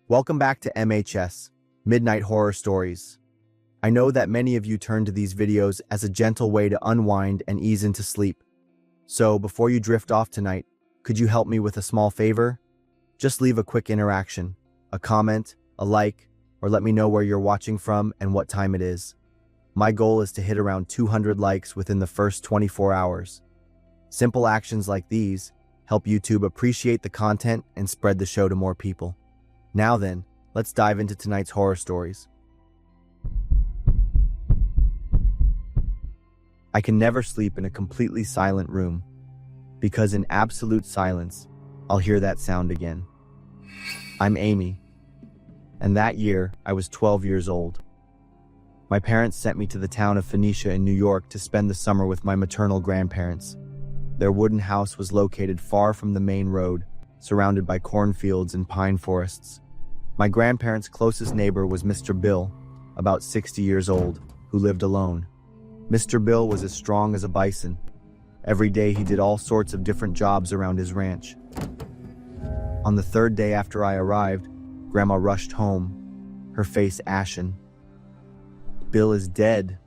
Welcome back to MHS, Midnight Horror Stories. I know that many of you turn to these videos as a gentle way to unwind and ease into sleep. So, before you drift off tonight, could you help me with a small favor? Just leave a quick interaction, a comment, a like, or let me know where you're watching from and what time it is. My goal is to hit around 200 likes within the first 24 hours. Simple actions like these help YouTube appreciate the content and spread the show to more people. Now then, let's dive into tonight's horror stories. I can never sleep in a completely silent room, because in absolute silence, I'll hear that sound again. I'm Amy, and that year, I was 12 years old. My parents sent me to the town of Phoenicia in New York to spend the summer with my maternal grandparents. Their wooden house was located far from the main road, surrounded by cornfields and pine forests. My grandparents' closest neighbor was Mr. Bill, about 60 years old, who lived alone. Mr. Bill was as strong as a bison. Every day he did all sorts of different jobs around his ranch. On the third day after I arrived, Grandma rushed home, her face ashen. "Bill is dead."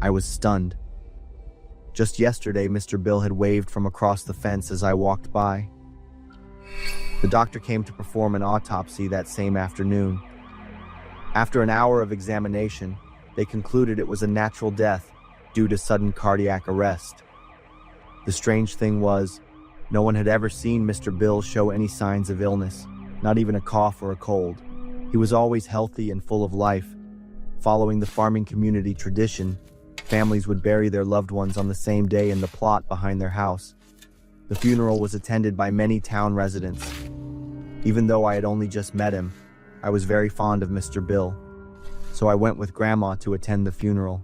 I was stunned. Just yesterday, Mr. Bill had waved from across the fence as I walked by. The doctor came to perform an autopsy that same afternoon. After an hour of examination, they concluded it was a natural death due to sudden cardiac arrest. The strange thing was, no one had ever seen Mr. Bill show any signs of illness, not even a cough or a cold. He was always healthy and full of life. Following the farming community tradition, families would bury their loved ones on the same day in the plot behind their house. The funeral was attended by many town residents. Even though I had only just met him, I was very fond of Mr. Bill, so I went with Grandma to attend the funeral.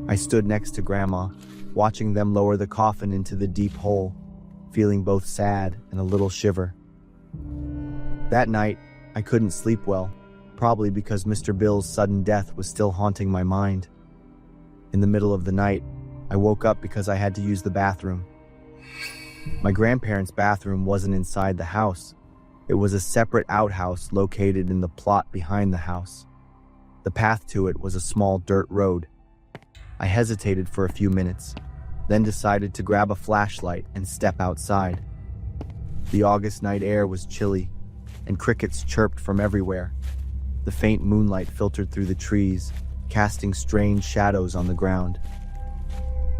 I stood next to Grandma, watching them lower the coffin into the deep hole, feeling both sad and a little shiver. That night, I couldn't sleep well, probably because Mr. Bill's sudden death was still haunting my mind. In the middle of the night, I woke up because I had to use the bathroom. My grandparents' bathroom wasn't inside the house. It was a separate outhouse located in the plot behind the house. The path to it was a small dirt road. I hesitated for a few minutes, then decided to grab a flashlight and step outside. The August night air was chilly, and crickets chirped from everywhere. The faint moonlight filtered through the trees, casting strange shadows on the ground.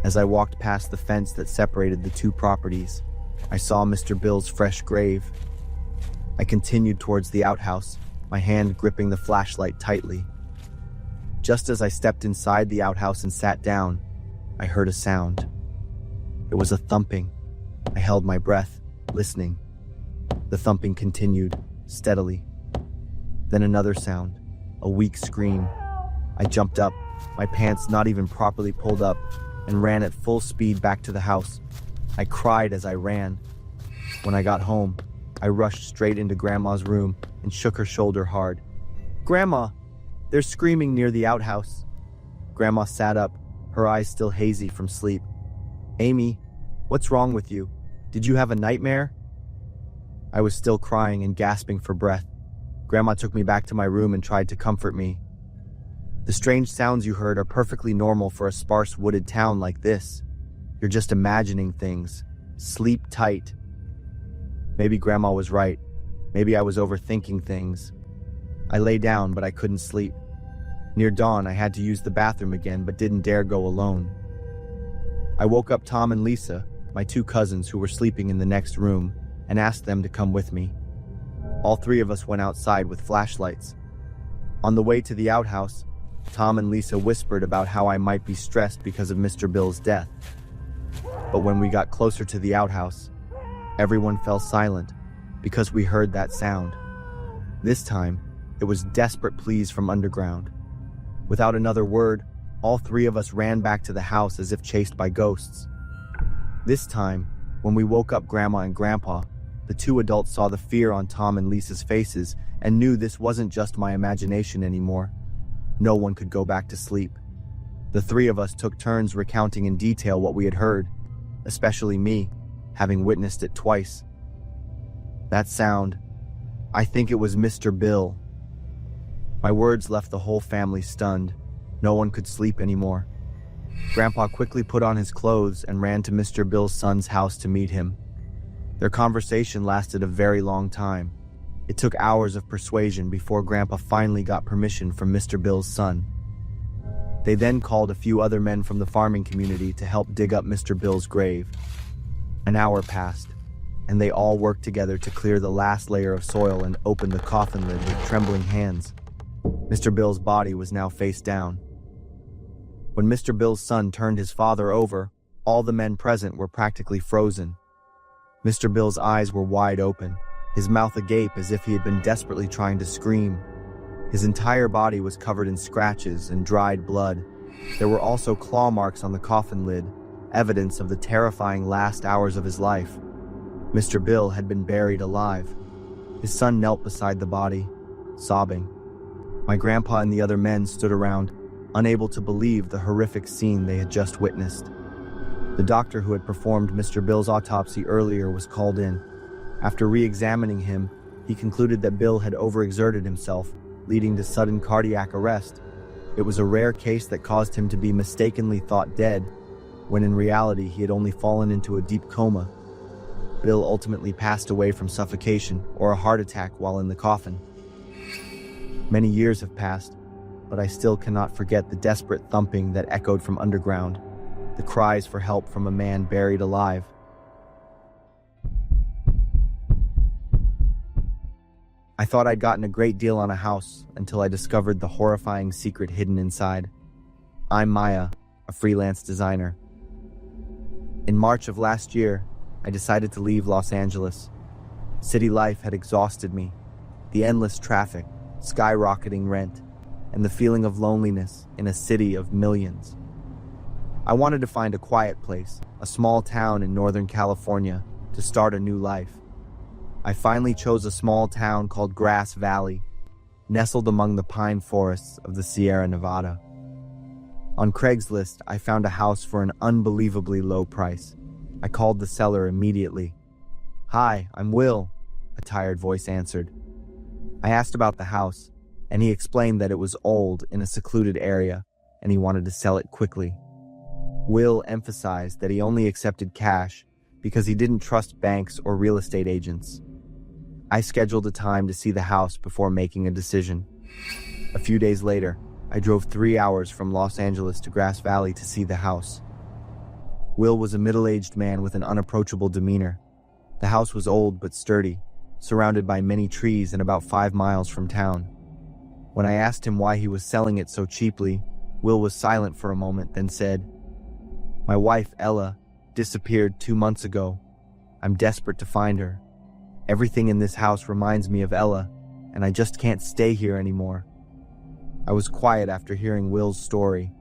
As I walked past the fence that separated the two properties, I saw Mr. Bill's fresh grave. I continued towards the outhouse, my hand gripping the flashlight tightly. Just as I stepped inside the outhouse and sat down, I heard a sound. It was a thumping. I held my breath, listening. The thumping continued, steadily. Then another sound, a weak scream. I jumped up, my pants not even properly pulled up, and ran at full speed back to the house. I cried as I ran. When I got home, I rushed straight into Grandma's room and shook her shoulder hard. "Grandma, they're screaming near the outhouse." Grandma sat up, her eyes still hazy from sleep. "Amy, what's wrong with you? Did you have a nightmare?" I was still crying and gasping for breath. Grandma took me back to my room and tried to comfort me. "The strange sounds you heard are perfectly normal for a sparse wooded town like this. You're just imagining things. Sleep tight." Maybe Grandma was right. Maybe I was overthinking things. I lay down, but I couldn't sleep. Near dawn, I had to use the bathroom again, but didn't dare go alone. I woke up Tom and Lisa, my two cousins who were sleeping in the next room, and asked them to come with me. All three of us went outside with flashlights. On the way to the outhouse, Tom and Lisa whispered about how I might be stressed because of Mr. Bill's death. But when we got closer to the outhouse, everyone fell silent because we heard that sound. This time, it was desperate pleas from underground. Without another word, all three of us ran back to the house as if chased by ghosts. This time, when we woke up Grandma and Grandpa, the two adults saw the fear on Tom and Lisa's faces and knew this wasn't just my imagination anymore. No one could go back to sleep. The three of us took turns recounting in detail what we had heard, especially me, having witnessed it twice. That sound, I think it was Mr. Bill. My words left the whole family stunned. No one could sleep anymore. Grandpa quickly put on his clothes and ran to Mr. Bill's son's house to meet him. Their conversation lasted a very long time. It took hours of persuasion before Grandpa finally got permission from Mr. Bill's son. They then called a few other men from the farming community to help dig up Mr. Bill's grave. An hour passed, and they all worked together to clear the last layer of soil and open the coffin lid with trembling hands. Mr. Bill's body was now face down. When Mr. Bill's son turned his father over, all the men present were practically frozen. Mr. Bill's eyes were wide open, his mouth agape as if he had been desperately trying to scream. His entire body was covered in scratches and dried blood. There were also claw marks on the coffin lid, evidence of the terrifying last hours of his life. Mr. Bill had been buried alive. His son knelt beside the body, sobbing. My grandpa and the other men stood around, unable to believe the horrific scene they had just witnessed. The doctor who had performed Mr. Bill's autopsy earlier was called in. After re-examining him, he concluded that Bill had overexerted himself, leading to sudden cardiac arrest. It was a rare case that caused him to be mistakenly thought dead, when in reality he had only fallen into a deep coma. Bill ultimately passed away from suffocation or a heart attack while in the coffin. Many years have passed, but I still cannot forget the desperate thumping that echoed from underground, the cries for help from a man buried alive. I thought I'd gotten a great deal on a house until I discovered the horrifying secret hidden inside. I'm Maya, a freelance designer. In March of last year, I decided to leave Los Angeles. City life had exhausted me. The endless traffic, skyrocketing rent, and the feeling of loneliness in a city of millions. I wanted to find a quiet place, a small town in Northern California, to start a new life. I finally chose a small town called Grass Valley, nestled among the pine forests of the Sierra Nevada. On Craigslist, I found a house for an unbelievably low price. I called the seller immediately. "Hi, I'm Will," a tired voice answered. I asked about the house, and he explained that it was old in a secluded area, and he wanted to sell it quickly. Will emphasized that he only accepted cash because he didn't trust banks or real estate agents. I scheduled a time to see the house before making a decision. A few days later, I drove 3 hours from Los Angeles to Grass Valley to see the house. Will was a middle-aged man with an unapproachable demeanor. The house was old but sturdy, surrounded by many trees and about 5 miles from town. When I asked him why he was selling it so cheaply, Will was silent for a moment, then said, "My wife, Ella, disappeared 2 months ago. I'm desperate to find her. Everything in this house reminds me of Ella, and I just can't stay here anymore." I was quiet after hearing Will's story,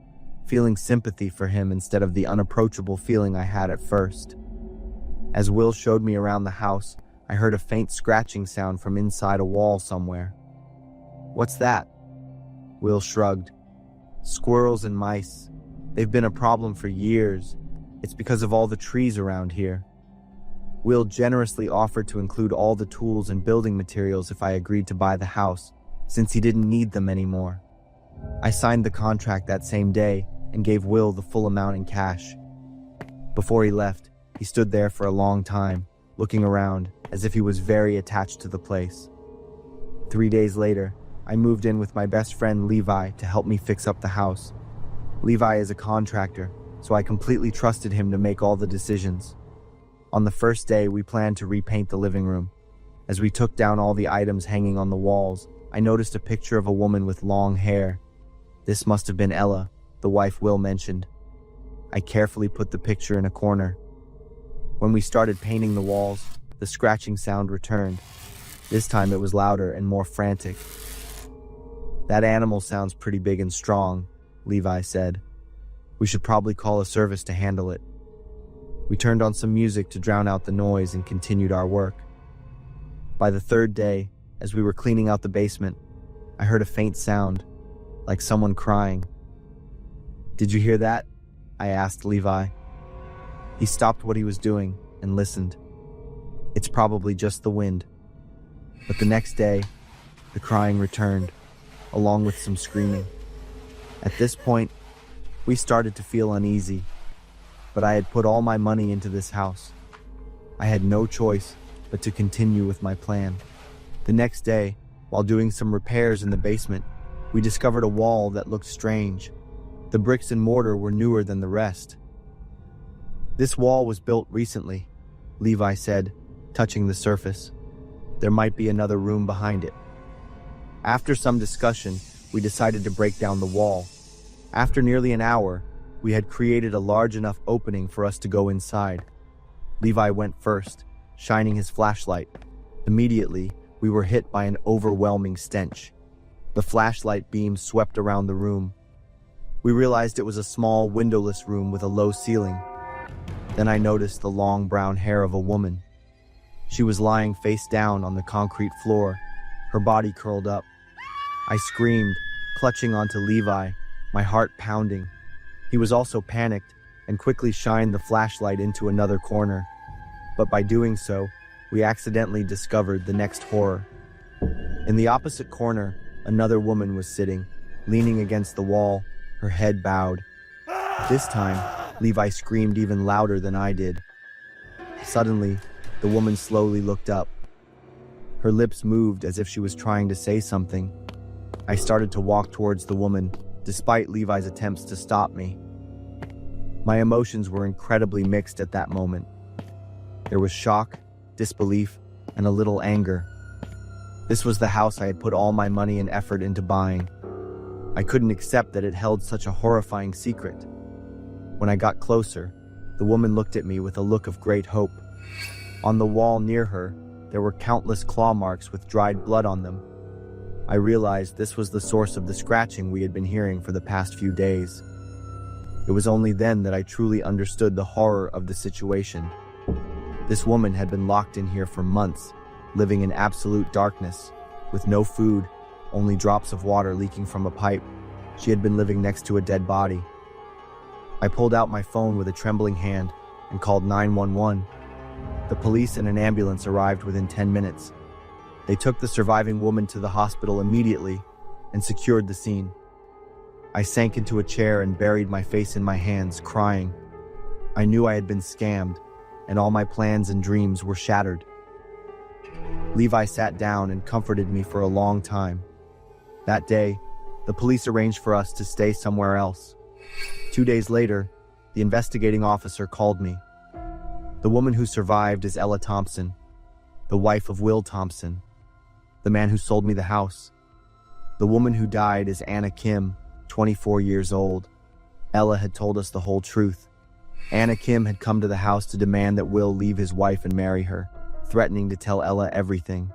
feeling sympathy for him instead of the unapproachable feeling I had at first. As Will showed me around the house, I heard a faint scratching sound from inside a wall somewhere. "What's that?" Will shrugged. "Squirrels and mice. They've been a problem for years. It's because of all the trees around here." Will generously offered to include all the tools and building materials if I agreed to buy the house, since he didn't need them anymore. I signed the contract that same day and gave Will the full amount in cash. Before he left, he stood there for a long time, looking around as if he was very attached to the place. 3 days later, I moved in with my best friend Levi to help me fix up the house. Levi is a contractor, so I completely trusted him to make all the decisions. On the first day, we planned to repaint the living room. As we took down all the items hanging on the walls, I noticed a picture of a woman with long hair. This must have been Ella, the wife Will mentioned. I carefully put the picture in a corner. When we started painting the walls, the scratching sound returned. This time it was louder and more frantic. "That animal sounds pretty big and strong," Levi said. "We should probably call a service to handle it." We turned on some music to drown out the noise and continued our work. By the third day, as we were cleaning out the basement, I heard a faint sound, like someone crying. "Did you hear that?" I asked Levi. He stopped what he was doing and listened. "It's probably just the wind." But the next day, the crying returned, along with some screaming. At this point, we started to feel uneasy, but I had put all my money into this house. I had no choice but to continue with my plan. The next day, while doing some repairs in the basement, we discovered a wall that looked strange. The bricks and mortar were newer than the rest. "This wall was built recently," Levi said, touching the surface. "There might be another room behind it." After some discussion, we decided to break down the wall. After nearly an hour, we had created a large enough opening for us to go inside. Levi went first, shining his flashlight. Immediately, we were hit by an overwhelming stench. The flashlight beam swept around the room. We realized it was a small, windowless room with a low ceiling. Then I noticed the long brown hair of a woman. She was lying face down on the concrete floor, her body curled up. I screamed, clutching onto Levi, my heart pounding. He was also panicked and quickly shined the flashlight into another corner. But by doing so, we accidentally discovered the next horror. In the opposite corner, another woman was sitting, leaning against the wall, her head bowed. This time, Levi screamed even louder than I did. Suddenly, the woman slowly looked up. Her lips moved as if she was trying to say something. I started to walk towards the woman, despite Levi's attempts to stop me. My emotions were incredibly mixed at that moment. There was shock, disbelief, and a little anger. This was the house I had put all my money and effort into buying. I couldn't accept that it held such a horrifying secret. When I got closer, the woman looked at me with a look of great hope. On the wall near her, there were countless claw marks with dried blood on them. I realized this was the source of the scratching we had been hearing for the past few days. It was only then that I truly understood the horror of the situation. This woman had been locked in here for months, living in absolute darkness, with no food, only drops of water leaking from a pipe. She had been living next to a dead body. I pulled out my phone with a trembling hand and called 911. The police and an ambulance arrived within 10 minutes. They took the surviving woman to the hospital immediately and secured the scene. I sank into a chair and buried my face in my hands, crying. I knew I had been scammed, and all my plans and dreams were shattered. Levi sat down and comforted me for a long time. That day, the police arranged for us to stay somewhere else. 2 days later, the investigating officer called me. The woman who survived is Ella Thompson, the wife of Will Thompson, the man who sold me the house. The woman who died is Anna Kim, 24 years old. Ella had told us the whole truth. Anna Kim had come to the house to demand that Will leave his wife and marry her, threatening to tell Ella everything.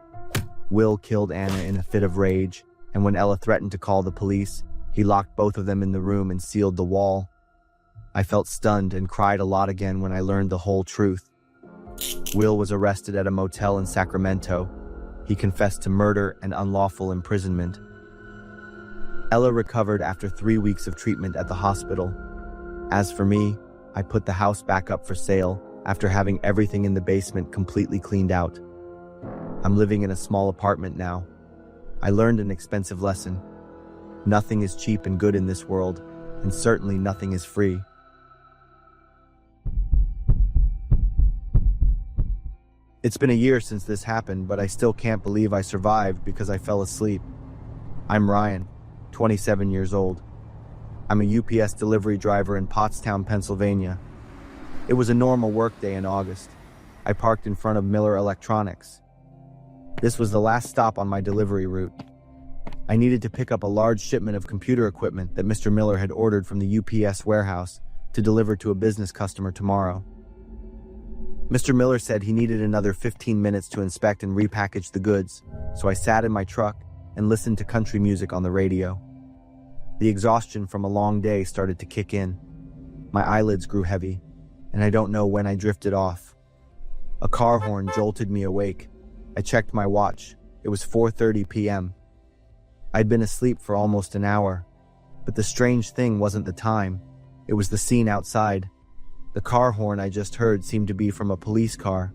Will killed Anna in a fit of rage, and when Ella threatened to call the police, he locked both of them in the room and sealed the wall. I felt stunned and cried a lot again when I learned the whole truth. Will was arrested at a motel in Sacramento. He confessed to murder and unlawful imprisonment. Ella recovered after 3 weeks of treatment at the hospital. As for me, I put the house back up for sale after having everything in the basement completely cleaned out. I'm living in a small apartment now. I learned an expensive lesson. Nothing is cheap and good in this world, and certainly nothing is free. It's been a year since this happened, but I still can't believe I survived because I fell asleep. I'm Ryan, 27 years old. I'm a UPS delivery driver in Pottstown, Pennsylvania. It was a normal workday in August. I parked in front of Miller Electronics. This was the last stop on my delivery route. I needed to pick up a large shipment of computer equipment that Mr. Miller had ordered from the UPS warehouse to deliver to a business customer tomorrow. Mr. Miller said he needed another 15 minutes to inspect and repackage the goods, so I sat in my truck and listened to country music on the radio. The exhaustion from a long day started to kick in. My eyelids grew heavy, and I don't know when I drifted off. A car horn jolted me awake. I checked my watch. It was 4:30 p.m. I'd been asleep for almost an hour, but the strange thing wasn't the time. It was the scene outside. The car horn I just heard seemed to be from a police car.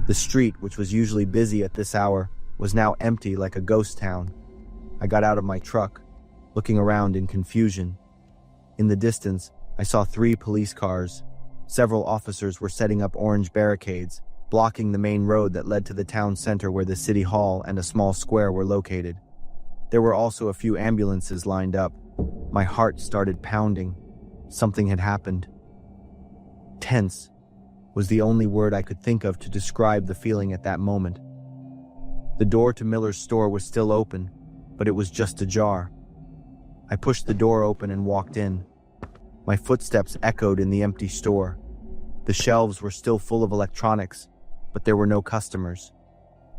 The street, which was usually busy at this hour, was now empty like a ghost town. I got out of my truck, looking around in confusion. In the distance, I saw 3 police cars. Several officers were setting up orange barricades, blocking the main road that led to the town center where the city hall and a small square were located. There were also a few ambulances lined up. My heart started pounding. Something had happened. Tense was the only word I could think of to describe the feeling at that moment. The door to Miller's store was still open, but it was just ajar. I pushed the door open and walked in. My footsteps echoed in the empty store. The shelves were still full of electronics, but there were no customers.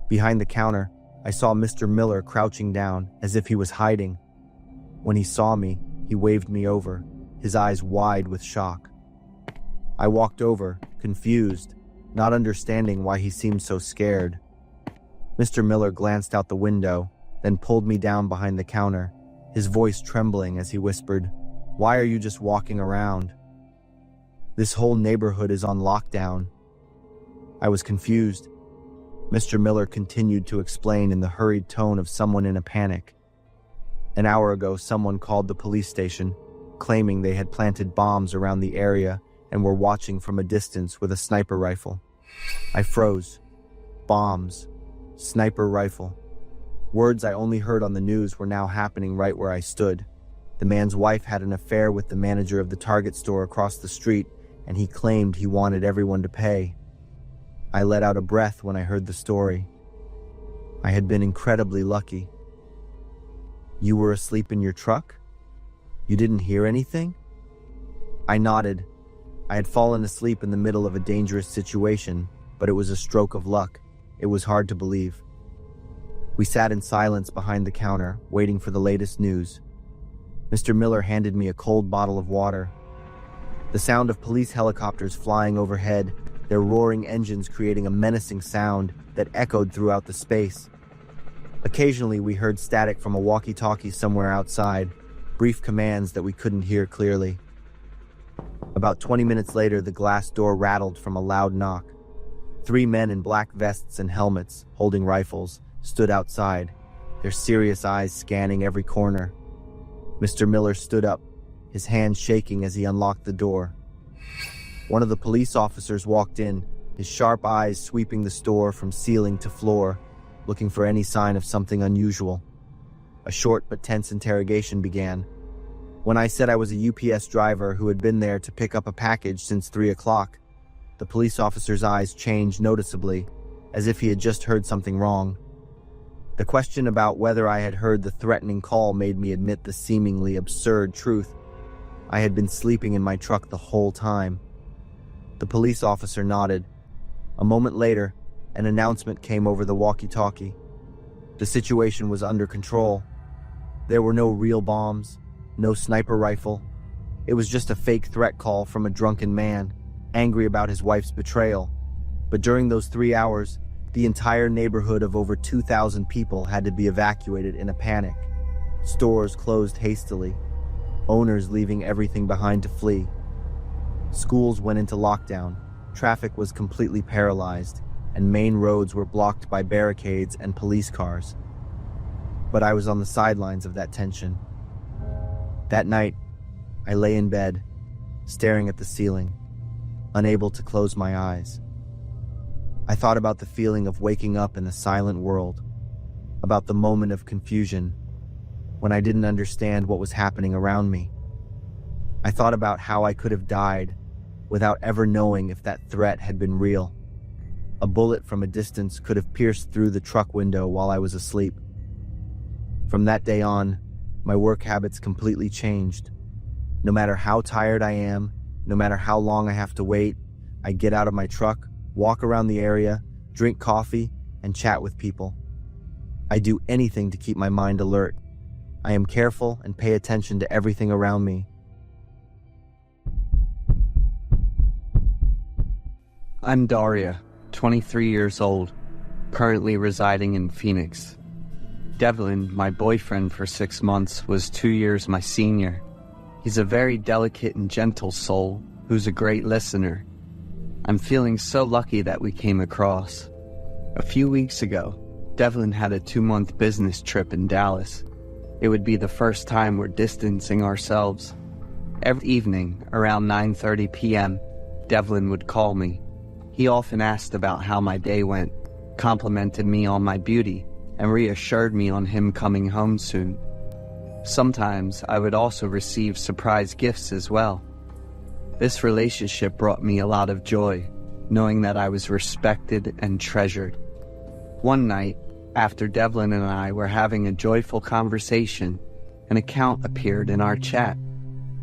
Behind the counter, I saw Mr. Miller crouching down as if he was hiding. When he saw me, he waved me over, his eyes wide with shock. I walked over, confused, not understanding why he seemed so scared. Mr. Miller glanced out the window, then pulled me down behind the counter, his voice trembling as he whispered, "Why are you just walking around? This whole neighborhood is on lockdown." I was confused. Mr. Miller continued to explain in the hurried tone of someone in a panic. An hour ago, someone called the police station, claiming they had planted bombs around the area and were watching from a distance with a sniper rifle. I froze. Bombs. Sniper rifle. Words I only heard on the news were now happening right where I stood. The man's wife had an affair with the manager of the Target store across the street, and he claimed he wanted everyone to pay. I let out a breath when I heard the story. I had been incredibly lucky. "You were asleep in your truck? You didn't hear anything?" I nodded. I had fallen asleep in the middle of a dangerous situation, but it was a stroke of luck. It was hard to believe. We sat in silence behind the counter, waiting for the latest news. Mr. Miller handed me a cold bottle of water. The sound of police helicopters flying overhead, their roaring engines creating a menacing sound that echoed throughout the space. Occasionally, we heard static from a walkie-talkie somewhere outside, brief commands that we couldn't hear clearly. About 20 minutes later, the glass door rattled from a loud knock. 3 men in black vests and helmets, holding rifles, stood outside, their serious eyes scanning every corner. Mr. Miller stood up, his hand shaking as he unlocked the door. One of the police officers walked in, his sharp eyes sweeping the store from ceiling to floor, looking for any sign of something unusual. A short but tense interrogation began. When I said I was a UPS driver who had been there to pick up a package since 3 o'clock, the police officer's eyes changed noticeably, as if he had just heard something wrong. The question about whether I had heard the threatening call made me admit the seemingly absurd truth. I had been sleeping in my truck the whole time. The police officer nodded. A moment later, an announcement came over the walkie-talkie. The situation was under control. There were no real bombs, no sniper rifle. It was just a fake threat call from a drunken man, angry about his wife's betrayal. But during those 3 hours, the entire neighborhood of over 2,000 people had to be evacuated in a panic. Stores closed hastily, owners leaving everything behind to flee. Schools went into lockdown, traffic was completely paralyzed, and main roads were blocked by barricades and police cars. But I was on the sidelines of that tension. That night, I lay in bed, staring at the ceiling, unable to close my eyes. I thought about the feeling of waking up in a silent world, about the moment of confusion when I didn't understand what was happening around me. I thought about how I could have died without ever knowing if that threat had been real. A bullet from a distance could have pierced through the truck window while I was asleep. From that day on, my work habits completely changed. No matter how tired I am, no matter how long I have to wait, I get out of my truck, walk around the area, drink coffee, and chat with people. I do anything to keep my mind alert. I am careful and pay attention to everything around me. I'm Daria, 23 years old, currently residing in Phoenix. Devlin, my boyfriend for 6 months, was 2 years my senior. He's a very delicate and gentle soul who's a great listener. I'm feeling so lucky that we came across. A few weeks ago, Devlin had a 2-month business trip in Dallas. It would be the first time we're distancing ourselves. Every evening, around 9:30 p.m., Devlin would call me. He often asked about how my day went, complimented me on my beauty, and reassured me on him coming home soon. Sometimes I would also receive surprise gifts as well. This relationship brought me a lot of joy, knowing that I was respected and treasured. One night, after Devlin and I were having a joyful conversation, an account appeared in our chat.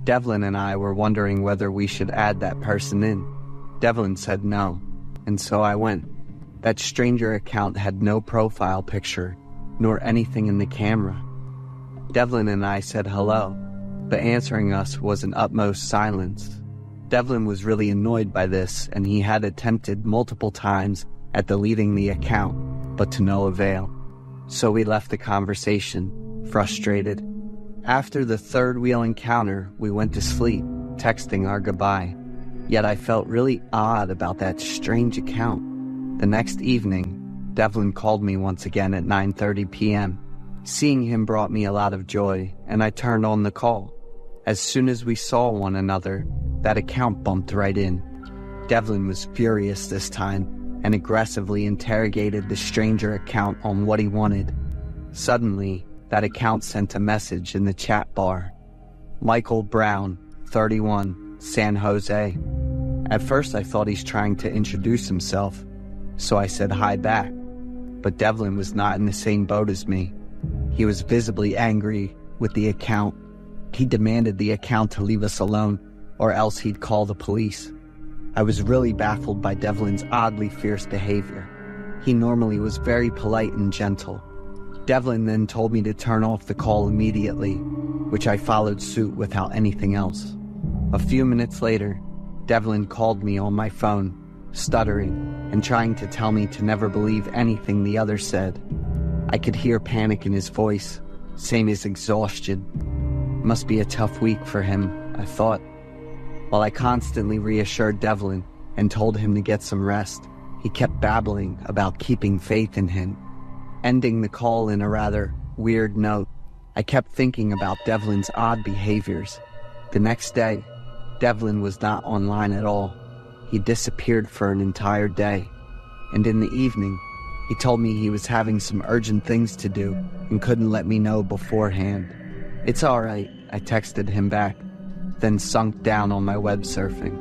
Devlin and I were wondering whether we should add that person in. Devlin said no, and so I went. That stranger account had no profile picture, nor anything in the camera. Devlin and I said hello, but answering us was an utmost silence. Devlin was really annoyed by this, and he had attempted multiple times at deleting the account, but to no avail. So we left the conversation, frustrated. After the third wheel encounter, we went to sleep, texting our goodbye. Yet I felt really odd about that strange account. The next evening, Devlin called me once again at 9:30 p.m. Seeing him brought me a lot of joy, and I turned on the call. As soon as we saw one another, that account bumped right in. Devlin was furious this time, and aggressively interrogated the stranger account on what he wanted. Suddenly, that account sent a message in the chat bar. Michael Brown, 31, San Jose. At first I thought he's trying to introduce himself, so I said hi back. But Devlin was not in the same boat as me. He was visibly angry with the account. He demanded the account to leave us alone, or else he'd call the police. I was really baffled by Devlin's oddly fierce behavior. He normally was very polite and gentle. Devlin then told me to turn off the call immediately, which I followed suit without anything else. A few minutes later, Devlin called me on my phone, stuttering and trying to tell me to never believe anything the other said. I could hear panic in his voice, same as exhaustion. Must be a tough week for him, I thought. While I constantly reassured Devlin and told him to get some rest, he kept babbling about keeping faith in him, ending the call in a rather weird note. I kept thinking about Devlin's odd behaviors. The next day, Devlin was not online at all. He disappeared for an entire day. And in the evening, he told me he was having some urgent things to do and couldn't let me know beforehand. It's alright, I texted him back, then sunk down on my web surfing.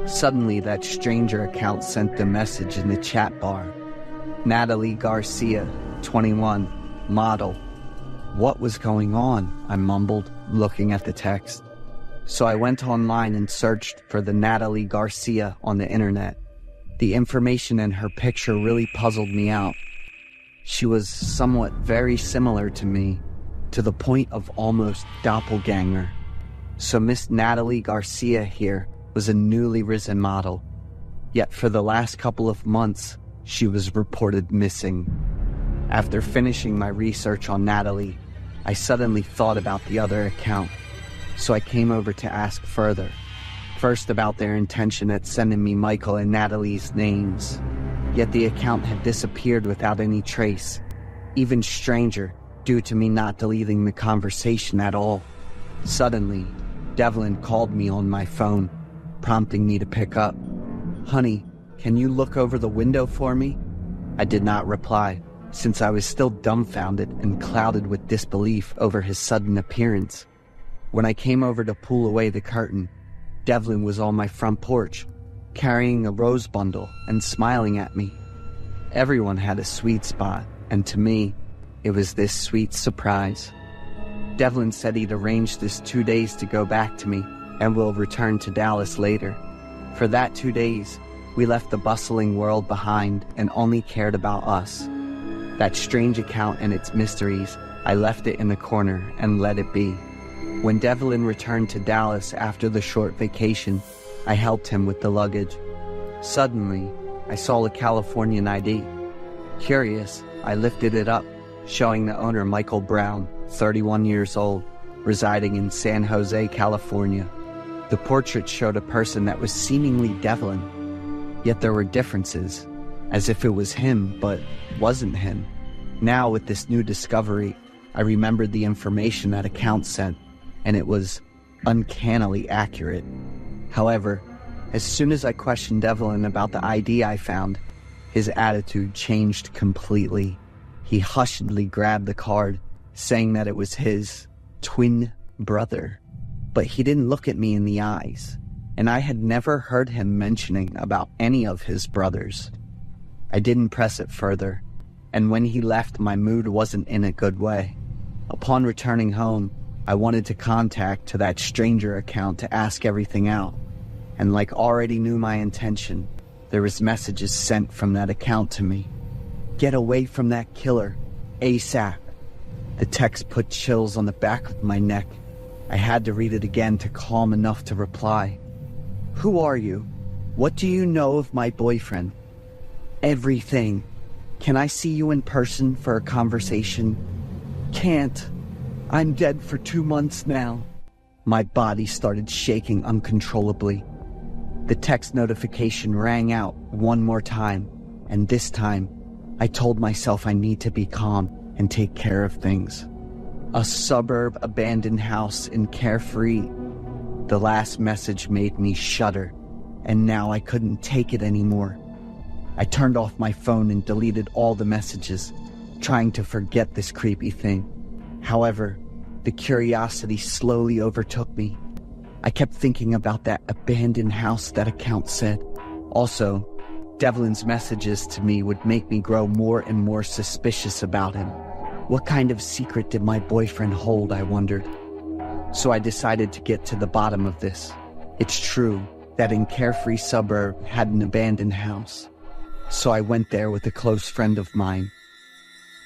Suddenly, that stranger account sent a message in the chat bar. Natalie Garcia, 21, model. What was going on? I mumbled, looking at the text. So I went online and searched for the Natalie Garcia on the internet. The information in her picture really puzzled me out. She was somewhat very similar to me, to the point of almost doppelganger. So Miss Natalie Garcia here was a newly risen model. Yet for the last couple of months, she was reported missing. After finishing my research on Natalie, I suddenly thought about the other account. So I came over to ask further. First about their intention at sending me Michael and Natalie's names. Yet the account had disappeared without any trace. Even stranger, due to me not deleting the conversation at all. Suddenly, Devlin called me on my phone, prompting me to pick up. Honey, can you look over the window for me? I did not reply, since I was still dumbfounded and clouded with disbelief over his sudden appearance. When I came over to pull away the curtain, Devlin was on my front porch, carrying a rose bundle and smiling at me. Everyone had a sweet spot, and to me, it was this sweet surprise. Devlin said he'd arranged this 2 days to go back to me and will return to Dallas later. For that 2 days, we left the bustling world behind and only cared about us. That strange account and its mysteries, I left it in the corner and let it be. When Devlin returned to Dallas after the short vacation, I helped him with the luggage. Suddenly, I saw a Californian ID. Curious, I lifted it up, showing the owner Michael Brown, 31 years old, residing in San Jose, California. The portrait showed a person that was seemingly Devlin, yet there were differences, as if it was him but wasn't him. Now, with this new discovery, I remembered the information that account sent, and it was uncannily accurate. However, as soon as I questioned Devlin about the ID I found, his attitude changed completely. He hushedly grabbed the card, saying that it was his twin brother. But he didn't look at me in the eyes, and I had never heard him mentioning about any of his brothers. I didn't press it further, and when he left, my mood wasn't in a good way. Upon returning home, I wanted to contact to that stranger account to ask everything out, and like already knew my intention, there was messages sent from that account to me. "Get away from that killer, ASAP." The text put chills on the back of my neck. I had to read it again to calm enough to reply. "Who are you? What do you know of my boyfriend?" "Everything. Can I see you in person for a conversation?" "Can't. I'm dead for 2 months now." My body started shaking uncontrollably. The text notification rang out one more time, and this time, I told myself I need to be calm and take care of things. A suburb abandoned house in Carefree. The last message made me shudder, and now I couldn't take it anymore. I turned off my phone and deleted all the messages, trying to forget this creepy thing. However, the curiosity slowly overtook me. I kept thinking about that abandoned house that account said. Also, Devlin's messages to me would make me grow more and more suspicious about him. What kind of secret did my boyfriend hold, I wondered. So I decided to get to the bottom of this. It's true that in Carefree suburb had an abandoned house. So I went there with a close friend of mine.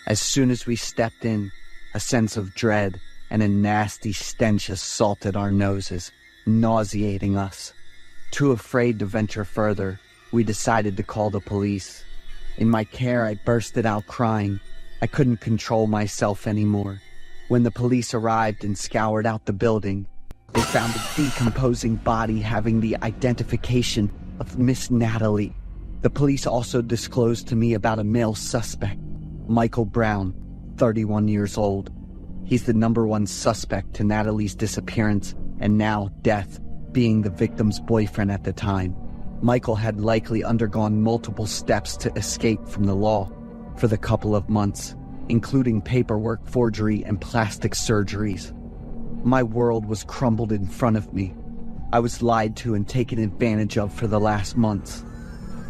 As soon as we stepped in, a sense of dread and a nasty stench assaulted our noses, nauseating us. Too afraid to venture further, we decided to call the police. In my care, I bursted out crying. I couldn't control myself anymore. When the police arrived and scoured out the building, they found a decomposing body having the identification of Miss Natalie. The police also disclosed to me about a male suspect, Michael Brown, 31 years old. He's the #1 suspect to Natalie's disappearance and now death, being the victim's boyfriend at the time. Michael had likely undergone multiple steps to escape from the law for the couple of months, including paperwork forgery and plastic surgeries. My world was crumbled in front of me. I was lied to and taken advantage of for the last months.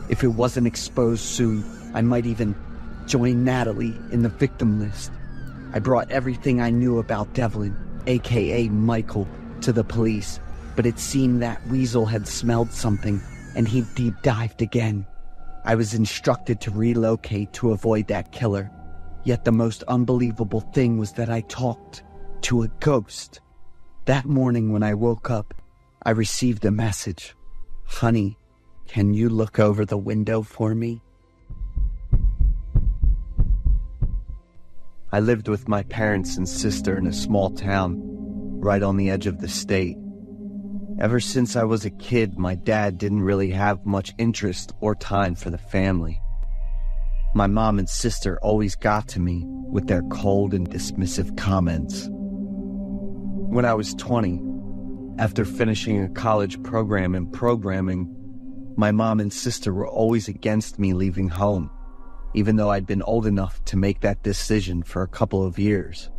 If it wasn't exposed soon, I might even join Natalie in the victim list. I brought everything I knew about Devlin, aka Michael, to the police, but it seemed that Weasel had smelled something and he deep dived again. I was instructed to relocate to avoid that killer. Yet the most unbelievable thing was that I talked to a ghost. That morning when I woke up, I received a message. "Honey, can you look over the window for me?" I lived with my parents and sister in a small town, right on the edge of the state. Ever since I was a kid, my dad didn't really have much interest or time for the family. My mom and sister always got to me with their cold and dismissive comments. When I was 20, after finishing a college program in programming, my mom and sister were always against me leaving home, even though I'd been old enough to make that decision for a couple of years.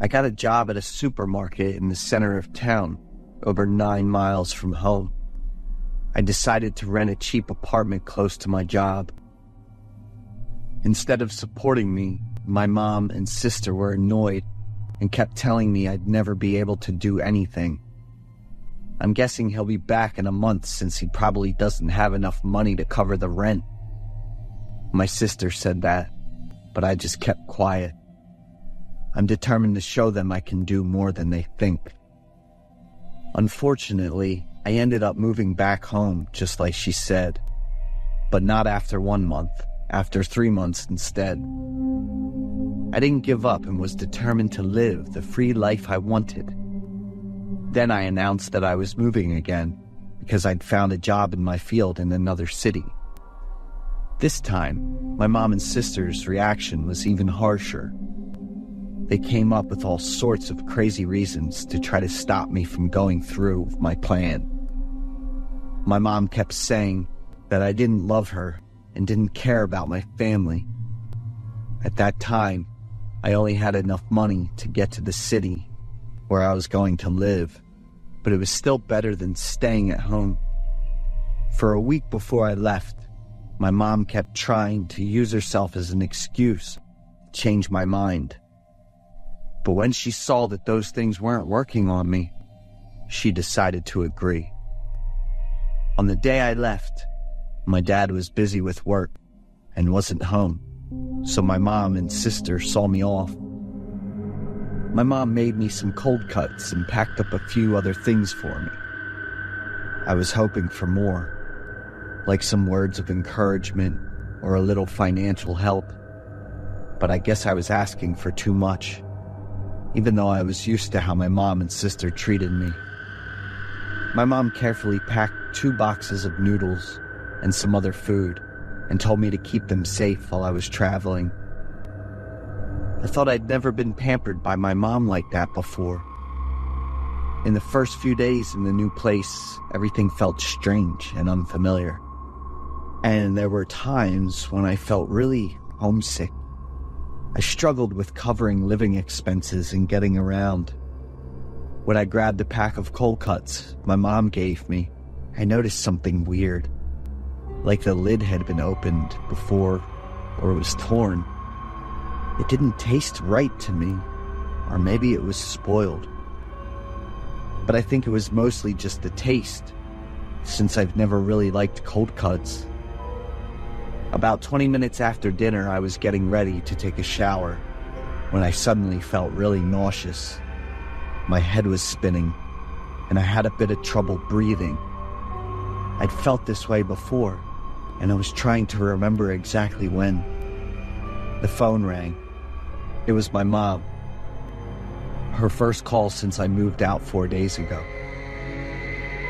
I got a job at a supermarket in the center of town, over 9 miles from home. I decided to rent a cheap apartment close to my job. Instead of supporting me, my mom and sister were annoyed and kept telling me I'd never be able to do anything. I'm guessing he'll be back in a month since he probably doesn't have enough money to cover the rent. My sister said that, but I just kept quiet. I'm determined to show them I can do more than they think. Unfortunately, I ended up moving back home just like she said, but not after 1 month, after 3 months instead. I didn't give up and was determined to live the free life I wanted. Then I announced that I was moving again because I'd found a job in my field in another city. This time, my mom and sister's reaction was even harsher. They came up with all sorts of crazy reasons to try to stop me from going through with my plan. My mom kept saying that I didn't love her and didn't care about my family. At that time, I only had enough money to get to the city where I was going to live, but it was still better than staying at home. For a week before I left, my mom kept trying to use herself as an excuse to change my mind. But when she saw that those things weren't working on me, she decided to agree. On the day I left, my dad was busy with work and wasn't home, so my mom and sister saw me off. My mom made me some cold cuts and packed up a few other things for me. I was hoping for more, like some words of encouragement or a little financial help, but I guess I was asking for too much, even though I was used to how my mom and sister treated me. My mom carefully packed 2 boxes of noodles and some other food and told me to keep them safe while I was traveling. I thought I'd never been pampered by my mom like that before. In the first few days in the new place, everything felt strange and unfamiliar. And there were times when I felt really homesick. I struggled with covering living expenses and getting around. When I grabbed a pack of cold cuts my mom gave me, I noticed something weird. Like the lid had been opened before, or it was torn. It didn't taste right to me, or maybe it was spoiled. But I think it was mostly just the taste, since I've never really liked cold cuts. About 20 minutes after dinner, I was getting ready to take a shower when I suddenly felt really nauseous. My head was spinning, and I had a bit of trouble breathing. I'd felt this way before, and I was trying to remember exactly when. The phone rang. It was my mom. Her first call since I moved out 4 days ago.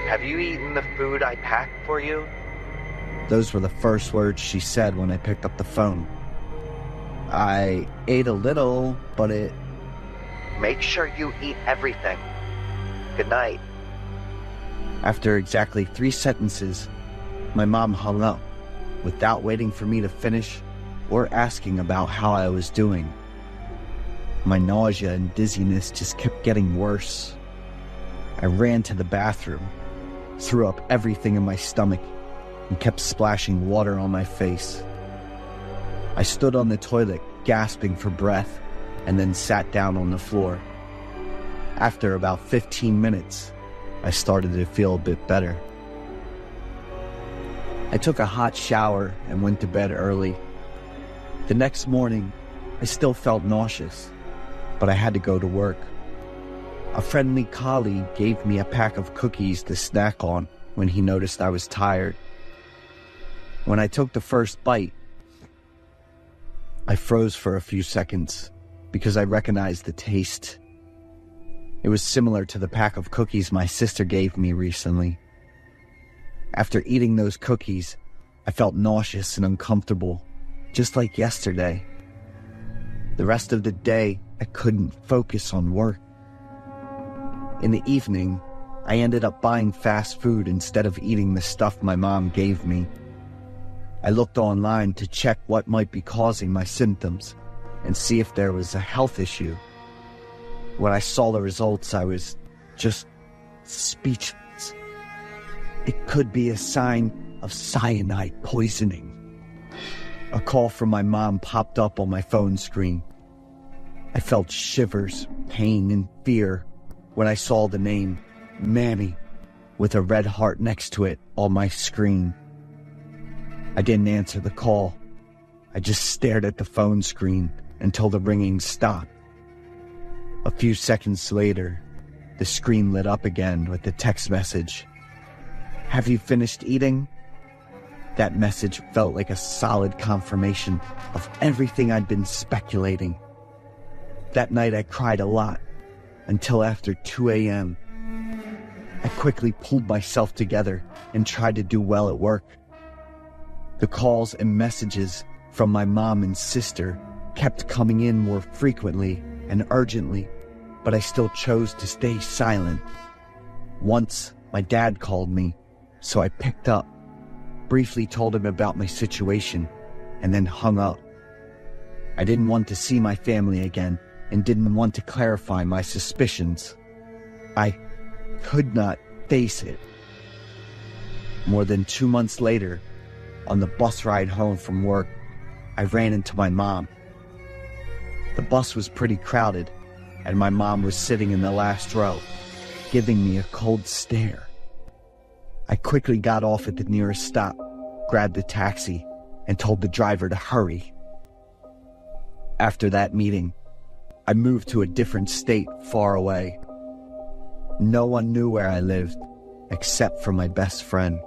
Have you eaten the food I packed for you? Those were the first words she said when I picked up the phone. I ate a little, but it... Make sure you eat everything. Good night. After exactly 3 sentences, my mom hung up without waiting for me to finish or asking about how I was doing. My nausea and dizziness just kept getting worse. I ran to the bathroom, threw up everything in my stomach, and kept splashing water on my face. I stood on the toilet, gasping for breath, and then sat down on the floor. After about 15 minutes, I started to feel a bit better. I took a hot shower and went to bed early. The next morning, I still felt nauseous, but I had to go to work. A friendly colleague gave me a pack of cookies to snack on when he noticed I was tired. When I took the first bite, I froze for a few seconds because I recognized the taste. It was similar to the pack of cookies my sister gave me recently. After eating those cookies, I felt nauseous and uncomfortable, just like yesterday. The rest of the day, I couldn't focus on work. In the evening, I ended up buying fast food instead of eating the stuff my mom gave me. I looked online to check what might be causing my symptoms and see if there was a health issue. When I saw the results, I was just speechless. It could be a sign of cyanide poisoning. A call from my mom popped up on my phone screen. I felt shivers, pain, and fear when I saw the name Mammy with a red heart next to it on my screen. I didn't answer the call. I just stared at the phone screen until the ringing stopped. A few seconds later, the screen lit up again with the text message. "Have you finished eating?" That message felt like a solid confirmation of everything I'd been speculating. That night I cried a lot, until after 2 a.m. I quickly pulled myself together and tried to do well at work. The calls and messages from my mom and sister kept coming in more frequently and urgently, but I still chose to stay silent. Once, my dad called me, so I picked up, briefly told him about my situation, and then hung up. I didn't want to see my family again and didn't want to clarify my suspicions. I could not face it. More than 2 months later, on the bus ride home from work, I ran into my mom. The bus was pretty crowded, and my mom was sitting in the last row, giving me a cold stare. I quickly got off at the nearest stop, grabbed a taxi, and told the driver to hurry. After that meeting, I moved to a different state far away. No one knew where I lived, except for my best friend.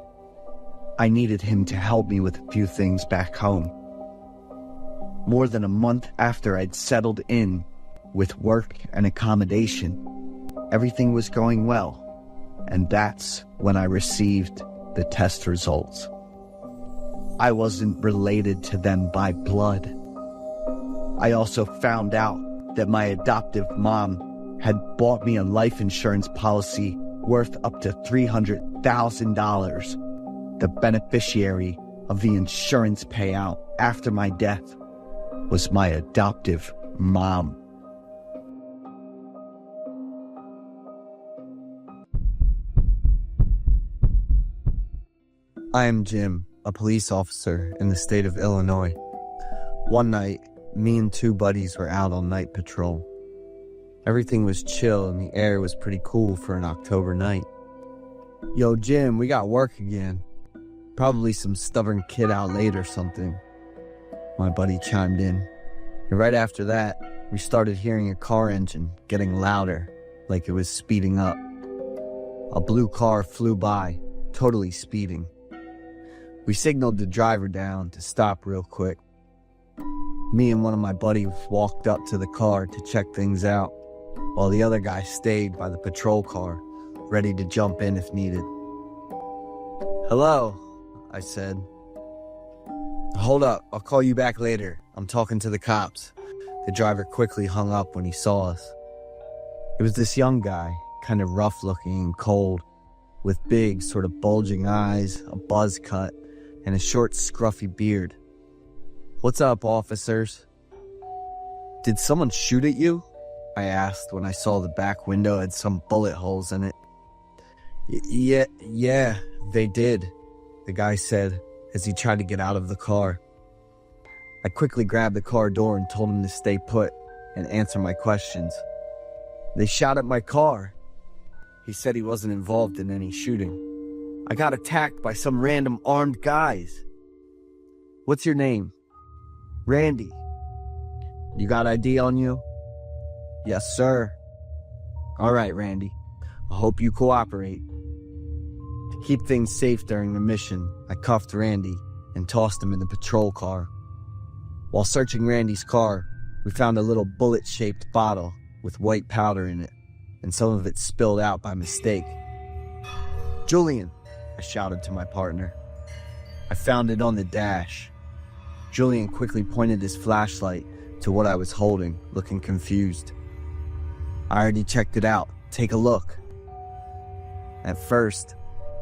I needed him to help me with a few things back home. More than a month after I'd settled in with work and accommodation, everything was going well, and that's when I received the test results. I wasn't related to them by blood. I also found out that my adoptive mom had bought me a life insurance policy worth up to $300,000. The beneficiary of the insurance payout after my death was my adoptive mom. I am Jim, a police officer in the state of Illinois. One night, me and two buddies were out on night patrol. Everything was chill and the air was pretty cool for an October night. Yo, Jim, we got work again. Probably some stubborn kid out late or something, my buddy chimed in. And right after that, we started hearing a car engine getting louder, like it was speeding up. A blue car flew by, totally speeding. We signaled the driver down to stop real quick. Me and one of my buddies walked up to the car to check things out, while the other guy stayed by the patrol car, ready to jump in if needed. "Hello," I said. "Hold up, I'll call you back later. I'm talking to the cops." The driver quickly hung up when he saw us. It was this young guy, kind of rough looking and cold, with big, sort of bulging eyes, a buzz cut, and a short, scruffy beard. "What's up, officers?" "Did someone shoot at you?" I asked when I saw the back window had some bullet holes in it. Yeah, they did," the guy said as he tried to get out of the car. I quickly grabbed the car door and told him to stay put and answer my questions. "They shot at my car." He said he wasn't involved in any shooting. "I got attacked by some random armed guys." "What's your name?" "Randy." "You got ID on you?" "Yes, sir." "All right, Randy. I hope you cooperate." To keep things safe during the mission, I cuffed Randy and tossed him in the patrol car. While searching Randy's car, we found a little bullet-shaped bottle with white powder in it, and some of it spilled out by mistake. "Julian," I shouted to my partner. "I found it on the dash." Julian quickly pointed his flashlight to what I was holding, looking confused. "I already checked it out. Take a look." At first,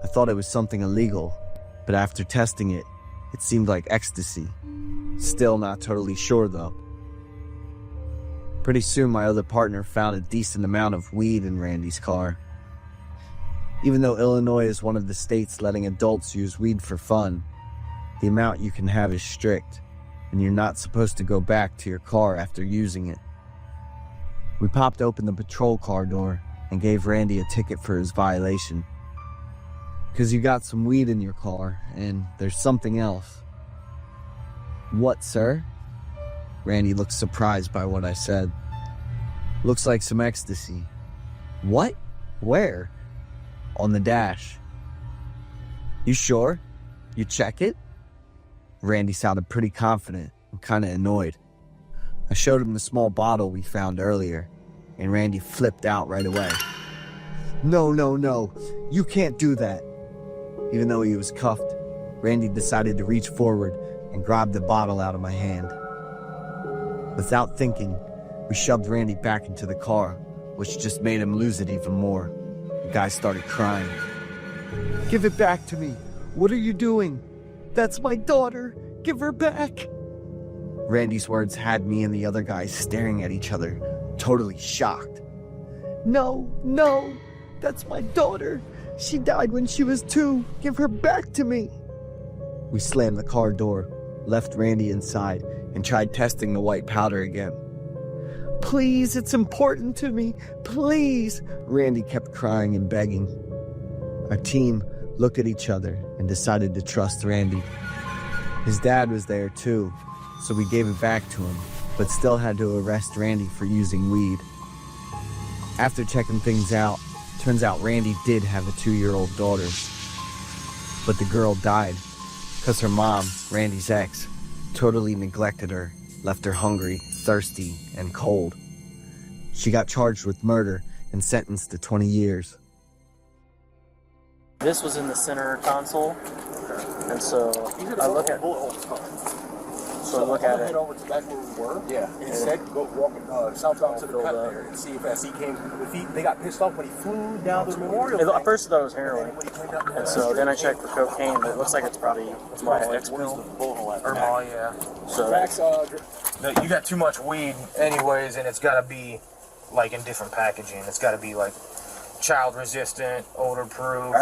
I thought it was something illegal, but after testing it, it seemed like ecstasy. Still not totally sure though. Pretty soon my other partner found a decent amount of weed in Randy's car. Even though Illinois is one of the states letting adults use weed for fun, the amount you can have is strict, and you're not supposed to go back to your car after using it. We popped open the patrol car door and gave Randy a ticket for his violation. "'Cause you got some weed in your car, and there's something else." "What, sir?" Randy looked surprised by what I said. "Looks like some ecstasy." "What? Where?" "On the dash." "You sure? You check it?" Randy sounded pretty confident and kinda annoyed. I showed him the small bottle we found earlier, and Randy flipped out right away. No, you can't do that." Even though he was cuffed, Randy decided to reach forward and grab the bottle out of my hand. Without thinking, we shoved Randy back into the car, which just made him lose it even more. The guy started crying. "Give it back to me. What are you doing? That's my daughter. Give her back." Randy's words had me and the other guys staring at each other, totally shocked. "No, no, that's my daughter. She died when she was 2. Give her back to me." We slammed the car door, left Randy inside, and tried testing the white powder again. "Please, it's important to me. Please." Randy kept crying and begging. Our team looked at each other and decided to trust Randy. His dad was there too, so we gave it back to him, but still had to arrest Randy for using weed. After checking things out, turns out Randy did have a 2-year-old daughter. But the girl died because her mom, Randy's ex, totally neglected her, left her hungry, thirsty, and cold. She got charged with murder and sentenced to 20 years. This was in the center console, and so I look at it. Head over to back where we were. Yeah. And he said, go walk southbound to the cut there and see if as he came, they got pissed off when he flew down the memorial. At first I thought it was heroin, and so then I checked for cocaine, but it looks like it's probably my ex pill or Molly, yeah. So you got too much weed anyways, and it's got to be like in different packaging. It's got to be like child resistant, odor proof.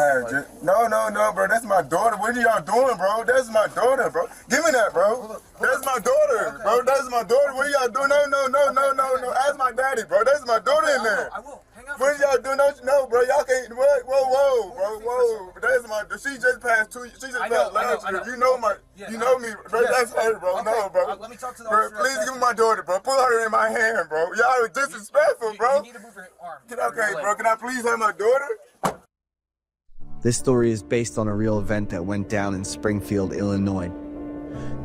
No, bro. That's my daughter. What are y'all doing, bro? That's my daughter, bro. Give me that, bro. That's my daughter, bro. That's my daughter. What are y'all doing? No. Ask my daddy, bro. That's my daughter in there. I will. Hang out. What are y'all doing? No, bro. Y'all can't. What? Whoa, bro. That's my. She just passed 2. She just passed last year. You know my. You know me, bro. That's her, bro. Okay. No, bro. Let me talk to the bro, officer. please give me my daughter, bro. Put her in my hand, bro. Y'all are disrespectful, bro. You need to move your arm. Okay, bro. Can I please have my daughter? This story is based on a real event that went down in Springfield, Illinois.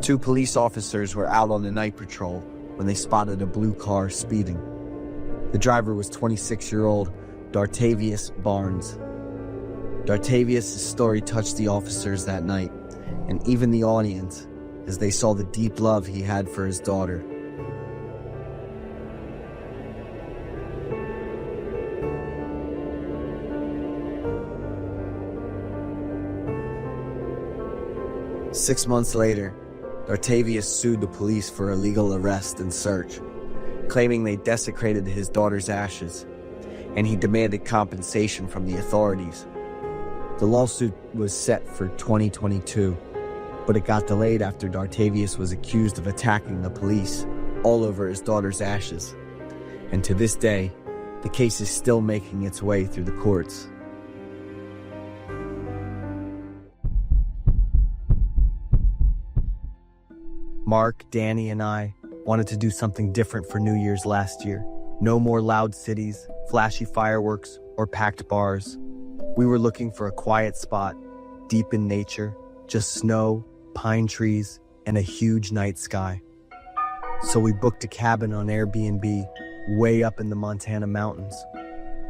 2 police officers were out on a night patrol when they spotted a blue car speeding. The driver was 26-year-old Dartavius Barnes. Dartavius' story touched the officers that night, and even the audience, as they saw the deep love he had for his daughter. Six months later, Dartavius sued the police for illegal arrest and search, claiming they desecrated his daughter's ashes, and he demanded compensation from the authorities. The lawsuit was set for 2022, but it got delayed after Dartavius was accused of attacking the police all over his daughter's ashes. And to this day, the case is still making its way through the courts. Mark, Danny, and I wanted to do something different for New Year's last year. No more loud cities, flashy fireworks, or packed bars. We were looking for a quiet spot, deep in nature, just snow, pine trees, and a huge night sky. So we booked a cabin on Airbnb way up in the Montana mountains.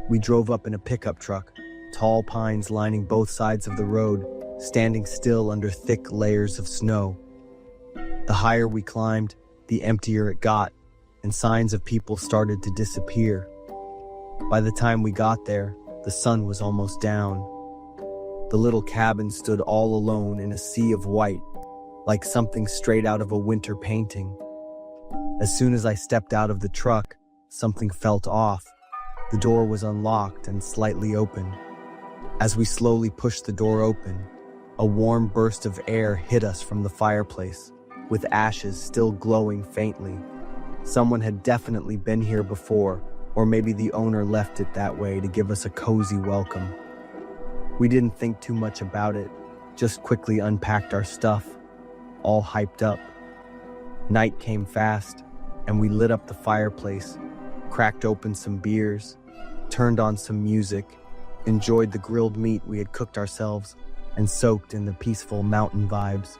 We drove up in a pickup truck, tall pines lining both sides of the road, standing still under thick layers of snow. The higher we climbed, the emptier it got, and signs of people started to disappear. By the time we got there, the sun was almost down. The little cabin stood all alone in a sea of white, like something straight out of a winter painting. As soon as I stepped out of the truck, something felt off. The door was unlocked and slightly open. As we slowly pushed the door open, a warm burst of air hit us from the fireplace, with ashes still glowing faintly. Someone had definitely been here before, or maybe the owner left it that way to give us a cozy welcome. We didn't think too much about it, just quickly unpacked our stuff, all hyped up. Night came fast, and we lit up the fireplace, cracked open some beers, turned on some music, enjoyed the grilled meat we had cooked ourselves, and soaked in the peaceful mountain vibes.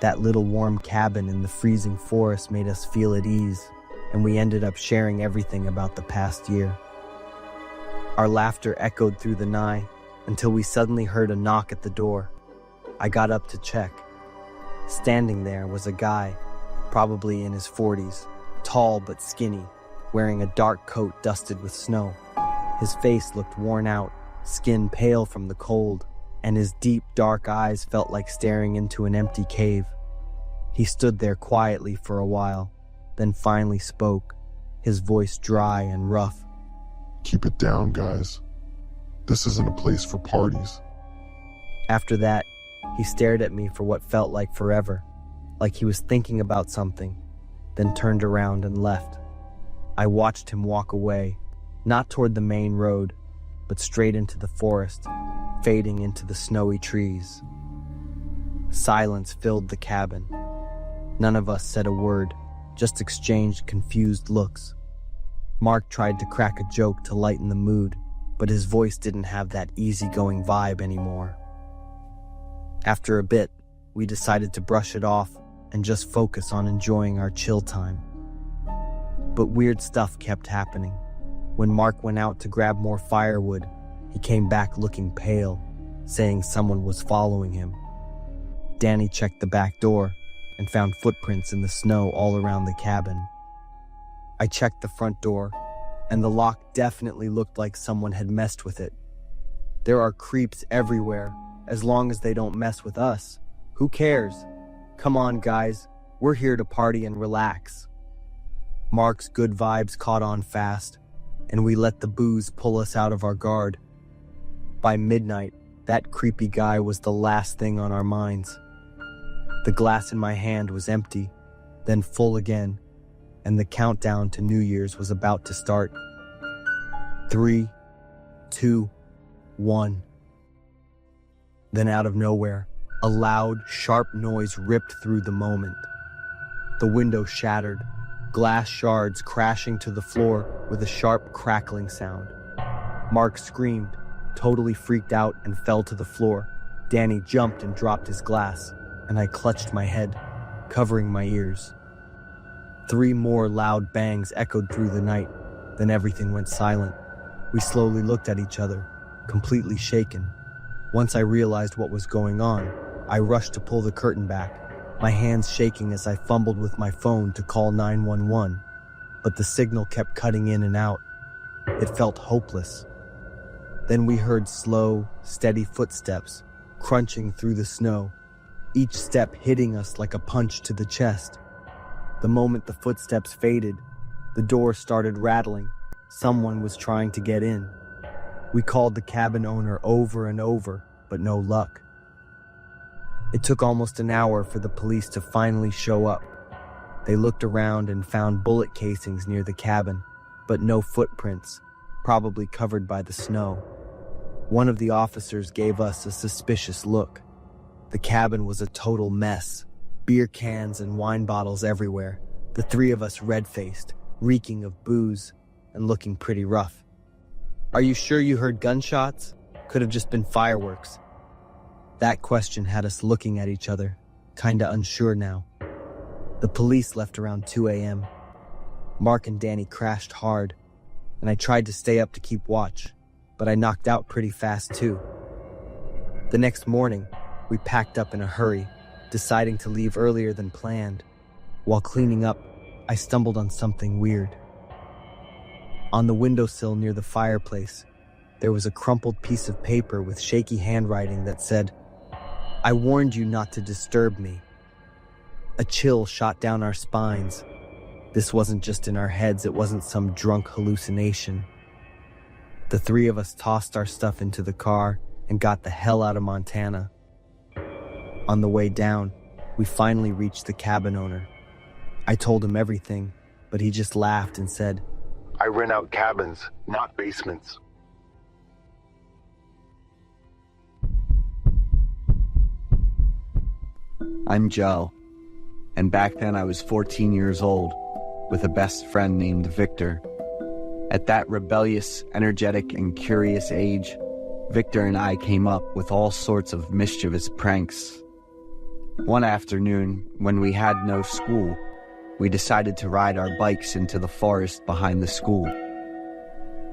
That little warm cabin in the freezing forest made us feel at ease, and we ended up sharing everything about the past year. Our laughter echoed through the night until we suddenly heard a knock at the door. I got up to check. Standing there was a guy, probably in his 40s, tall but skinny, wearing a dark coat dusted with snow. His face looked worn out, skin pale from the cold, and his deep, dark eyes felt like staring into an empty cave. He stood there quietly for a while, then finally spoke, his voice dry and rough. "Keep it down, guys. This isn't a place for parties." After that, he stared at me for what felt like forever, like he was thinking about something, then turned around and left. I watched him walk away, not toward the main road, but straight into the forest, fading into the snowy trees. Silence filled the cabin. None of us said a word, just exchanged confused looks. Mark tried to crack a joke to lighten the mood, but his voice didn't have that easygoing vibe anymore. After a bit, we decided to brush it off and just focus on enjoying our chill time. But weird stuff kept happening. When Mark went out to grab more firewood, he came back looking pale, saying someone was following him. Danny checked the back door and found footprints in the snow all around the cabin. I checked the front door, and the lock definitely looked like someone had messed with it. There are creeps everywhere, as long as they don't mess with us. Who cares? Come on, guys, we're here to party and relax. Mark's good vibes caught on fast, and we let the booze pull us out of our guard. By midnight, that creepy guy was the last thing on our minds. The glass in my hand was empty, then full again, and the countdown to New Year's was about to start. 3, 2, 1. Then out of nowhere, a loud, sharp noise ripped through the moment. The window shattered, glass shards crashing to the floor with a sharp crackling sound. Mark screamed, totally freaked out, and fell to the floor. Danny jumped and dropped his glass, and I clutched my head, covering my ears. 3 more loud bangs echoed through the night, then everything went silent. We slowly looked at each other, completely shaken. Once I realized what was going on, I rushed to pull the curtain back, my hands shaking as I fumbled with my phone to call 911, but the signal kept cutting in and out. It felt hopeless. Then we heard slow, steady footsteps, crunching through the snow, each step hitting us like a punch to the chest. The moment the footsteps faded, the door started rattling. Someone was trying to get in. We called the cabin owner over and over, but no luck. It took almost an hour for the police to finally show up. They looked around and found bullet casings near the cabin, but no footprints, probably covered by the snow. One of the officers gave us a suspicious look. The cabin was a total mess, beer cans and wine bottles everywhere, the 3 of us red-faced, reeking of booze, and looking pretty rough. "Are you sure you heard gunshots? Could have just been fireworks." That question had us looking at each other, kinda unsure now. The police left around 2 a.m. Mark and Danny crashed hard, and I tried to stay up to keep watch, but I knocked out pretty fast too. The next morning, we packed up in a hurry, deciding to leave earlier than planned. While cleaning up, I stumbled on something weird. On the windowsill near the fireplace, there was a crumpled piece of paper with shaky handwriting that said, "I warned you not to disturb me." A chill shot down our spines. This wasn't just in our heads, it wasn't some drunk hallucination. The 3 of us tossed our stuff into the car and got the hell out of Montana. On the way down, we finally reached the cabin owner. I told him everything, but he just laughed and said, "I rent out cabins, not basements." I'm Joe, and back then I was 14 years old, with a best friend named Victor. At that rebellious, energetic, and curious age, Victor and I came up with all sorts of mischievous pranks. One afternoon, when we had no school, we decided to ride our bikes into the forest behind the school.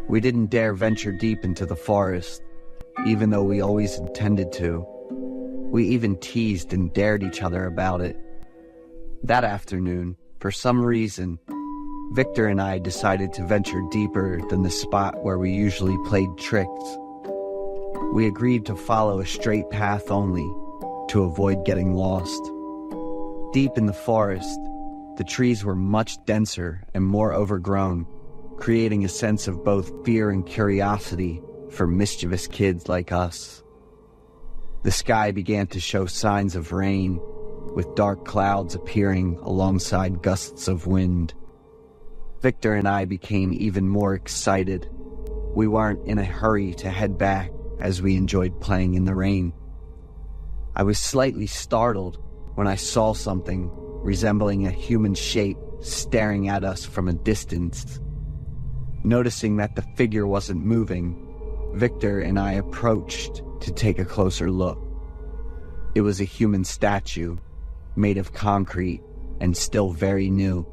We didn't dare venture deep into the forest, even though we always intended to. We even teased and dared each other about it. That afternoon, for some reason, Victor and I decided to venture deeper than the spot where we usually played tricks. We agreed to follow a straight path only, to avoid getting lost. Deep in the forest, the trees were much denser and more overgrown, creating a sense of both fear and curiosity for mischievous kids like us. The sky began to show signs of rain, with dark clouds appearing alongside gusts of wind. Victor and I became even more excited. We weren't in a hurry to head back as we enjoyed playing in the rain. I was slightly startled when I saw something resembling a human shape staring at us from a distance. Noticing that the figure wasn't moving, Victor and I approached to take a closer look. It was a human statue, made of concrete and still very new.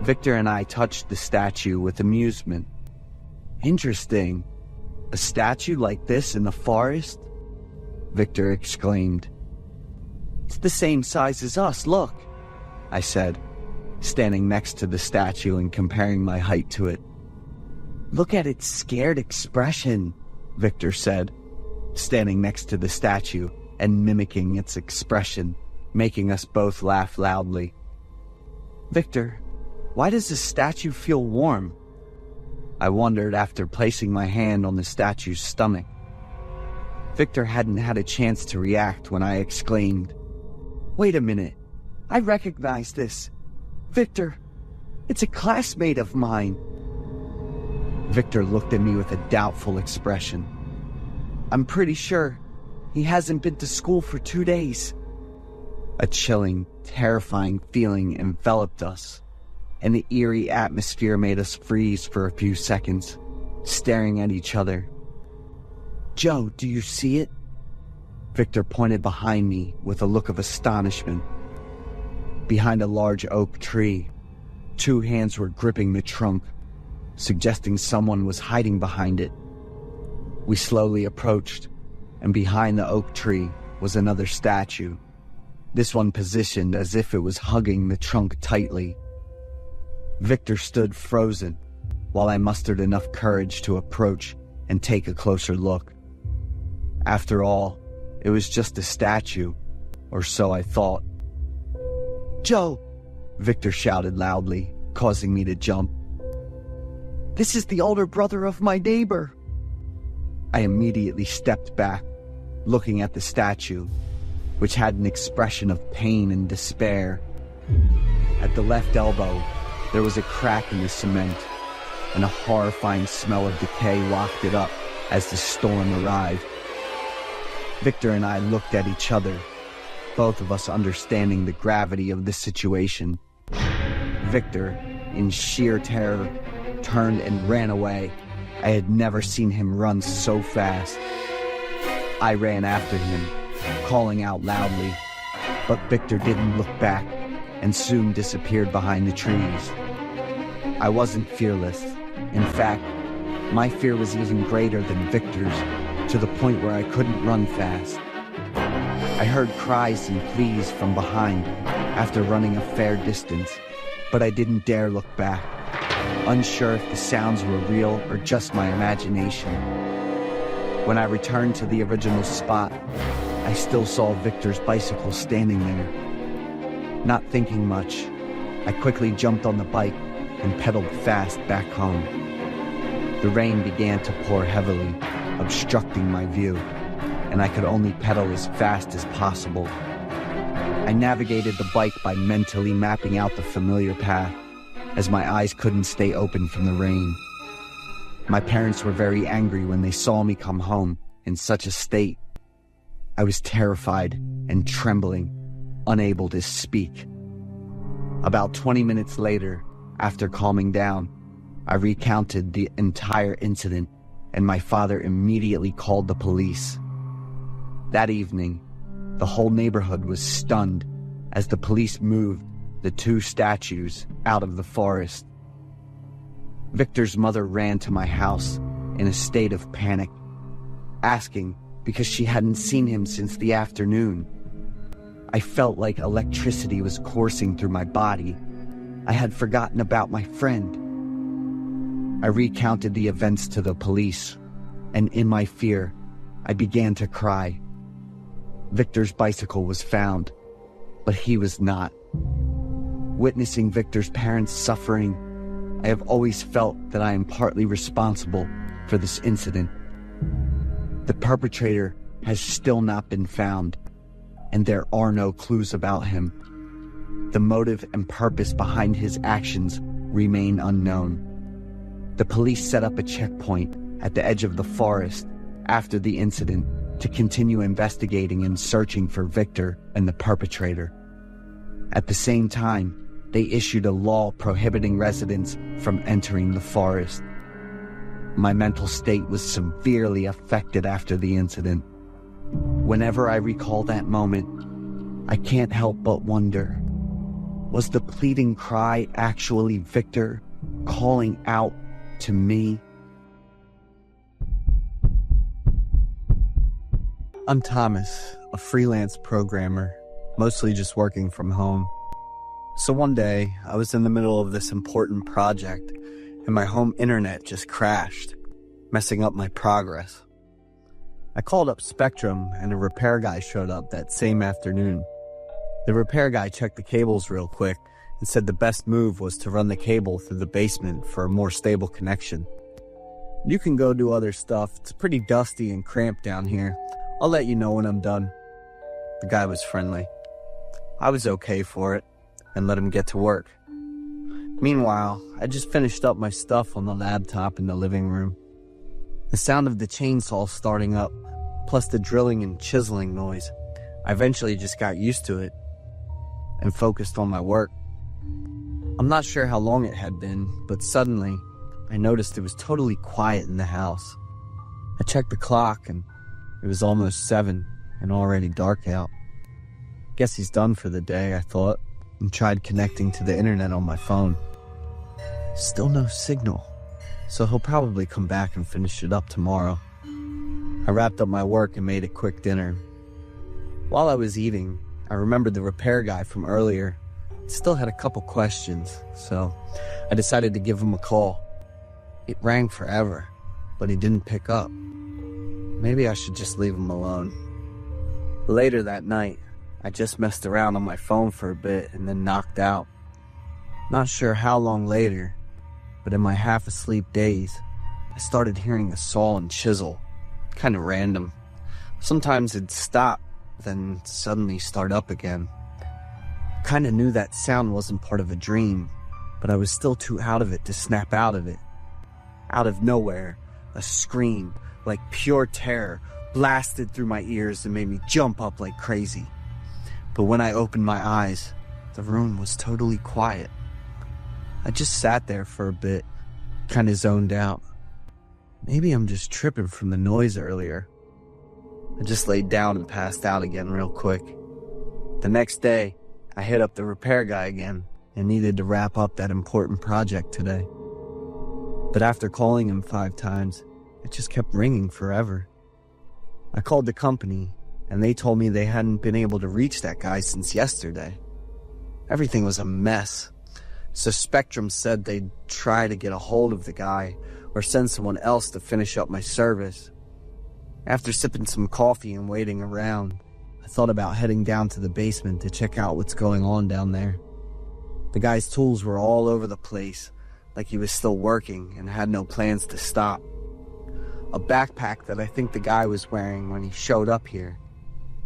Victor and I touched the statue with amusement. "Interesting. A statue like this in the forest?" Victor exclaimed. "It's the same size as us, look," I said, standing next to the statue and comparing my height to it. "Look at its scared expression," Victor said, standing next to the statue and mimicking its expression, making us both laugh loudly. "Victor, why does the statue feel warm?" I wondered after placing my hand on the statue's stomach. Victor hadn't had a chance to react when I exclaimed, "Wait a minute, I recognize this. Victor, it's a classmate of mine." Victor looked at me with a doubtful expression. "I'm pretty sure he hasn't been to school for 2 days." A chilling, terrifying feeling enveloped us, and the eerie atmosphere made us freeze for a few seconds, staring at each other. "Joe, do you see it?" Victor pointed behind me with a look of astonishment. Behind a large oak tree, 2 hands were gripping the trunk, suggesting someone was hiding behind it. We slowly approached, and behind the oak tree was another statue, this one positioned as if it was hugging the trunk tightly. Victor stood frozen, while I mustered enough courage to approach and take a closer look. After all, it was just a statue, or so I thought. "Joe!" Victor shouted loudly, causing me to jump. "This is the older brother of my neighbor." I immediately stepped back, looking at the statue, which had an expression of pain and despair. At the left elbow, there was a crack in the cement, and a horrifying smell of decay wafted up as the storm arrived. Victor and I looked at each other, both of us understanding the gravity of the situation. Victor, in sheer terror, turned and ran away. I had never seen him run so fast. I ran after him, calling out loudly, but Victor didn't look back and soon disappeared behind the trees. I wasn't fearless. In fact, my fear was even greater than Victor's, to the point where I couldn't run fast. I heard cries and pleas from behind after running a fair distance, but I didn't dare look back, unsure if the sounds were real or just my imagination. When I returned to the original spot, I still saw Victor's bicycle standing there. Not thinking much, I quickly jumped on the bike and pedaled fast back home. The rain began to pour heavily, obstructing my view, and I could only pedal as fast as possible. I navigated the bike by mentally mapping out the familiar path, as my eyes couldn't stay open from the rain. My parents were very angry when they saw me come home in such a state. I was terrified and trembling, unable to speak. About 20 minutes later, after calming down, I recounted the entire incident, and my father immediately called the police. That evening, the whole neighborhood was stunned as the police moved the 2 statues out of the forest. Victor's mother ran to my house in a state of panic, asking, because she hadn't seen him since the afternoon. I felt like electricity was coursing through my body. I had forgotten about my friend. I recounted the events to the police, and in my fear, I began to cry. Victor's bicycle was found, but he was not. Witnessing Victor's parents suffering, I have always felt that I am partly responsible for this incident. The perpetrator has still not been found, and there are no clues about him. The motive and purpose behind his actions remain unknown. The police set up a checkpoint at the edge of the forest after the incident to continue investigating and searching for Victor and the perpetrator. At the same time, they issued a law prohibiting residents from entering the forest. My mental state was severely affected after the incident. Whenever I recall that moment, I can't help but wonder, was the pleading cry actually Victor calling out to me? I'm Thomas, a freelance programmer, mostly just working from home. So one day, I was in the middle of this important project, and my home internet just crashed, messing up my progress. I called up Spectrum, and a repair guy showed up that same afternoon. The repair guy checked the cables real quick and said the best move was to run the cable through the basement for a more stable connection. You can go do other stuff. It's pretty dusty and cramped down here. I'll let you know when I'm done. The guy was friendly. I was okay for it and let him get to work. Meanwhile, I just finished up my stuff on the laptop in the living room. The sound of the chainsaw starting up, plus the drilling and chiseling noise, I eventually just got used to it and focused on my work. I'm not sure how long it had been, but suddenly I noticed it was totally quiet in the house. I checked the clock and it was almost 7 and already dark out. Guess he's done for the day, I thought, and tried connecting to the internet on my phone. Still no signal, so he'll probably come back and finish it up tomorrow. I wrapped up my work and made a quick dinner. While I was eating, I remembered the repair guy from earlier. Still had a couple questions, so I decided to give him a call. It rang forever, but he didn't pick up. Maybe I should just leave him alone. Later that night, I just messed around on my phone for a bit and then knocked out. Not sure how long later, but in my half-asleep days, I started hearing a saw and chisel. Kind of random. Sometimes it'd stop, then suddenly start up again. Kinda knew that sound wasn't part of a dream, but I was still too out of it to snap out of it. Out of nowhere, a scream, like pure terror, blasted through my ears and made me jump up like crazy. But when I opened my eyes, the room was totally quiet. I just sat there for a bit, kinda zoned out. Maybe I'm just tripping from the noise earlier. I just laid down and passed out again real quick. The next day, I hit up the repair guy again and needed to wrap up that important project today. But after calling him 5 times, it just kept ringing forever. I called the company, and they told me they hadn't been able to reach that guy since yesterday. Everything was a mess. So Spectrum said they'd try to get a hold of the guy or send someone else to finish up my service. After sipping some coffee and waiting around, I thought about heading down to the basement to check out what's going on down there. The guy's tools were all over the place, like he was still working and had no plans to stop. A backpack that I think the guy was wearing when he showed up here.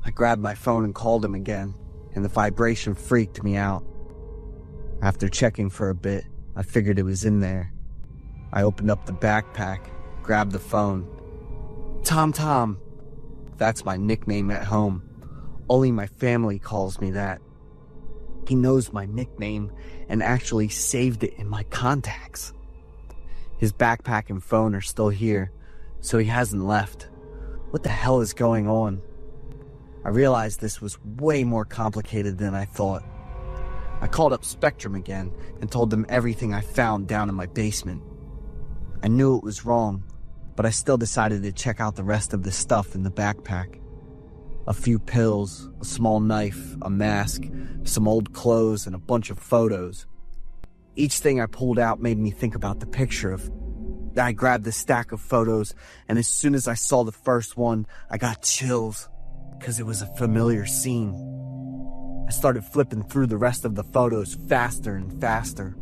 I grabbed my phone and called him again, and the vibration freaked me out. After checking for a bit, I figured it was in there. I opened up the backpack, grabbed the phone. Tom. That's my nickname at home. Only my family calls me that. He knows my nickname and actually saved it in my contacts. His backpack and phone are still here, so he hasn't left. What the hell is going on? I realized this was way more complicated than I thought. I called up Spectrum again and told them everything I found down in my basement. I knew it was wrong, but but I still decided to check out the rest of the stuff in the backpack. A few pills, a small knife, a mask, some old clothes, and a bunch of photos. Each thing I pulled out made me think about the picture of... I grabbed the stack of photos, and as soon as I saw the first one, I got chills, because it was a familiar scene. I started flipping through the rest of the photos faster and faster.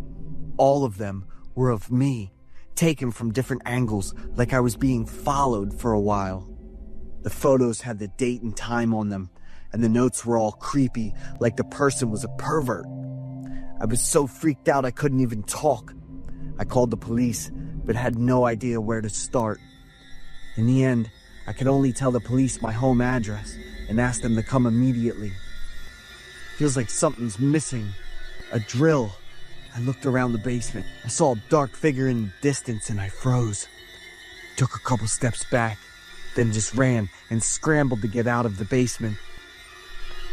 All of them were of me, taken from different angles, like I was being followed for a while. The photos had the date and time on them, and the notes were all creepy, like the person was a pervert. I was so freaked out I couldn't even talk. I called the police, but had no idea where to start. In the end, I could only tell the police my home address and ask them to come immediately. Feels like something's missing. A drill. I looked around the basement. I saw a dark figure in the distance and I froze. Took a couple steps back, then just ran and scrambled to get out of the basement.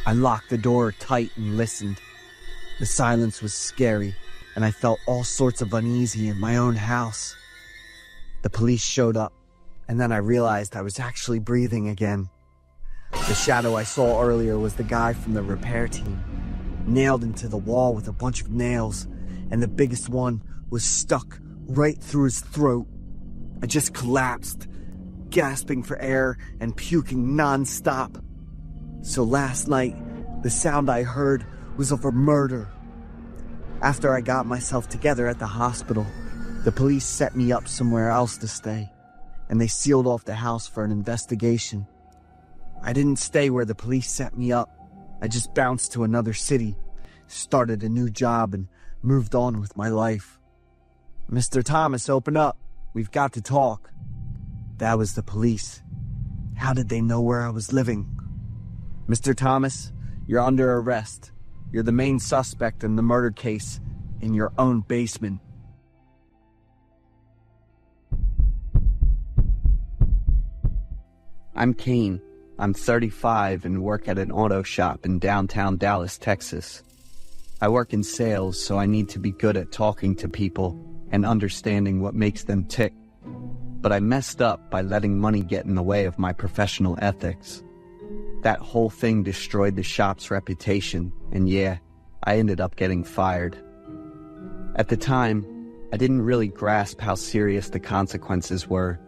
I locked the door tight and listened. The silence was scary, and I felt all sorts of uneasy in my own house. The police showed up, and then I realized I was actually breathing again. The shadow I saw earlier was the guy from the repair team, nailed into the wall with a bunch of nails, and the biggest one was stuck right through his throat. I just collapsed, gasping for air and puking non-stop. So last night, the sound I heard was of a murder. After I got myself together at the hospital, the police set me up somewhere else to stay, and they sealed off the house for an investigation. I didn't stay where the police set me up. I just bounced to another city, started a new job, and moved on with my life. Mr. Thomas, open up. We've got to talk. That was the police. How did they know where I was living? Mr. Thomas, you're under arrest. You're the main suspect in the murder case in your own basement. I'm Kane. I'm 35 and work at an auto shop in downtown Dallas, Texas. I work in sales, so I need to be good at talking to people and understanding what makes them tick. But I messed up by letting money get in the way of my professional ethics. That whole thing destroyed the shop's reputation, and yeah, I ended up getting fired. At the time, I didn't really grasp how serious the consequences were.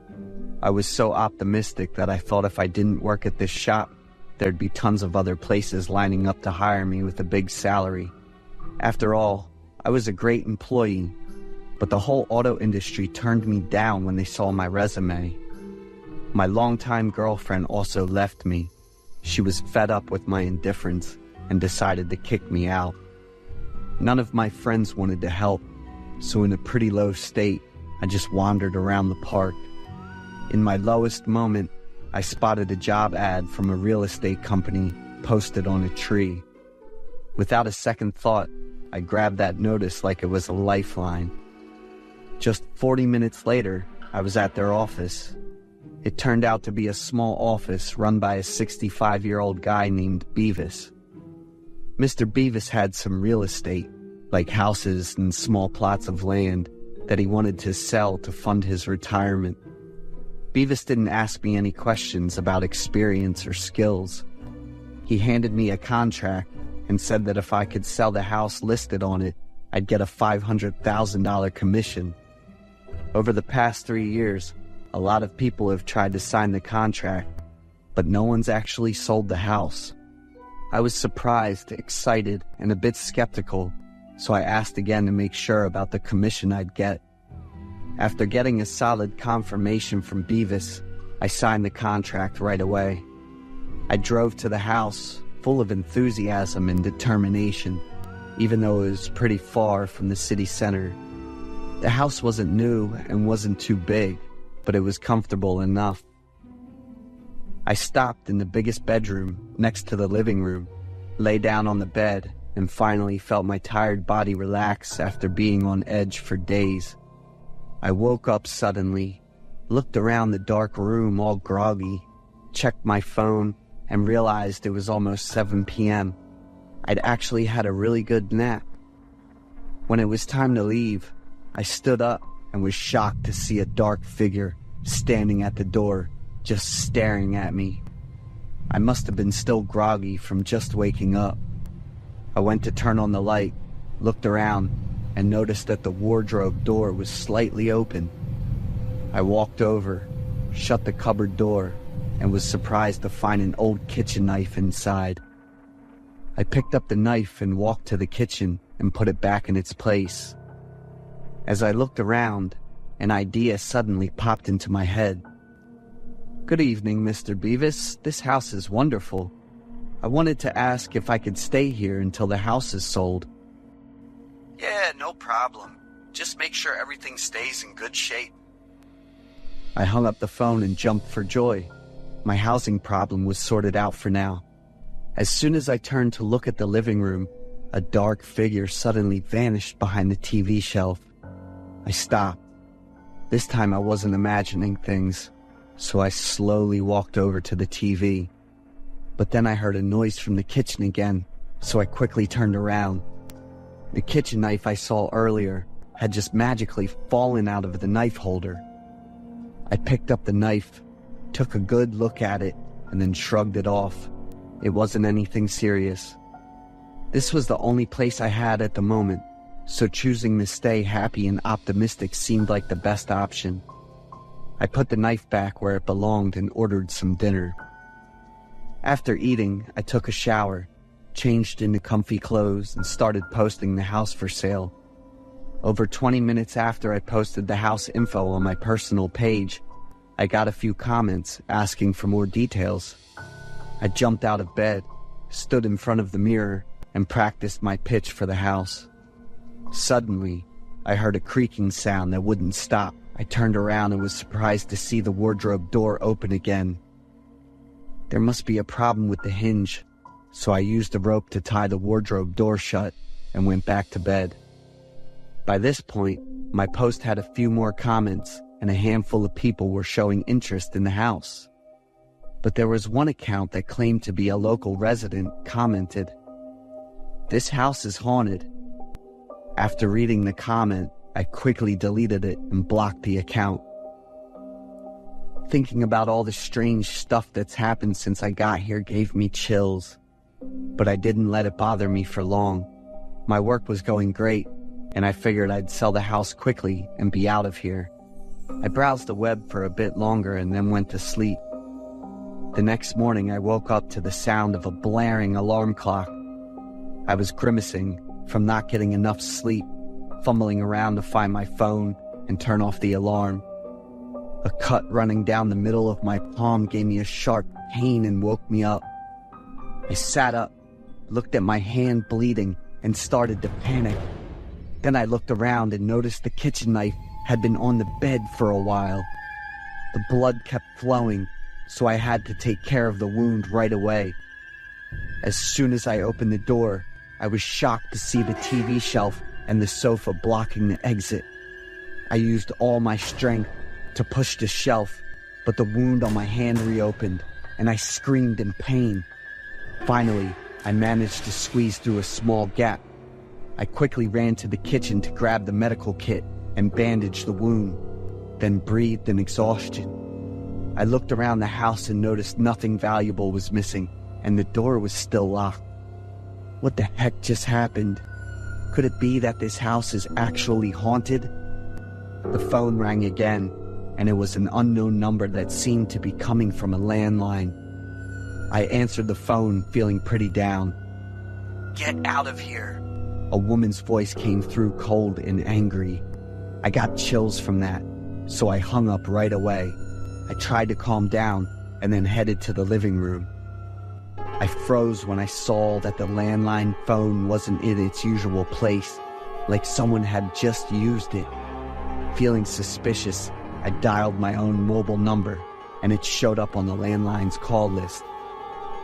I was so optimistic that I thought if I didn't work at this shop, there'd be tons of other places lining up to hire me with a big salary. After all, I was a great employee, but the whole auto industry turned me down when they saw my resume. My longtime girlfriend also left me. She was fed up with my indifference and decided to kick me out. None of my friends wanted to help, so in a pretty low state, I just wandered around the park. In my lowest moment, I spotted a job ad from a real estate company posted on a tree. Without a second thought, I grabbed that notice like it was a lifeline. Just 40 minutes later, I was at their office. It turned out to be a small office run by a 65-year-old guy named Beavis. Mr. Beavis had some real estate, like houses and small plots of land, that he wanted to sell to fund his retirement. Beavis didn't ask me any questions about experience or skills. He handed me a contract and said that if I could sell the house listed on it, I'd get a $500,000 commission. Over the past 3 years, a lot of people have tried to sign the contract, but no one's actually sold the house. I was surprised, excited, and a bit skeptical, so I asked again to make sure about the commission I'd get. After getting a solid confirmation from Beavis, I signed the contract right away. I drove to the house, full of enthusiasm and determination, even though it was pretty far from the city center. The house wasn't new and wasn't too big, but it was comfortable enough. I stopped in the biggest bedroom next to the living room, lay down on the bed, and finally felt my tired body relax after being on edge for days. I woke up suddenly, looked around the dark room all groggy, checked my phone, and realized it was almost 7 p.m. I'd actually had a really good nap. When it was time to leave, I stood up and was shocked to see a dark figure standing at the door, just staring at me. I must have been still groggy from just waking up. I went to turn on the light, looked around, and noticed that the wardrobe door was slightly open. I walked over, shut the cupboard door, and was surprised to find an old kitchen knife inside. I picked up the knife and walked to the kitchen and put it back in its place. As I looked around, an idea suddenly popped into my head. "Good evening, Mr. Beavis. This house is wonderful. I wanted to ask if I could stay here until the house is sold." "Yeah, no problem. Just make sure everything stays in good shape." I hung up the phone and jumped for joy. My housing problem was sorted out for now. As soon as I turned to look at the living room, a dark figure suddenly vanished behind the TV shelf. I stopped. This time I wasn't imagining things, so I slowly walked over to the TV. But then I heard a noise from the kitchen again, so I quickly turned around. The kitchen knife I saw earlier had just magically fallen out of the knife holder. I picked up the knife, took a good look at it, and then shrugged it off. It wasn't anything serious. This was the only place I had at the moment, so choosing to stay happy and optimistic seemed like the best option. I put the knife back where it belonged and ordered some dinner. After eating, I took a shower, changed into comfy clothes, and started posting the house for sale. Over 20 minutes after I posted the house info on my personal page, I got a few comments asking for more details. I jumped out of bed, stood in front of the mirror, and practiced my pitch for the house. Suddenly, I heard a creaking sound that wouldn't stop. I turned around and was surprised to see the wardrobe door open again. There must be a problem with the hinge, so I used a rope to tie the wardrobe door shut and went back to bed. By this point, my post had a few more comments, and a handful of people were showing interest in the house. But there was one account that claimed to be a local resident commented, "This house is haunted." After reading the comment, I quickly deleted it and blocked the account. Thinking about all the strange stuff that's happened since I got here gave me chills. But I didn't let it bother me for long. My work was going great, and I figured I'd sell the house quickly and be out of here. I browsed the web for a bit longer and then went to sleep. The next morning I woke up to the sound of a blaring alarm clock. I was grimacing from not getting enough sleep, fumbling around to find my phone and turn off the alarm. A cut running down the middle of my palm gave me a sharp pain and woke me up. I sat up, looked at my hand bleeding, and started to panic. Then I looked around and noticed the kitchen knife had been on the bed for a while. The blood kept flowing, so I had to take care of the wound right away. As soon as I opened the door, I was shocked to see the TV shelf and the sofa blocking the exit. I used all my strength to push the shelf, but the wound on my hand reopened, and I screamed in pain. Finally, I managed to squeeze through a small gap. I quickly ran to the kitchen to grab the medical kit and bandage the wound, then breathed in exhaustion. I looked around the house and noticed nothing valuable was missing, and the door was still locked. What the heck just happened? Could it be that this house is actually haunted? The phone rang again, and it was an unknown number that seemed to be coming from a landline. I answered the phone, feeling pretty down. "Get out of here!" A woman's voice came through cold and angry. I got chills from that, so I hung up right away. I tried to calm down and then headed to the living room. I froze when I saw that the landline phone wasn't in its usual place, like someone had just used it. Feeling suspicious, I dialed my own mobile number, and it showed up on the landline's call list.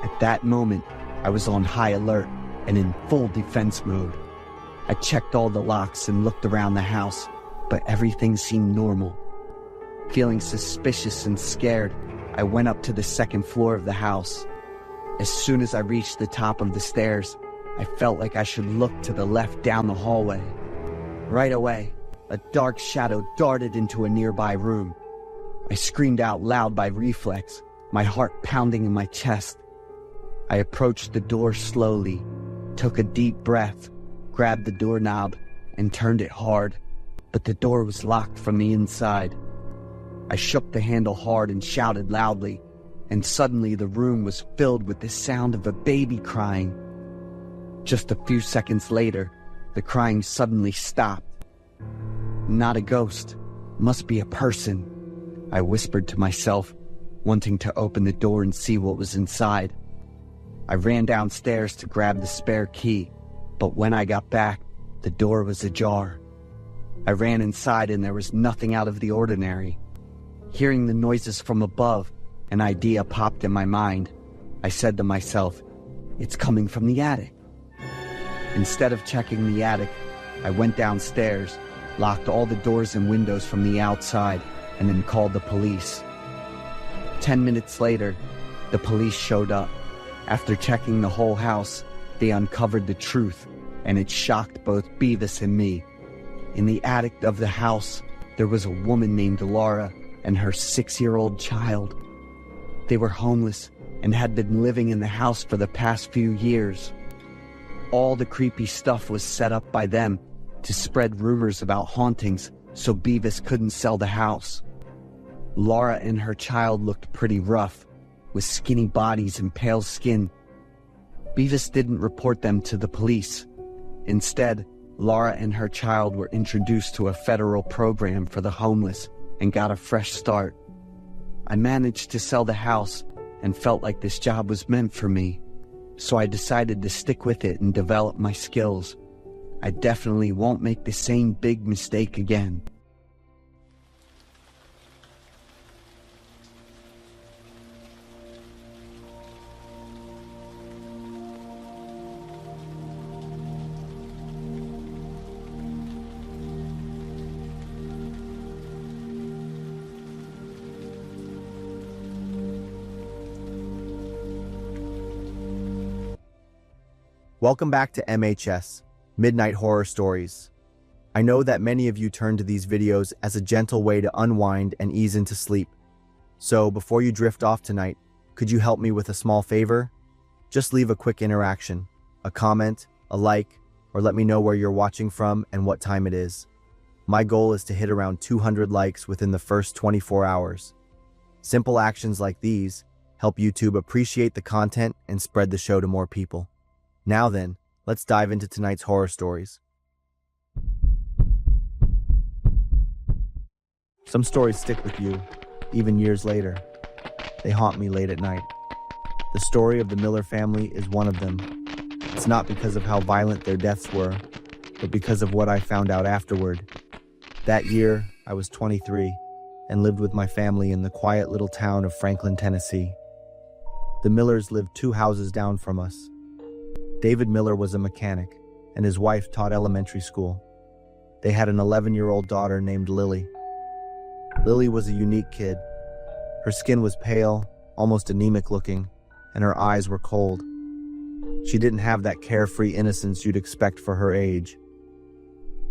At that moment, I was on high alert and in full defense mode. I checked all the locks and looked around the house, but everything seemed normal. Feeling suspicious and scared, I went up to the second floor of the house. As soon as I reached the top of the stairs, I felt like I should look to the left down the hallway. Right away, a dark shadow darted into a nearby room. I screamed out loud by reflex, my heart pounding in my chest. I approached the door slowly, took a deep breath, grabbed the doorknob, and turned it hard, but the door was locked from the inside. I shook the handle hard and shouted loudly, and suddenly the room was filled with the sound of a baby crying. Just a few seconds later, the crying suddenly stopped. Not a ghost, must be a person, I whispered to myself, wanting to open the door and see what was inside. I ran downstairs to grab the spare key, but when I got back, the door was ajar. I ran inside and there was nothing out of the ordinary. Hearing the noises from above, an idea popped in my mind. I said to myself, it's coming from the attic. Instead of checking the attic, I went downstairs, locked all the doors and windows from the outside, and then called the police. 10 minutes later, the police showed up. After checking the whole house, they uncovered the truth, and it shocked both Beavis and me. In the attic of the house, there was a woman named Laura and her 6-year-old child. They were homeless and had been living in the house for the past few years. All the creepy stuff was set up by them to spread rumors about hauntings so Beavis couldn't sell the house. Laura and her child looked pretty rough, with skinny bodies and pale skin. Beavis didn't report them to the police. Instead, Laura and her child were introduced to a federal program for the homeless and got a fresh start. I managed to sell the house and felt like this job was meant for me, so I decided to stick with it and develop my skills. I definitely won't make the same big mistake again. Welcome back to MHS, Midnight Horror Stories. I know that many of you turn to these videos as a gentle way to unwind and ease into sleep. So before you drift off tonight, could you help me with a small favor? Just leave a quick interaction, a comment, a like, or let me know where you're watching from and what time it is. My goal is to hit around 200 likes within the first 24 hours. Simple actions like these help YouTube appreciate the content and spread the show to more people. Now then, let's dive into tonight's horror stories. Some stories stick with you, even years later. They haunt me late at night. The story of the Miller family is one of them. It's not because of how violent their deaths were, but because of what I found out afterward. That year, I was 23 and lived with my family in the quiet little town of Franklin, Tennessee. The Millers lived 2 houses down from us. David Miller was a mechanic, and his wife taught elementary school. They had an 11-year-old daughter named Lily. Lily was a unique kid. Her skin was pale, almost anemic looking, and her eyes were cold. She didn't have that carefree innocence you'd expect for her age.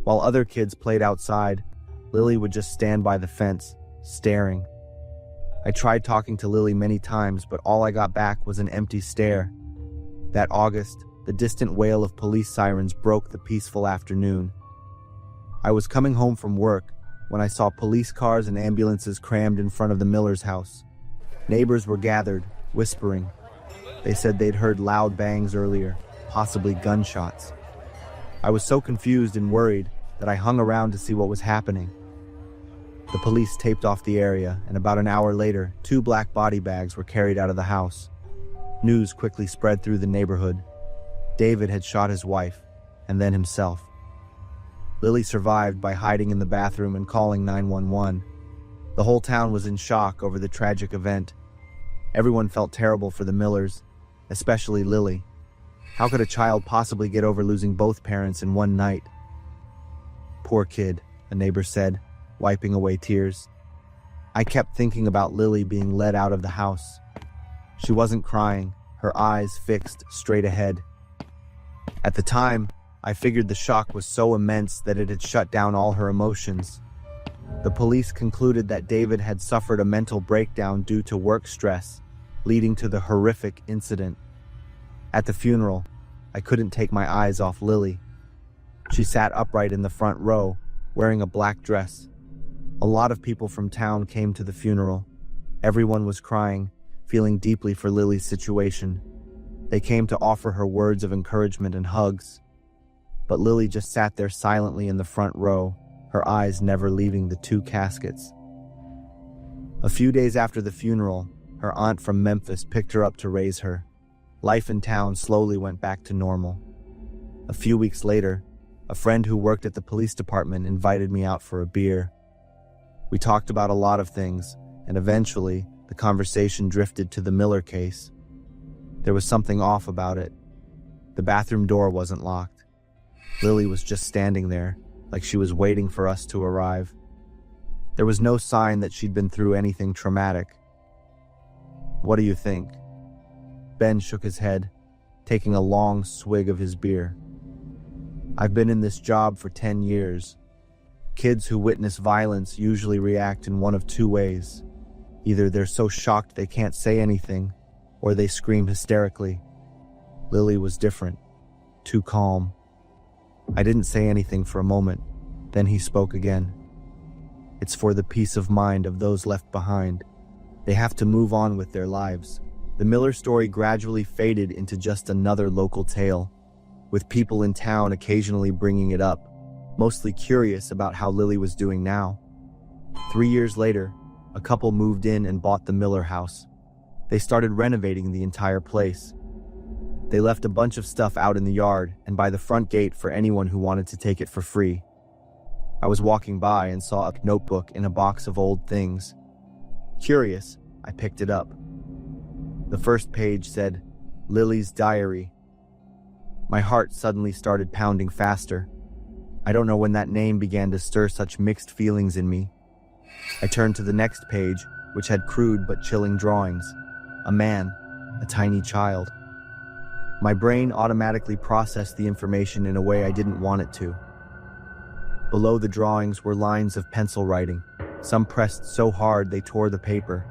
While other kids played outside, Lily would just stand by the fence, staring. I tried talking to Lily many times, but all I got back was an empty stare. That August, the distant wail of police sirens broke the peaceful afternoon. I was coming home from work when I saw police cars and ambulances crammed in front of the Miller's house. Neighbors were gathered, whispering. They said they'd heard loud bangs earlier, possibly gunshots. I was so confused and worried that I hung around to see what was happening. The police taped off the area, and about an hour later, 2 black body bags were carried out of the house. News quickly spread through the neighborhood. David had shot his wife, and then himself. Lily survived by hiding in the bathroom and calling 911. The whole town was in shock over the tragic event. Everyone felt terrible for the Millers, especially Lily. How could a child possibly get over losing both parents in one night? Poor kid, a neighbor said, wiping away tears. I kept thinking about Lily being led out of the house. She wasn't crying, her eyes fixed straight ahead. At the time, I figured the shock was so immense that it had shut down all her emotions. The police concluded that David had suffered a mental breakdown due to work stress, leading to the horrific incident. At the funeral, I couldn't take my eyes off Lily. She sat upright in the front row, wearing a black dress. A lot of people from town came to the funeral. Everyone was crying, feeling deeply for Lily's situation. They came to offer her words of encouragement and hugs. But Lily just sat there silently in the front row, her eyes never leaving the two caskets. A few days after the funeral, her aunt from Memphis picked her up to raise her. Life in town slowly went back to normal. A few weeks later, a friend who worked at the police department invited me out for a beer. We talked about a lot of things, and eventually, the conversation drifted to the Miller case. There was something off about it. The bathroom door wasn't locked. Lily was just standing there, like she was waiting for us to arrive. There was no sign that she'd been through anything traumatic. What do you think? Ben shook his head, taking a long swig of his beer. I've been in this job for 10 years. Kids who witness violence usually react in one of two ways. Either they're so shocked they can't say anything, or they scream hysterically. Lily was different, too calm. I didn't say anything for a moment. Then he spoke again. It's for the peace of mind of those left behind. They have to move on with their lives. The Miller story gradually faded into just another local tale, with people in town occasionally bringing it up, mostly curious about how Lily was doing now. 3 years later, a couple moved in and bought the Miller house. They started renovating the entire place. They left a bunch of stuff out in the yard and by the front gate for anyone who wanted to take it for free. I was walking by and saw a notebook in a box of old things. Curious, I picked it up. The first page said, Lily's diary. My heart suddenly started pounding faster. I don't know when that name began to stir such mixed feelings in me. I turned to the next page, which had crude but chilling drawings. A man, a tiny child. My brain automatically processed the information in a way I didn't want it to. Below the drawings were lines of pencil writing, some pressed so hard they tore the paper.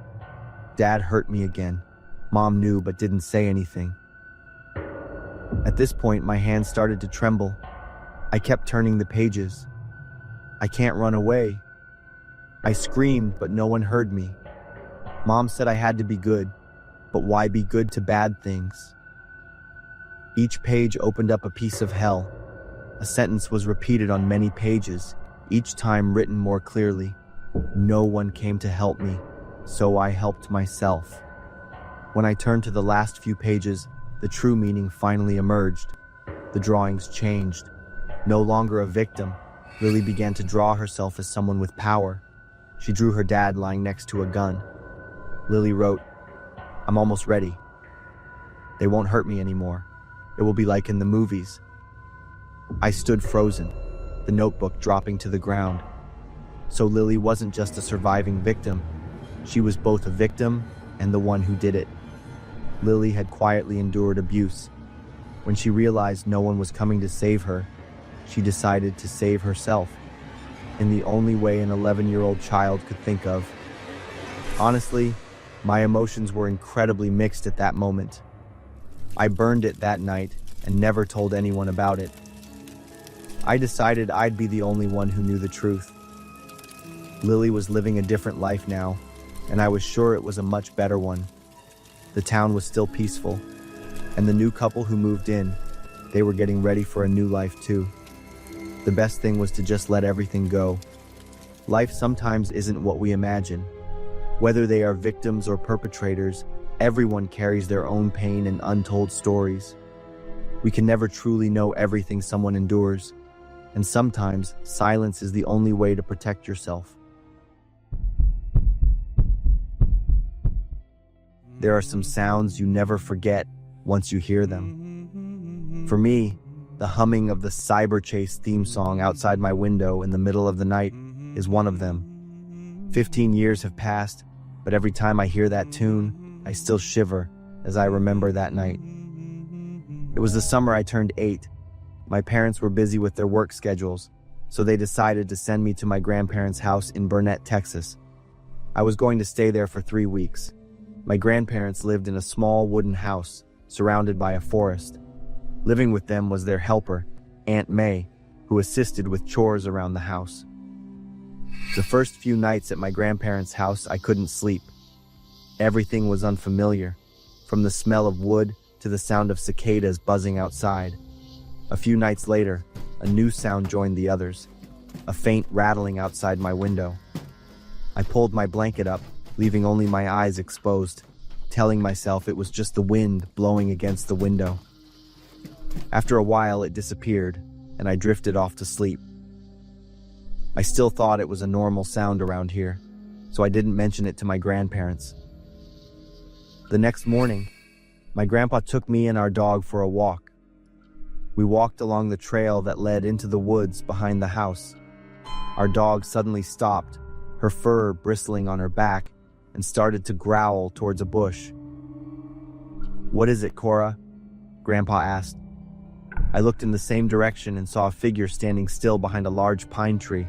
Dad hurt me again. Mom knew but didn't say anything. At this point, my hands started to tremble. I kept turning the pages. I can't run away. I screamed, but no one heard me. Mom said I had to be good, but why be good to bad things? Each page opened up a piece of hell. A sentence was repeated on many pages, each time written more clearly. No one came to help me, so I helped myself. When I turned to the last few pages, the true meaning finally emerged. The drawings changed. No longer a victim, Lily began to draw herself as someone with power. She drew her dad lying next to a gun. Lily wrote, I'm almost ready. They won't hurt me anymore. It will be like in the movies. I stood frozen, the notebook dropping to the ground. So Lily wasn't just a surviving victim. She was both a victim and the one who did it. Lily had quietly endured abuse. When she realized no one was coming to save her, she decided to save herself in the only way an 11-year-old child could think of. Honestly, my emotions were incredibly mixed at that moment. I burned it that night and never told anyone about it. I decided I'd be the only one who knew the truth. Lily was living a different life now, and I was sure it was a much better one. The town was still peaceful, and the new couple who moved in, they were getting ready for a new life too. The best thing was to just let everything go. Life sometimes isn't what we imagine. Whether they are victims or perpetrators, everyone carries their own pain and untold stories. We can never truly know everything someone endures, and sometimes silence is the only way to protect yourself. There are some sounds you never forget once you hear them. For me, the humming of the Cyber Chase theme song outside my window in the middle of the night is one of them. 15 years have passed, but every time I hear that tune, I still shiver as I remember that night. It was the summer I turned 8. My parents were busy with their work schedules, so they decided to send me to my grandparents' house in Burnett, Texas. I was going to stay there for 3 weeks. My grandparents lived in a small wooden house surrounded by a forest. Living with them was their helper, Aunt May, who assisted with chores around the house. The first few nights at my grandparents' house, I couldn't sleep. Everything was unfamiliar, from the smell of wood to the sound of cicadas buzzing outside. A few nights later, a new sound joined the others, a faint rattling outside my window. I pulled my blanket up, leaving only my eyes exposed, telling myself it was just the wind blowing against the window. After a while, it disappeared, and I drifted off to sleep. I still thought it was a normal sound around here, so I didn't mention it to my grandparents. The next morning, my grandpa took me and our dog for a walk. We walked along the trail that led into the woods behind the house. Our dog suddenly stopped, her fur bristling on her back, and started to growl towards a bush. "What is it, Cora?" Grandpa asked. I looked in the same direction and saw a figure standing still behind a large pine tree.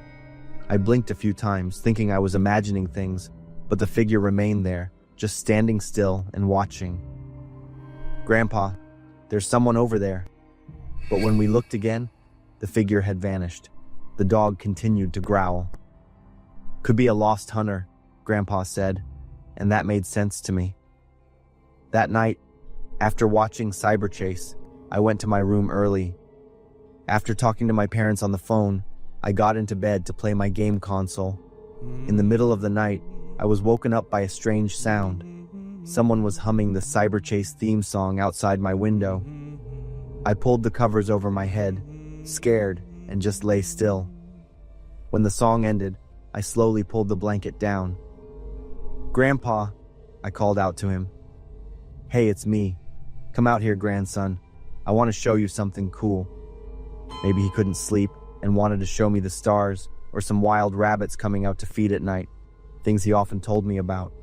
I blinked a few times, thinking I was imagining things, but the figure remained there, just standing still and watching. "Grandpa, there's someone over there." But when we looked again, the figure had vanished. The dog continued to growl. "Could be a lost hunter," Grandpa said, and that made sense to me. That night, after watching Cyberchase, I went to my room early. After talking to my parents on the phone, I got into bed to play my game console. In the middle of the night, I was woken up by a strange sound. Someone was humming the Cyberchase theme song outside my window. I pulled the covers over my head, scared, and just lay still. When the song ended, I slowly pulled the blanket down. "Grandpa," I called out to him. "Hey, it's me. Come out here, grandson. I want to show you something cool." Maybe he couldn't sleep and wanted to show me the stars or some wild rabbits coming out to feed at night, things he often told me about.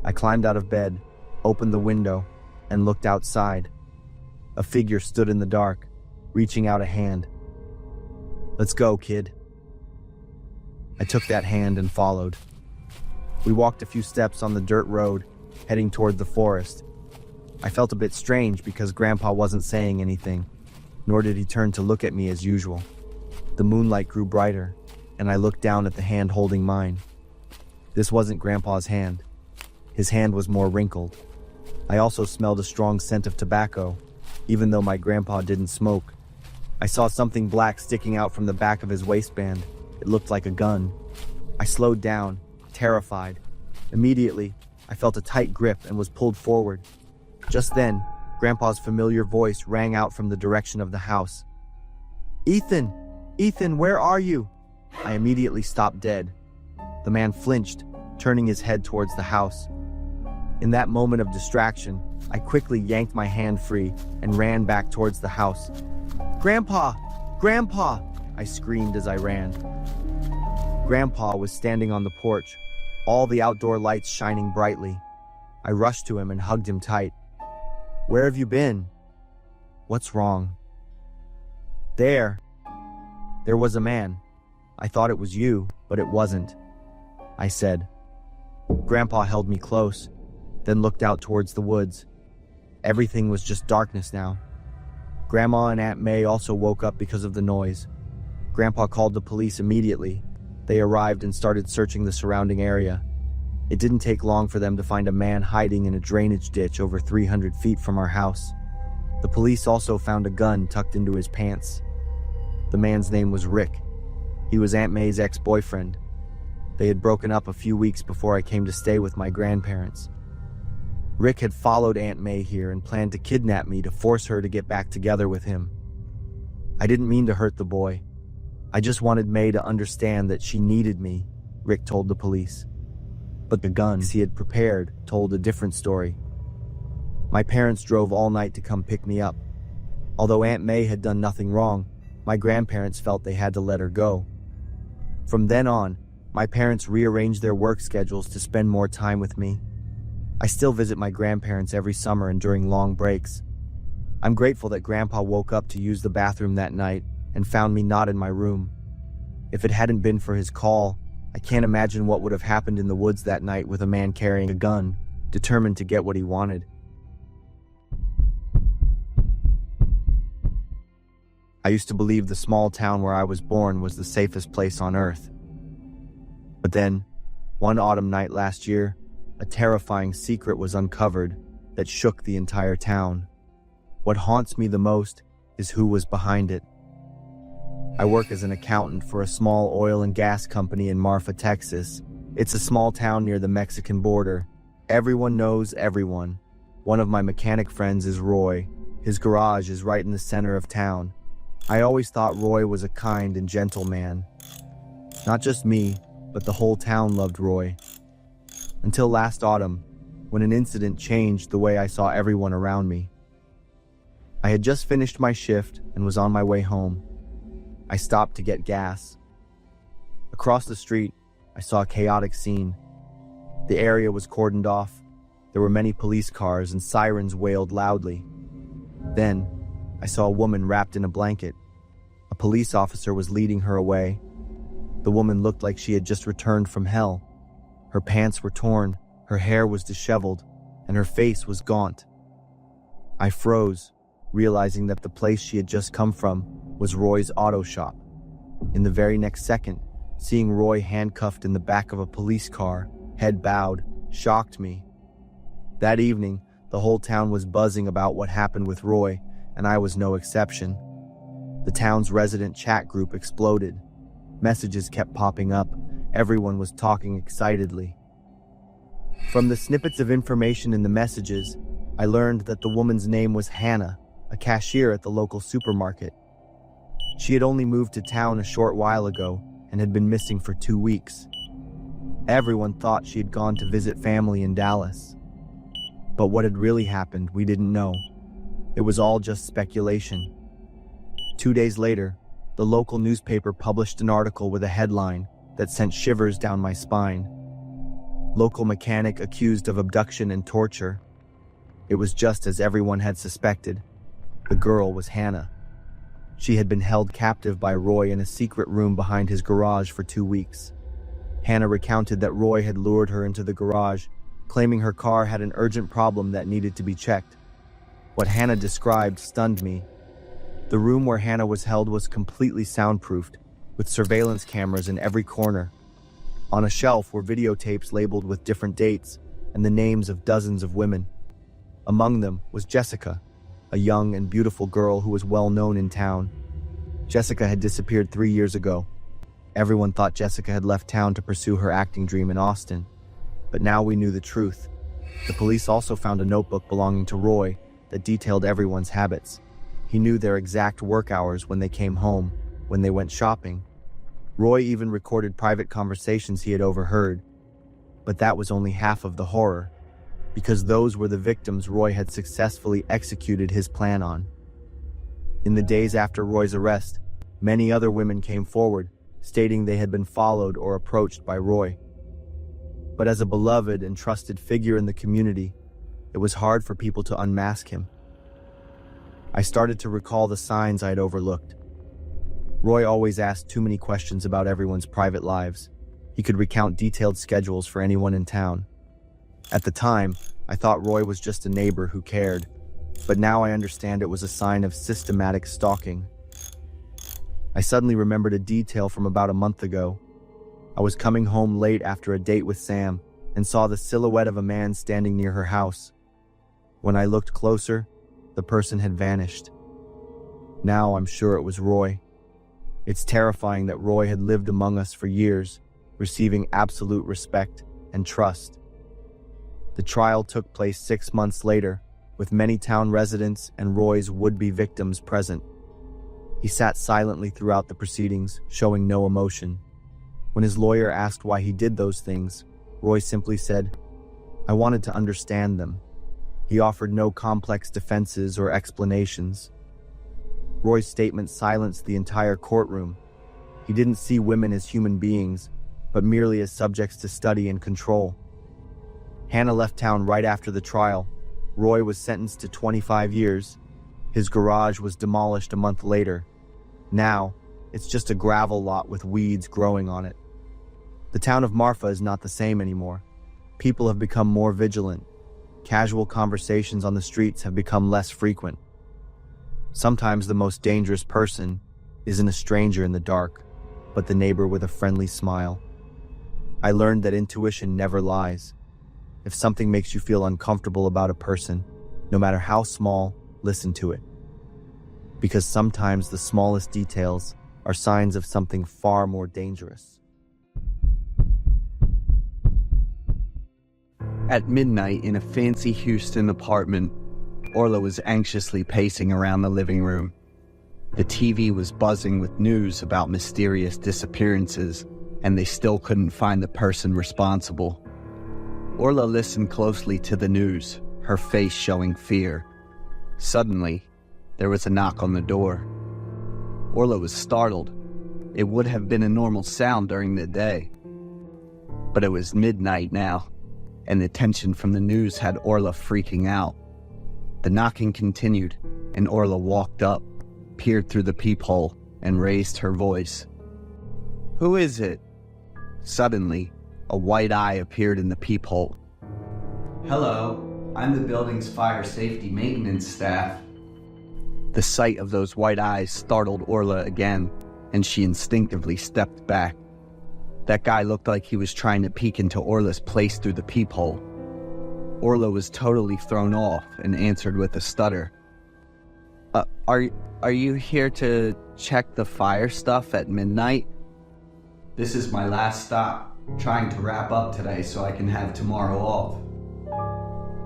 I climbed out of bed, opened the window, and looked outside. A figure stood in the dark, reaching out a hand. "Let's go, kid." I took that hand and followed. We walked a few steps on the dirt road, heading toward the forest. I felt a bit strange because Grandpa wasn't saying anything, nor did he turn to look at me as usual. The moonlight grew brighter, and I looked down at the hand holding mine. This wasn't Grandpa's hand. His hand was more wrinkled. I also smelled a strong scent of tobacco, even though my grandpa didn't smoke. I saw something black sticking out from the back of his waistband. It looked like a gun. I slowed down, terrified. Immediately, I felt a tight grip and was pulled forward. Just then, Grandpa's familiar voice rang out from the direction of the house. "Ethan! Ethan, where are you?" I immediately stopped dead. The man flinched, turning his head towards the house. In that moment of distraction, I quickly yanked my hand free and ran back towards the house. "Grandpa! Grandpa!" I screamed as I ran. Grandpa was standing on the porch, all the outdoor lights shining brightly. I rushed to him and hugged him tight. "Where have you been?" "What's wrong?" There was a man. I thought it was you, but it wasn't," I said. Grandpa held me close, then looked out towards the woods. Everything was just darkness now. Grandma and Aunt May also woke up because of the noise. Grandpa called the police immediately. They arrived and started searching the surrounding area. It didn't take long for them to find a man hiding in a drainage ditch over 300 feet from our house. The police also found a gun tucked into his pants. The man's name was Rick. He was Aunt May's ex-boyfriend. They had broken up a few weeks before I came to stay with my grandparents. Rick had followed Aunt May here and planned to kidnap me to force her to get back together with him. I didn't mean to hurt the boy. I just wanted May to understand that she needed me, Rick told the police. But the guns he had prepared told a different story. My parents drove all night to come pick me up. Although Aunt May had done nothing wrong, my grandparents felt they had to let her go. From then on, my parents rearranged their work schedules to spend more time with me. I still visit my grandparents every summer and during long breaks. I'm grateful that Grandpa woke up to use the bathroom that night and found me not in my room. If it hadn't been for his call, I can't imagine what would have happened in the woods that night with a man carrying a gun, determined to get what he wanted. I used to believe the small town where I was born was the safest place on earth. But then, one autumn night last year, a terrifying secret was uncovered that shook the entire town. What haunts me the most is who was behind it. I work as an accountant for a small oil and gas company in Marfa, Texas. It's a small town near the Mexican border. Everyone knows everyone. One of my mechanic friends is Roy. His garage is right in the center of town. I always thought Roy was a kind and gentle man. Not just me, but the whole town loved Roy. Until last autumn, when an incident changed the way I saw everyone around me. I had just finished my shift and was on my way home. I stopped to get gas. Across the street, I saw a chaotic scene. The area was cordoned off. There were many police cars and sirens wailed loudly. Then, I saw a woman wrapped in a blanket. A police officer was leading her away. The woman looked like she had just returned from hell. Her pants were torn, her hair was disheveled, and her face was gaunt. I froze, realizing that the place she had just come from was Roy's auto shop. In the very next second, seeing Roy handcuffed in the back of a police car, head bowed, shocked me. That evening, the whole town was buzzing about what happened with Roy, and I was no exception. The town's resident chat group exploded. Messages kept popping up. Everyone was talking excitedly. From the snippets of information in the messages, I learned that the woman's name was Hannah, a cashier at the local supermarket. She had only moved to town a short while ago and had been missing for 2 weeks. Everyone thought she had gone to visit family in Dallas. But what had really happened, we didn't know. It was all just speculation. 2 days later, the local newspaper published an article with a headline that sent shivers down my spine. Local mechanic accused of abduction and torture. It was just as everyone had suspected. The girl was Hannah. She had been held captive by Roy in a secret room behind his garage for 2 weeks. Hannah recounted that Roy had lured her into the garage, claiming her car had an urgent problem that needed to be checked. What Hannah described stunned me. The room where Hannah was held was completely soundproofed, with surveillance cameras in every corner. On a shelf were videotapes labeled with different dates and the names of dozens of women. Among them was Jessica, a young and beautiful girl who was well known in town. Jessica had disappeared 3 years ago. Everyone thought Jessica had left town to pursue her acting dream in Austin. But now we knew the truth. The police also found a notebook belonging to Roy that detailed everyone's habits. He knew their exact work hours when they came home, when they went shopping. Roy even recorded private conversations he had overheard. But that was only half of the horror, because those were the victims Roy had successfully executed his plan on. In the days after Roy's arrest, many other women came forward, stating they had been followed or approached by Roy. But as a beloved and trusted figure in the community, it was hard for people to unmask him. I started to recall the signs I had overlooked. Roy always asked too many questions about everyone's private lives. He could recount detailed schedules for anyone in town. At the time, I thought Roy was just a neighbor who cared, but now I understand it was a sign of systematic stalking. I suddenly remembered a detail from about a month ago. I was coming home late after a date with Sam and saw the silhouette of a man standing near her house. When I looked closer, the person had vanished. Now I'm sure it was Roy. It's terrifying that Roy had lived among us for years, receiving absolute respect and trust. The trial took place 6 months later, with many town residents and Roy's would-be victims present. He sat silently throughout the proceedings, showing no emotion. When his lawyer asked why he did those things, Roy simply said, "I wanted to understand them." He offered no complex defenses or explanations. Roy's statement silenced the entire courtroom. He didn't see women as human beings, but merely as subjects to study and control. Hannah left town right after the trial. Roy was sentenced to 25 years. His garage was demolished a month later. Now, It's just a gravel lot with weeds growing on it. The town of Marfa is not the same anymore. People have become more vigilant. Casual conversations on the streets have become less frequent. Sometimes the most dangerous person isn't a stranger in the dark, but the neighbor with a friendly smile. I learned that intuition never lies. If something makes you feel uncomfortable about a person, no matter how small, listen to it. Because sometimes the smallest details are signs of something far more dangerous. At midnight in a fancy Houston apartment, Orla was anxiously pacing around the living room. The TV was buzzing with news about mysterious disappearances, and they still couldn't find the person responsible. Orla listened closely to the news, her face showing fear. Suddenly, there was a knock on the door. Orla was startled. It would have been a normal sound during the day. But it was midnight now, and the tension from the news had Orla freaking out. The knocking continued, and Orla walked up, peered through the peephole, and raised her voice. "Who is it?" Suddenly, a white eye appeared in the peephole. "Hello, I'm the building's fire safety maintenance staff." The sight of those white eyes startled Orla again, and she instinctively stepped back. That guy looked like he was trying to peek into Orla's place through the peephole. Orla was totally thrown off and answered with a stutter. Are you here to check the fire stuff at midnight?" "This is my last stop, trying to wrap up today so I can have tomorrow off.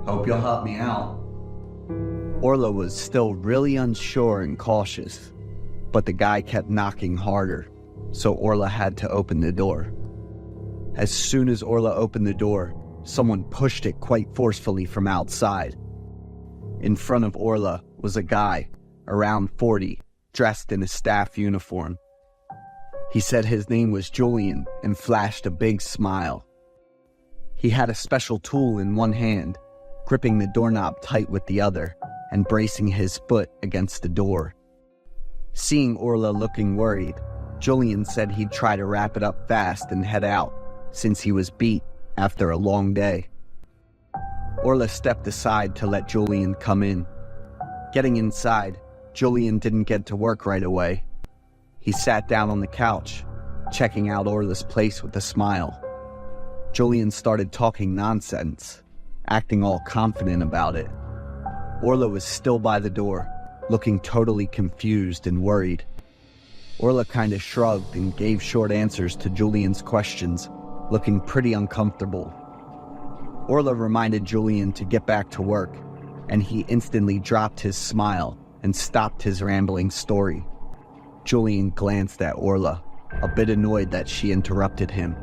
Hope you'll help me out." Orla was still really unsure and cautious, but the guy kept knocking harder, so Orla had to open the door. As soon as Orla opened the door, someone pushed it quite forcefully from outside. In front of Orla was a guy, around 40, dressed in a staff uniform. He said his name was Julian and flashed a big smile. He had a special tool in one hand, gripping the doorknob tight with the other and bracing his foot against the door. Seeing Orla looking worried, Julian said he'd try to wrap it up fast and head out, since he was beat after a long day. Orla stepped aside to let Julian come in. Getting inside, Julian didn't get to work right away. He sat down on the couch, checking out Orla's place with a smile. Julian started talking nonsense, acting all confident about it. Orla was still by the door, looking totally confused and worried. Orla kinda shrugged and gave short answers to Julian's questions, looking pretty uncomfortable. Orla reminded Julian to get back to work, and he instantly dropped his smile and stopped his rambling story. Julian glanced at Orla, a bit annoyed that she interrupted him.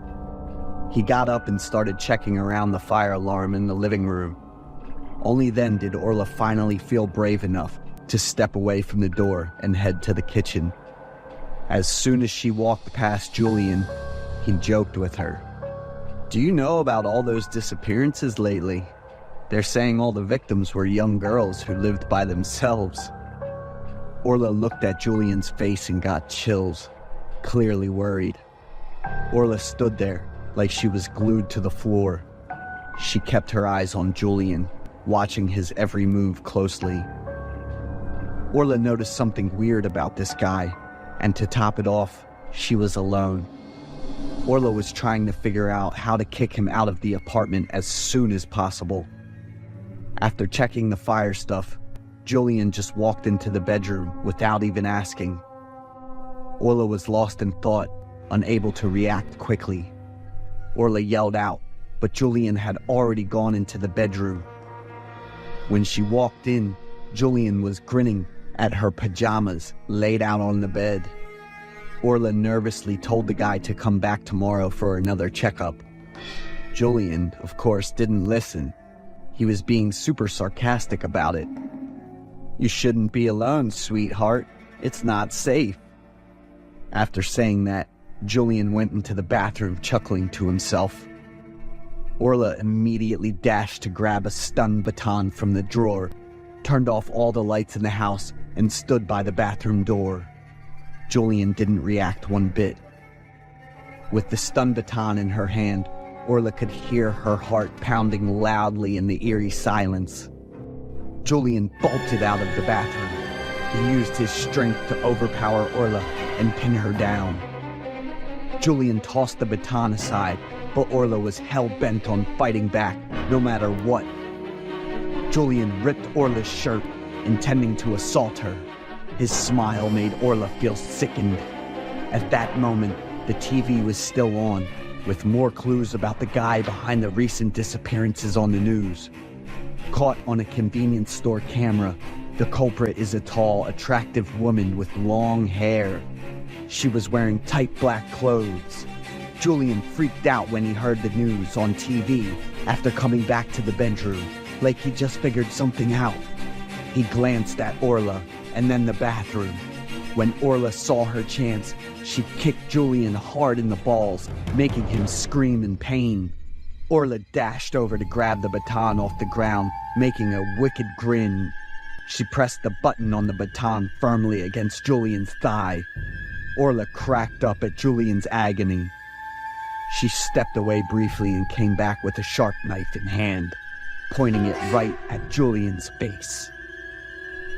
He got up and started checking around the fire alarm in the living room. Only then did Orla finally feel brave enough to step away from the door and head to the kitchen. As soon as she walked past Julian, he joked with her. "Do you know about all those disappearances lately? They're saying all the victims were young girls who lived by themselves." Orla looked at Julian's face and got chills, clearly worried. Orla stood there like she was glued to the floor. She kept her eyes on Julian, watching his every move closely. Orla noticed something weird about this guy, and to top it off, she was alone. Orla was trying to figure out how to kick him out of the apartment as soon as possible. After checking the fire stuff, Julian just walked into the bedroom without even asking. Orla was lost in thought, unable to react quickly. Orla yelled out, but Julian had already gone into the bedroom. When she walked in, Julian was grinning at her pajamas laid out on the bed. Orla nervously told the guy to come back tomorrow for another checkup. Julian, of course, didn't listen. He was being super sarcastic about it. "You shouldn't be alone, sweetheart. It's not safe." After saying that, Julian went into the bathroom chuckling to himself. Orla immediately dashed to grab a stun baton from the drawer, turned off all the lights in the house, and stood by the bathroom door. Julian didn't react one bit. With the stun baton in her hand, Orla could hear her heart pounding loudly in the eerie silence. Julian bolted out of the bathroom. He used his strength to overpower Orla and pin her down. Julian tossed the baton aside, but Orla was hell-bent on fighting back, no matter what. Julian ripped Orla's shirt, intending to assault her. His smile made Orla feel sickened. At that moment, the TV was still on, with more clues about the guy behind the recent disappearances on the news. Caught on a convenience store camera, the culprit is a tall, attractive woman with long hair. She was wearing tight black clothes. Julian freaked out when he heard the news on TV after coming back to the bedroom, like he just figured something out. He glanced at Orla and then the bathroom. When Orla saw her chance, she kicked Julian hard in the balls, making him scream in pain. Orla dashed over to grab the baton off the ground, making a wicked grin. She pressed the button on the baton firmly against Julian's thigh. Orla cracked up at Julian's agony. She stepped away briefly and came back with a sharp knife in hand, pointing it right at Julian's face.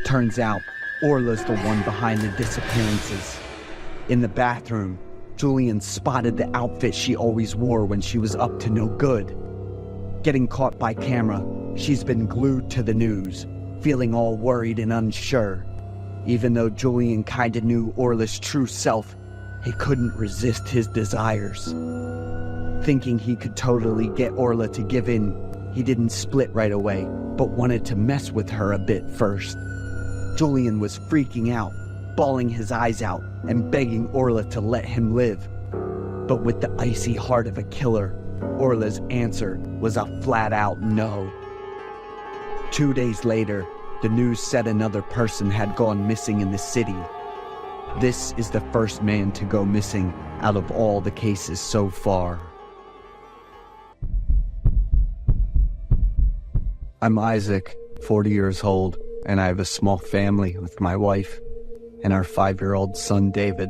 Turns out, Orla's the one behind the disappearances. In the bathroom, Julian spotted the outfit she always wore when she was up to no good. Getting caught by camera, she's been glued to the news, feeling all worried and unsure. Even though Julian kinda knew Orla's true self, he couldn't resist his desires. Thinking he could totally get Orla to give in, he didn't split right away, but wanted to mess with her a bit first. Julian was freaking out, bawling his eyes out and begging Orla to let him live. But with the icy heart of a killer, Orla's answer was a flat-out no. 2 days later, the news said another person had gone missing in the city. This is the first man to go missing out of all the cases so far. I'm Isaac, 40 years old, and I have a small family with my wife and our 5-year-old son, David.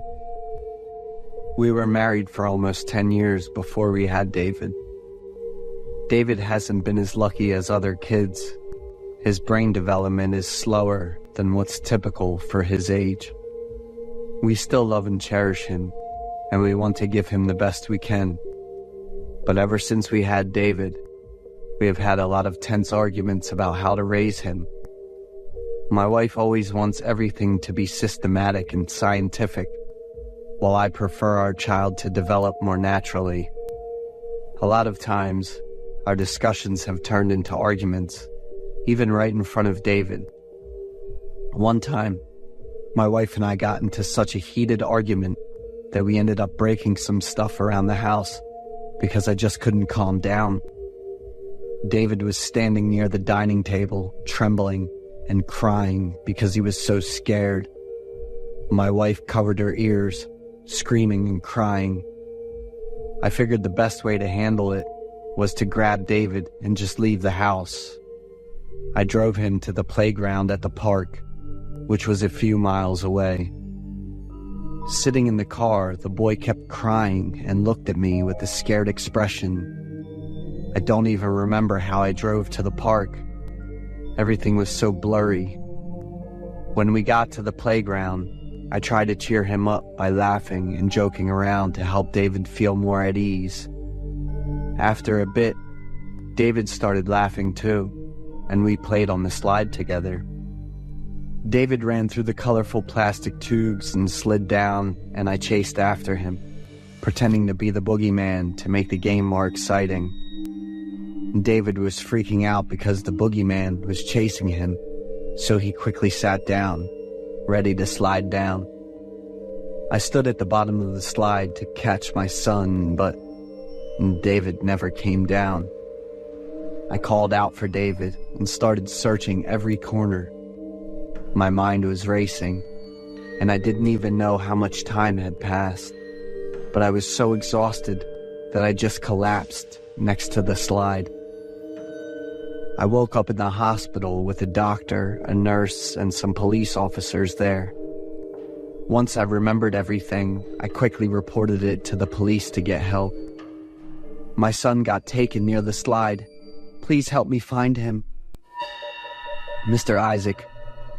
We were married for almost 10 years before we had David. David hasn't been as lucky as other kids. His brain development is slower than what's typical for his age. We still love and cherish him, and we want to give him the best we can. But ever since we had David, we have had a lot of tense arguments about how to raise him. My wife always wants everything to be systematic and scientific, while I prefer our child to develop more naturally. A lot of times, our discussions have turned into arguments, even right in front of David. One time, my wife and I got into such a heated argument that we ended up breaking some stuff around the house because I just couldn't calm down. David was standing near the dining table, trembling and crying because he was so scared. My wife covered her ears, screaming and crying. I figured the best way to handle it was to grab David and just leave the house. I drove him to the playground at the park, which was a few miles away. Sitting in the car, the boy kept crying and looked at me with a scared expression. I don't even remember how I drove to the park. Everything was so blurry. When we got to the playground, I tried to cheer him up by laughing and joking around to help David feel more at ease. After a bit, David started laughing too, and we played on the slide together. David ran through the colorful plastic tubes and slid down, and I chased after him, pretending to be the boogeyman to make the game more exciting. David was freaking out because the boogeyman was chasing him, so he quickly sat down, ready to slide down. I stood at the bottom of the slide to catch my son, but David never came down. I called out for David and started searching every corner. My mind was racing, and I didn't even know how much time had passed, but I was so exhausted that I just collapsed next to the slide. I woke up in the hospital with a doctor, a nurse, and some police officers there. Once I remembered everything, I quickly reported it to the police to get help. My son got taken near the slide. Please help me find him. Mr. Isaac,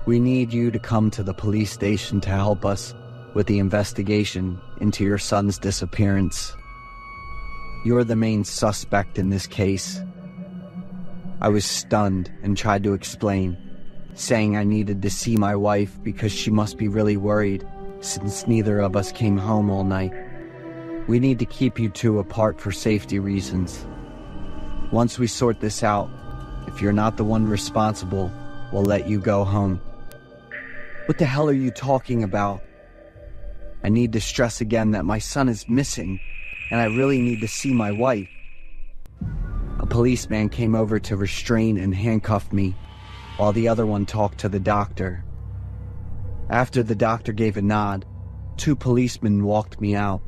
we need you to come to the police station to help us with the investigation into your son's disappearance. You're the main suspect in this case. I was stunned and tried to explain, saying I needed to see my wife because she must be really worried since neither of us came home all night. We need to keep you two apart for safety reasons. Once we sort this out, if you're not the one responsible, we'll let you go home. What the hell are you talking about? I need to stress again that my son is missing, and I really need to see my wife. A policeman came over to restrain and handcuff me, while the other one talked to the doctor. After the doctor gave a nod, 2 policemen walked me out.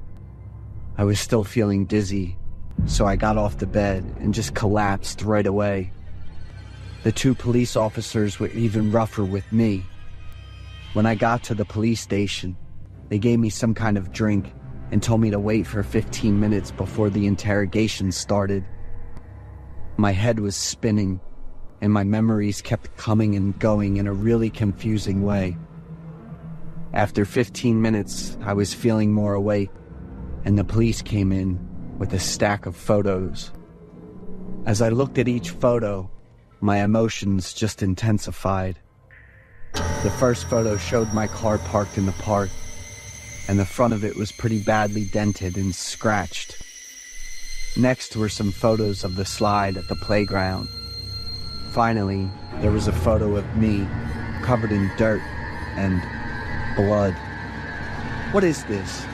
I was still feeling dizzy, so I got off the bed and just collapsed right away. The 2 police officers were even rougher with me. When I got to the police station, they gave me some kind of drink and told me to wait for 15 minutes before the interrogation started. My head was spinning, and my memories kept coming and going in a really confusing way. After 15 minutes, I was feeling more awake, and the police came in with a stack of photos. As I looked at each photo, my emotions just intensified. The first photo showed my car parked in the park, and the front of it was pretty badly dented and scratched. Next were some photos of the slide at the playground. Finally, there was a photo of me, covered in dirt and blood. What is this?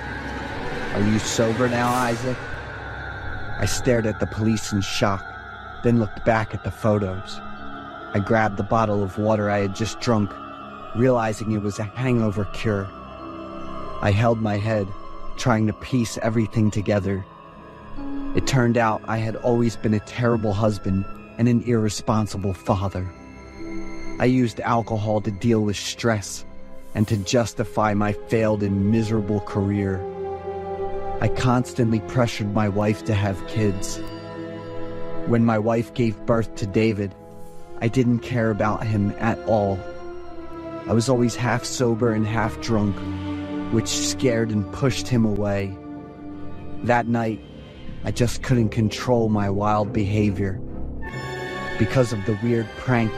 Are you sober now, Isaac? I stared at the police in shock, then looked back at the photos. I grabbed the bottle of water I had just drunk, realizing it was a hangover cure. I held my head, trying to piece everything together. It turned out I had always been a terrible husband and an irresponsible father. I used alcohol to deal with stress and to justify my failed and miserable career. I constantly pressured my wife to have kids. When my wife gave birth to David, I didn't care about him at all. I was always half sober and half drunk, which scared and pushed him away. That night, I just couldn't control my wild behavior. Because of the weird prank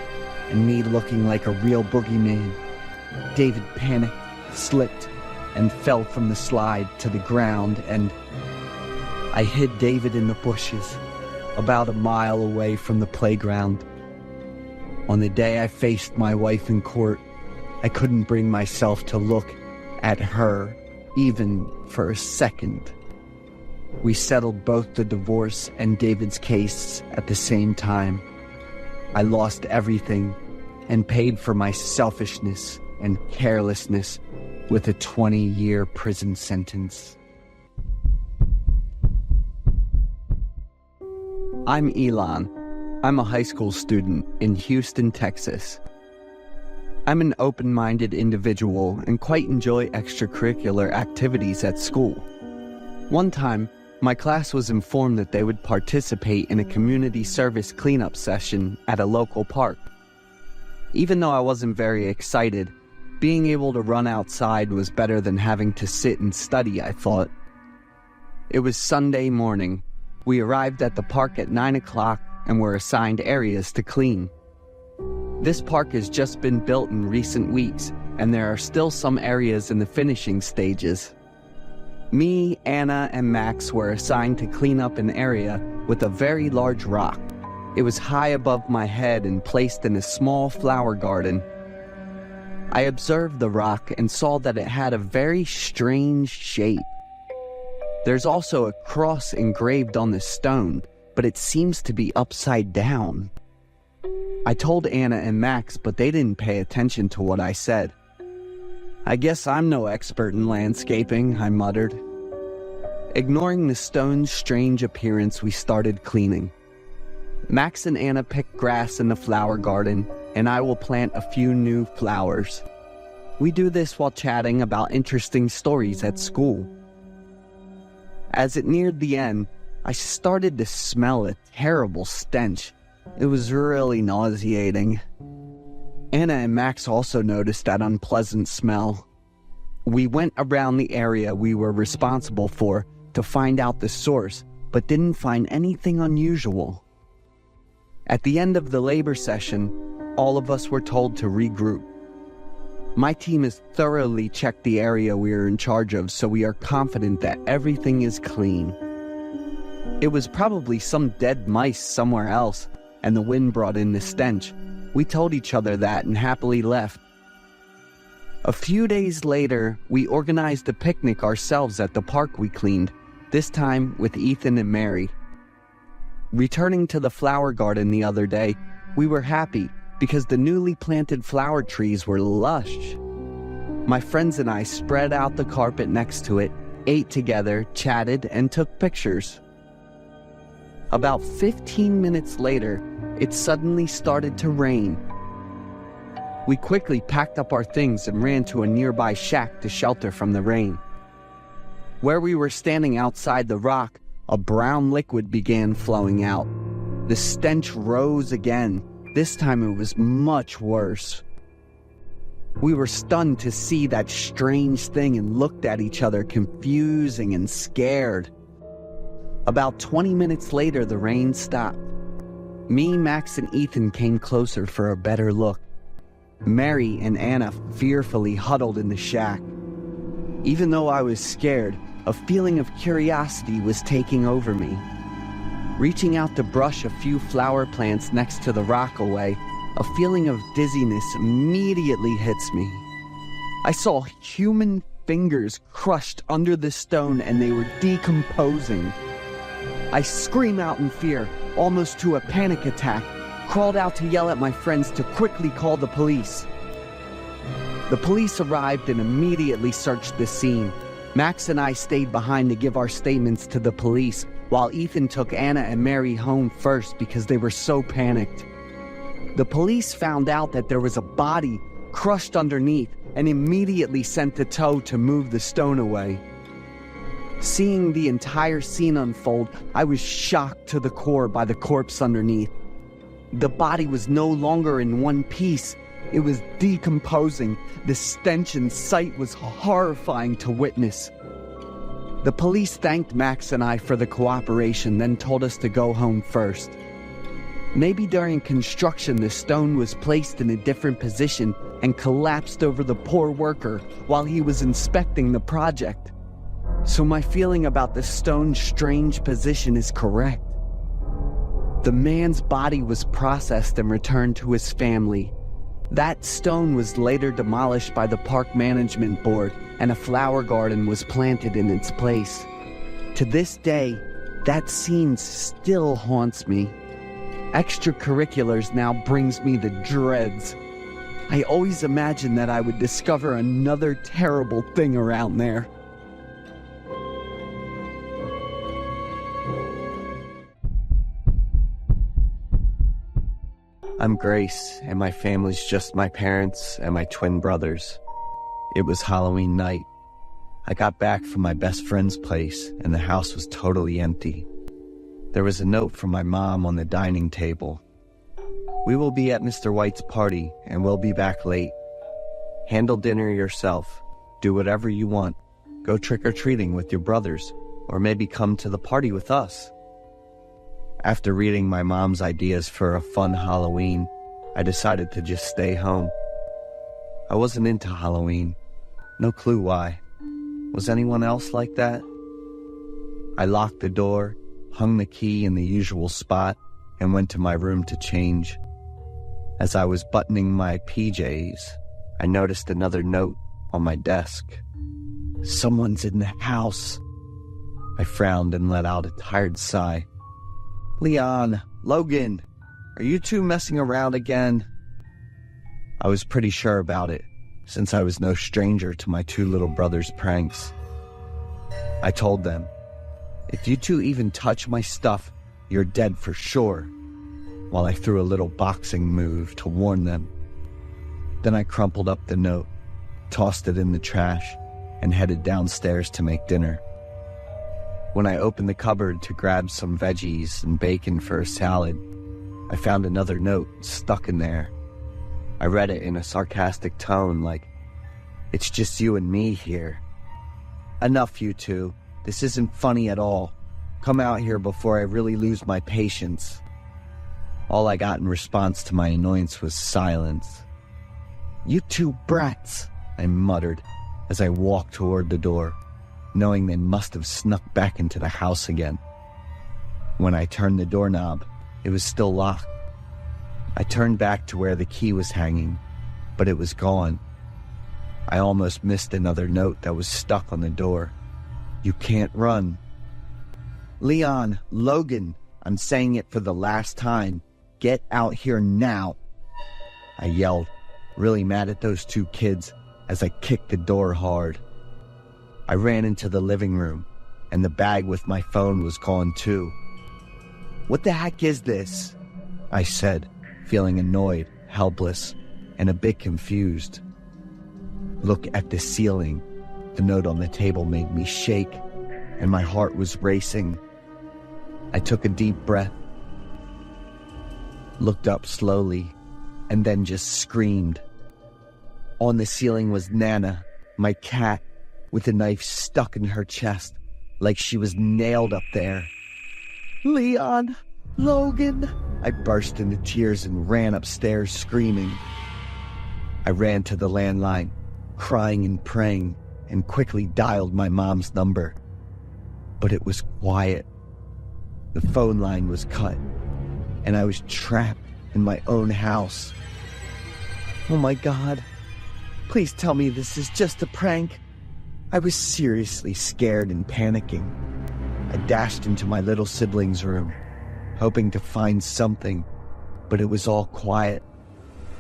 and me looking like a real boogeyman, David panicked, slipped, and fell from the slide to the ground, and I hid David in the bushes, about a mile away from the playground. On the day I faced my wife in court, I couldn't bring myself to look at her, even for a second. We settled both the divorce and David's case at the same time. I lost everything and paid for my selfishness and carelessness with a 20-year prison sentence. I'm Elon. I'm a high school student in Houston, Texas. I'm an open-minded individual and quite enjoy extracurricular activities at school. One time, my class was informed that they would participate in a community service cleanup session at a local park. Even though I wasn't very excited, being able to run outside was better than having to sit and study, I thought. It was Sunday morning. We arrived at the park at 9 o'clock and were assigned areas to clean. This park has just been built in recent weeks, and there are still some areas in the finishing stages. Me, Anna, and Max were assigned to clean up an area with a very large rock. It was high above my head and placed in a small flower garden. I observed the rock and saw that it had a very strange shape. There's also a cross engraved on the stone, but it seems to be upside down. I told Anna and Max, but they didn't pay attention to what I said. I guess I'm no expert in landscaping, I muttered. Ignoring the stone's strange appearance, we started cleaning. Max and Anna picked grass in the flower garden, and I will plant a few new flowers. We do this while chatting about interesting stories at school. As it neared the end, I started to smell a terrible stench. It was really nauseating. Anna and Max also noticed that unpleasant smell. We went around the area we were responsible for to find out the source, but didn't find anything unusual. At the end of the labor session, all of us were told to regroup. My team has thoroughly checked the area we are in charge of, so we are confident that everything is clean. It was probably some dead mice somewhere else, and the wind brought in the stench. We told each other that and happily left. A few days later, we organized a picnic ourselves at the park we cleaned, this time with Ethan and Mary. Returning to the flower garden the other day, we were happy because the newly planted flower trees were lush. My friends and I spread out the carpet next to it, ate together, chatted, and took pictures. About 15 minutes later, it suddenly started to rain. We quickly packed up our things and ran to a nearby shack to shelter from the rain. Where we were standing outside the rock, a brown liquid began flowing out. The stench rose again. This time it was much worse. We were stunned to see that strange thing and looked at each other, confusing and scared. About 20 minutes later, the rain stopped. Me, Max, and Ethan came closer for a better look. Mary and Anna fearfully huddled in the shack. Even though I was scared, a feeling of curiosity was taking over me. Reaching out to brush a few flower plants next to the rock away, a feeling of dizziness immediately hits me. I saw human fingers crushed under the stone and they were decomposing. I screamed out in fear, almost to a panic attack, crawled out to yell at my friends to quickly call the police. The police arrived and immediately searched the scene. Max and I stayed behind to give our statements to the police, while Ethan took Anna and Mary home first because they were so panicked. The police found out that there was a body crushed underneath and immediately sent the tow to move the stone away. Seeing the entire scene unfold, I was shocked to the core by the corpse underneath. The body was no longer in one piece. It was decomposing. The stench and sight was horrifying to witness. The police thanked Max and I for the cooperation, then told us to go home first. Maybe during construction the stone was placed in a different position and collapsed over the poor worker while he was inspecting the project. So my feeling about the stone's strange position is correct. The man's body was processed and returned to his family. That stone was later demolished by the park management board and a flower garden was planted in its place. To this day, that scene still haunts me. Extracurriculars now brings me the dreads. I always imagined that I would discover another terrible thing around there. I'm Grace, and my family's just my parents and my twin brothers. It was Halloween night. I got back from my best friend's place, and the house was totally empty. There was a note from my mom on the dining table. "We will be at Mr. White's party, and we'll be back late. Handle dinner yourself. Do whatever you want. Go trick-or-treating with your brothers, or maybe come to the party with us." After reading my mom's ideas for a fun Halloween, I decided to just stay home. I wasn't into Halloween. No clue why. Was anyone else like that? I locked the door, hung the key in the usual spot, and went to my room to change. As I was buttoning my PJs, I noticed another note on my desk. "Someone's in the house." I frowned and let out a tired sigh. "Leon, Logan, are you two messing around again?" I was pretty sure about it, since I was no stranger to my two little brothers' pranks. I told them, "If you two even touch my stuff, you're dead for sure," while I threw a little boxing move to warn them. Then I crumpled up the note. tossed it in the trash, and headed downstairs to make dinner. When I opened the cupboard to grab some veggies and bacon for a salad, I found another note stuck in there. I read it in a sarcastic tone like, "It's just you and me here. Enough, you two. This isn't funny at all. Come out here before I really lose my patience." All I got in response to my annoyance was silence. "You two brats," I muttered as I walked toward the door, knowing they must have snuck back into the house again. When I turned the doorknob, it was still locked. I turned back to where the key was hanging, but it was gone. I almost missed another note that was stuck on the door. "You can't run." "Leon, Logan, I'm saying it for the last time. Get out here now," I yelled, really mad at those two kids as I kicked the door hard. I ran into the living room, and the bag with my phone was gone too. "What the heck is this?" I said, feeling annoyed, helpless, and a bit confused. "Look at the ceiling." The note on the table made me shake, and my heart was racing. I took a deep breath, looked up slowly, and then just screamed. On the ceiling was Nana, my cat, with a knife stuck in her chest, like she was nailed up there. "Leon, Logan!" I burst into tears and ran upstairs screaming. I ran to the landline, crying and praying, and quickly dialed my mom's number. But it was quiet. The phone line was cut, and I was trapped in my own house. "Oh my God, please tell me this is just a prank." I was seriously scared and panicking. I dashed into my little sibling's room, hoping to find something, but it was all quiet.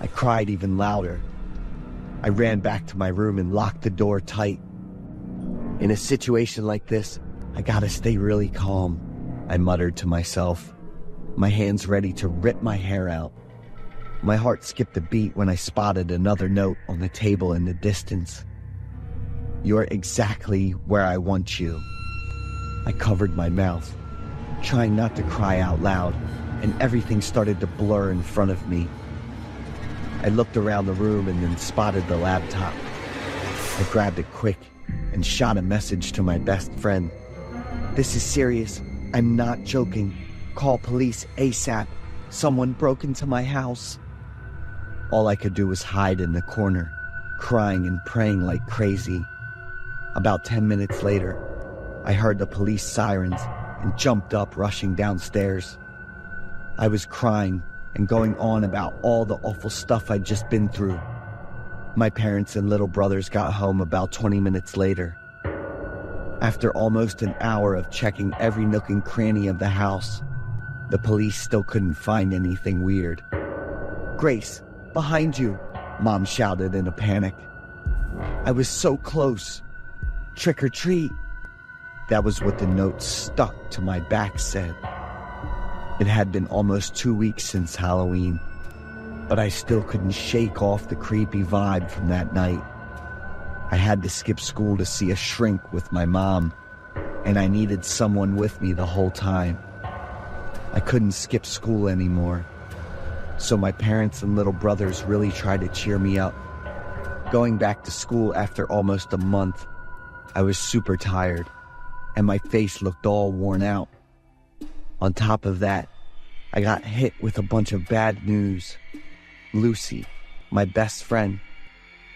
I cried even louder. I ran back to my room and locked the door tight. In a situation like this, I gotta stay really calm, I muttered to myself, my hands ready to rip my hair out. My heart skipped a beat when I spotted another note on the table in the distance. "You're exactly where I want you." I covered my mouth, trying not to cry out loud, and everything started to blur in front of me. I looked around the room and then spotted the laptop. I grabbed it quick and shot a message to my best friend. "This is serious. I'm not joking. Call police ASAP. Someone broke into my house." All I could do was hide in the corner, crying and praying like crazy. About 10 minutes later, I heard the police sirens and jumped up, rushing downstairs. I was crying and going on about all the awful stuff I'd just been through. My parents and little brothers got home about 20 minutes later. After almost an hour of checking every nook and cranny of the house, the police still couldn't find anything weird. "Grace, behind you," Mom shouted in a panic. I was so close. "Trick or treat." That was what the note stuck to my back said. It had been almost 2 weeks since Halloween, but I still couldn't shake off the creepy vibe from that night. I had to skip school to see a shrink with my mom, and I needed someone with me the whole time. I couldn't skip school anymore, so my parents and little brothers really tried to cheer me up. Going back to school after almost a month, I was super tired, and my face looked all worn out. On top of that, I got hit with a bunch of bad news. Lucy, my best friend,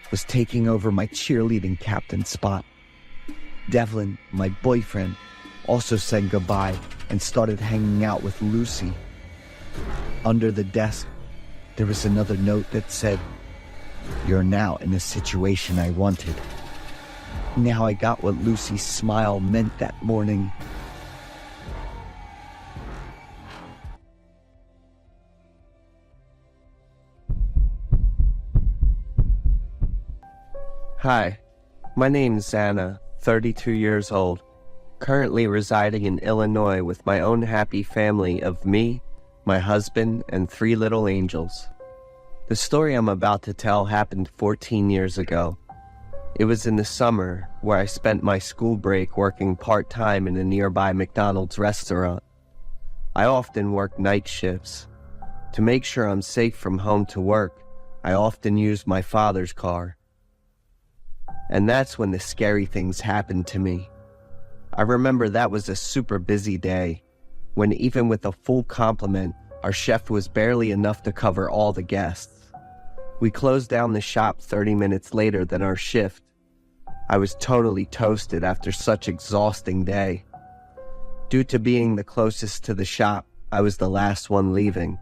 was taking over my cheerleading captain spot. Devlin, my boyfriend, also said goodbye and started hanging out with Lucy. Under the desk, there was another note that said, "You're now in the situation I wanted." Now I got what Lucy's smile meant that morning. Hi, my name's Anna, 32 years old, currently residing in Illinois with my own happy family of me, my husband, and 3 little angels. The story I'm about to tell happened 14 years ago. It was in the summer where I spent my school break working part-time in a nearby McDonald's restaurant. I often work night shifts. To make sure I'm safe from home to work, I often use my father's car. And that's when the scary things happened to me. I remember that was a super busy day, when even with a full complement, our chef was barely enough to cover all the guests. We closed down the shop 30 minutes later than our shift. I was totally toasted after such an exhausting day. Due to being the closest to the shop, I was the last one leaving.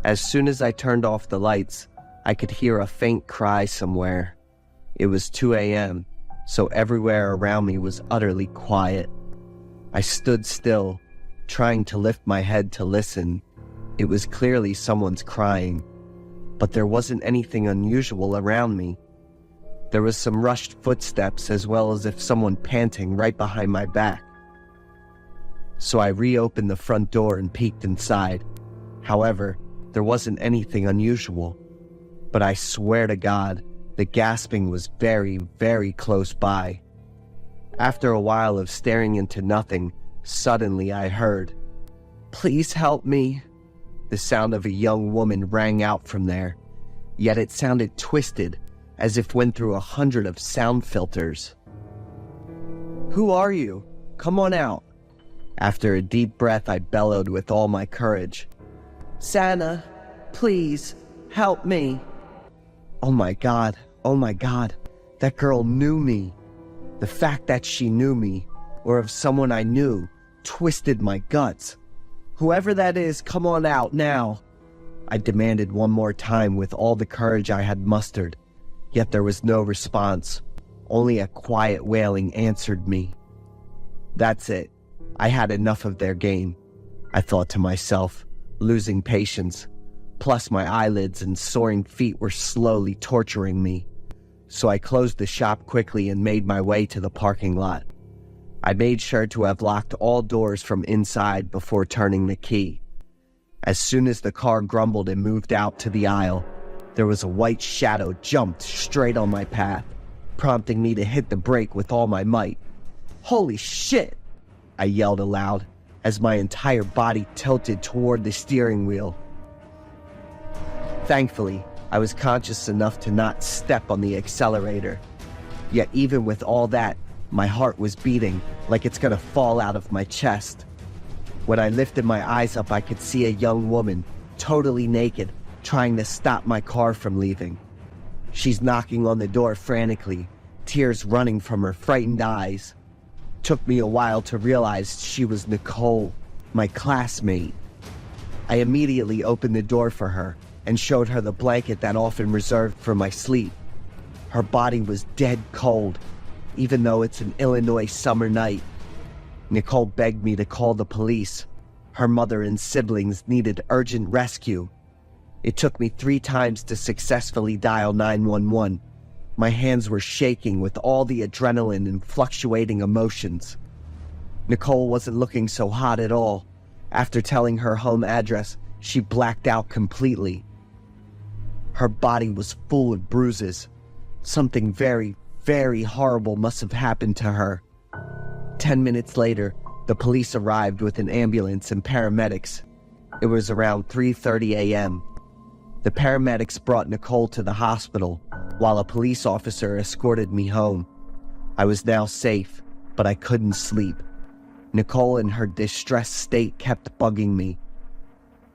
As soon as I turned off the lights, I could hear a faint cry somewhere. It was 2 a.m., so everywhere around me was utterly quiet. I stood still, trying to lift my head to listen. It was clearly someone's crying, but there wasn't anything unusual around me. There was some rushed footsteps as well as if someone panting right behind my back. So I reopened the front door and peeked inside. However, there wasn't anything unusual. But I swear to God, the gasping was very, very close by. After a while of staring into nothing, suddenly I heard, "Please help me." The sound of a young woman rang out from there, yet it sounded twisted, as if went through 100 of sound filters. "Who are you? Come on out." After a deep breath, I bellowed with all my courage, "Santa, please, help me." Oh my God, that girl knew me. The fact that she knew me, or of someone I knew, twisted my guts. "Whoever that is, come on out now," I demanded one more time with all the courage I had mustered. Yet there was no response. Only a quiet wailing answered me. That's it. I had enough of their game, I thought to myself, losing patience. Plus my eyelids and soaring feet were slowly torturing me. So I closed the shop quickly and made my way to the parking lot. I made sure to have locked all doors from inside before turning the key. As soon as the car grumbled and moved out to the aisle, there was a white shadow jumped straight on my path, prompting me to hit the brake with all my might. "Holy shit!" I yelled aloud as my entire body tilted toward the steering wheel. Thankfully, I was conscious enough to not step on the accelerator. Yet even with all that, my heart was beating like it's gonna fall out of my chest. When I lifted my eyes up, I could see a young woman, totally naked, trying to stop my car from leaving. She's knocking on the door frantically, tears running from her frightened eyes. Took me a while to realize she was Nicole, my classmate. I immediately opened the door for her and showed her the blanket that often reserved for my sleep. Her body was dead cold, even though it's an Illinois summer night. Nicole begged me to call the police. Her mother and siblings needed urgent rescue. It took me 3 times to successfully dial 911. My hands were shaking with all the adrenaline and fluctuating emotions. Nicole wasn't looking so hot at all. After telling her home address, she blacked out completely. Her body was full of bruises. Something very, very horrible must have happened to her. 10 minutes later, the police arrived with an ambulance and paramedics. It was around 3:30 a.m. The paramedics brought Nicole to the hospital, while a police officer escorted me home. I was now safe, but I couldn't sleep. Nicole in her distressed state kept bugging me.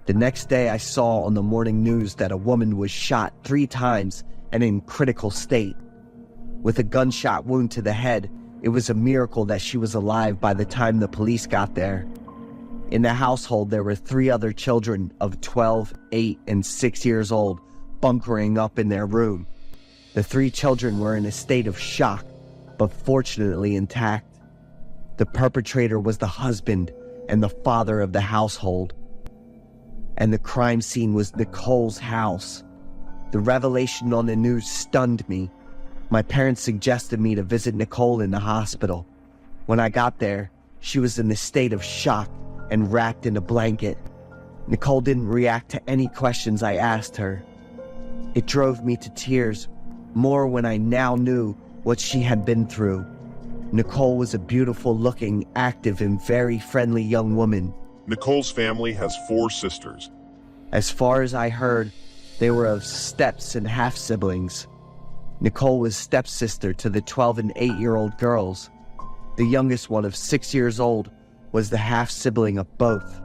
The next day I saw on the morning news that a woman was shot 3 times and in critical state. With a gunshot wound to the head, it was a miracle that she was alive by the time the police got there. In the household, there were 3 other children of 12, 8, and 6 years old, bunkering up in their room. The 3 children were in a state of shock, but fortunately intact. The perpetrator was the husband and the father of the household. And the crime scene was Nicole's house. The revelation on the news stunned me. My parents suggested me to visit Nicole in the hospital. When I got there, she was in a state of shock and wrapped in a blanket. Nicole didn't react to any questions I asked her. It drove me to tears more when I now knew what she had been through. Nicole was a beautiful-looking, active, and very friendly young woman. Nicole's family has 4 sisters. As far as I heard, they were of steps and half-siblings. Nicole was stepsister to the 12 and 8-year-old girls. The youngest one of 6 years old was the half-sibling of both.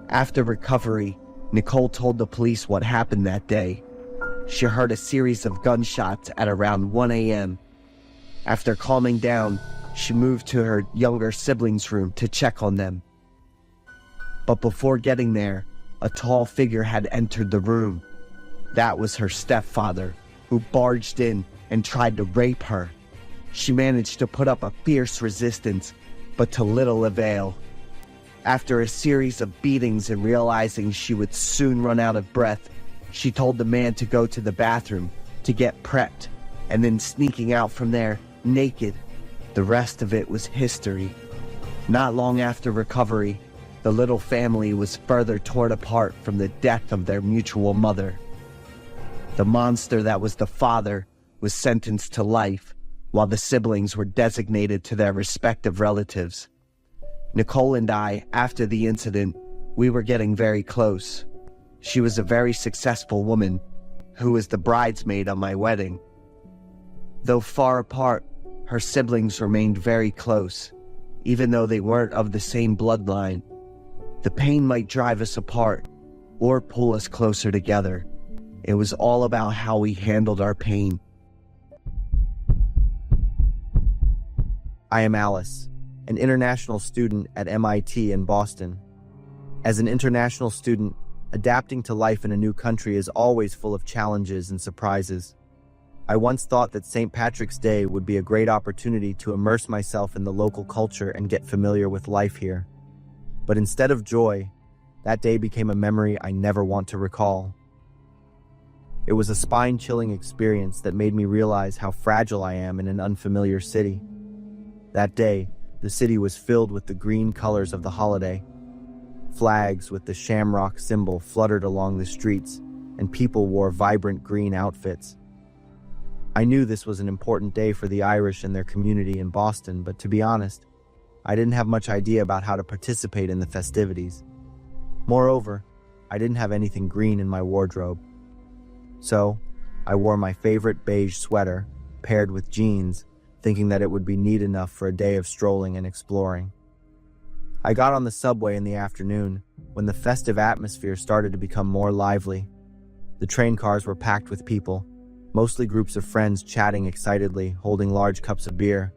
After recovery, Nicole told the police what happened that day. She heard a series of gunshots at around 1 a.m. After calming down, she moved to her younger siblings' room to check on them. But before getting there, a tall figure had entered the room. That was her stepfather, who barged in and tried to rape her. She managed to put up a fierce resistance, but to little avail. After a series of beatings and realizing she would soon run out of breath, she told the man to go to the bathroom to get prepped, and then sneaking out from there, naked. The rest of it was history. Not long after recovery, the little family was further torn apart from the death of their mutual mother. The monster that was the father was sentenced to life, while the siblings were designated to their respective relatives. Nicole and I, after the incident, we were getting very close. She was a very successful woman, who was the bridesmaid on my wedding. Though far apart, her siblings remained very close, even though they weren't of the same bloodline. The pain might drive us apart, or pull us closer together. It was all about how we handled our pain. I am Alice, an international student at MIT in Boston. As an international student, adapting to life in a new country is always full of challenges and surprises. I once thought that St. Patrick's Day would be a great opportunity to immerse myself in the local culture and get familiar with life here. But instead of joy, that day became a memory I never want to recall. It was a spine-chilling experience that made me realize how fragile I am in an unfamiliar city. That day, the city was filled with the green colors of the holiday. Flags with the shamrock symbol fluttered along the streets, and people wore vibrant green outfits. I knew this was an important day for the Irish and their community in Boston, but to be honest, I didn't have much idea about how to participate in the festivities. Moreover, I didn't have anything green in my wardrobe. So, I wore my favorite beige sweater, paired with jeans, thinking that it would be neat enough for a day of strolling and exploring. I got on the subway in the afternoon, when the festive atmosphere started to become more lively. The train cars were packed with people, mostly groups of friends chatting excitedly, holding large cups of beer.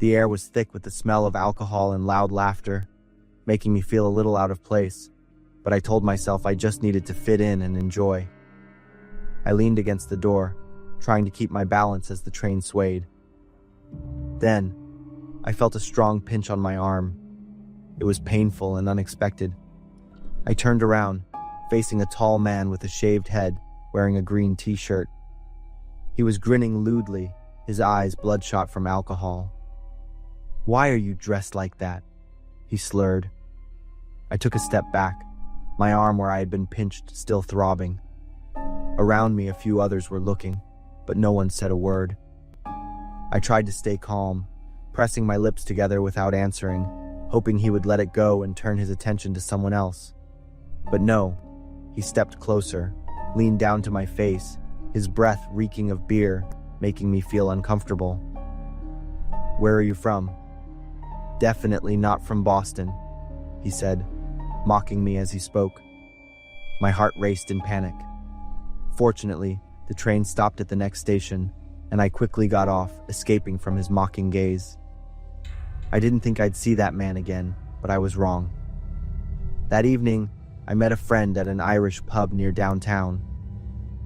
The air was thick with the smell of alcohol and loud laughter, making me feel a little out of place, but I told myself I just needed to fit in and enjoy. I leaned against the door, trying to keep my balance as the train swayed. Then, I felt a strong pinch on my arm. It was painful and unexpected. I turned around, facing a tall man with a shaved head, wearing a green t-shirt. He was grinning lewdly, his eyes bloodshot from alcohol. "Why are you dressed like that?" he slurred. I took a step back, my arm where I had been pinched still throbbing. Around me, a few others were looking, but no one said a word. I tried to stay calm, pressing my lips together without answering, hoping he would let it go and turn his attention to someone else. But no, he stepped closer, leaned down to my face, his breath reeking of beer, making me feel uncomfortable. "Where are you from?" "Definitely not from Boston," he said, mocking me as he spoke. My heart raced in panic. Fortunately, the train stopped at the next station, and I quickly got off, escaping from his mocking gaze. I didn't think I'd see that man again, but I was wrong. That evening, I met a friend at an Irish pub near downtown.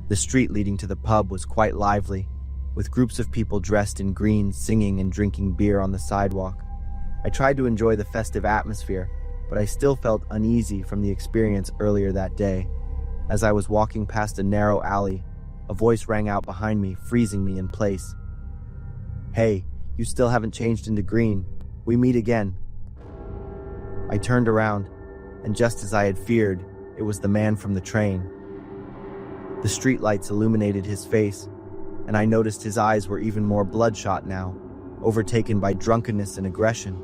The street leading to the pub was quite lively, with groups of people dressed in green singing and drinking beer on the sidewalk. I tried to enjoy the festive atmosphere, but I still felt uneasy from the experience earlier that day. As I was walking past a narrow alley, a voice rang out behind me, freezing me in place. "Hey, you still haven't changed into green. We meet again." I turned around, and just as I had feared, it was the man from the train. The streetlights illuminated his face, and I noticed his eyes were even more bloodshot now, overtaken by drunkenness and aggression.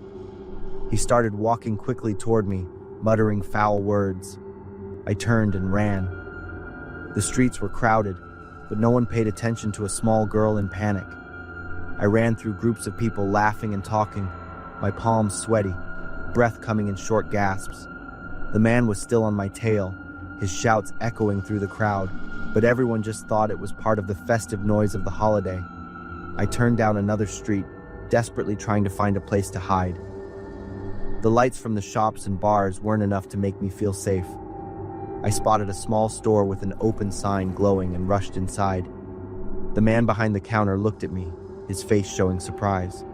He started walking quickly toward me, muttering foul words. I turned and ran. The streets were crowded, but no one paid attention to a small girl in panic. I ran through groups of people laughing and talking, my palms sweaty, breath coming in short gasps. The man was still on my tail, his shouts echoing through the crowd, but everyone just thought it was part of the festive noise of the holiday. I turned down another street, desperately trying to find a place to hide. The lights from the shops and bars weren't enough to make me feel safe. I spotted a small store with an open sign glowing and rushed inside. The man behind the counter looked at me, his face showing surprise.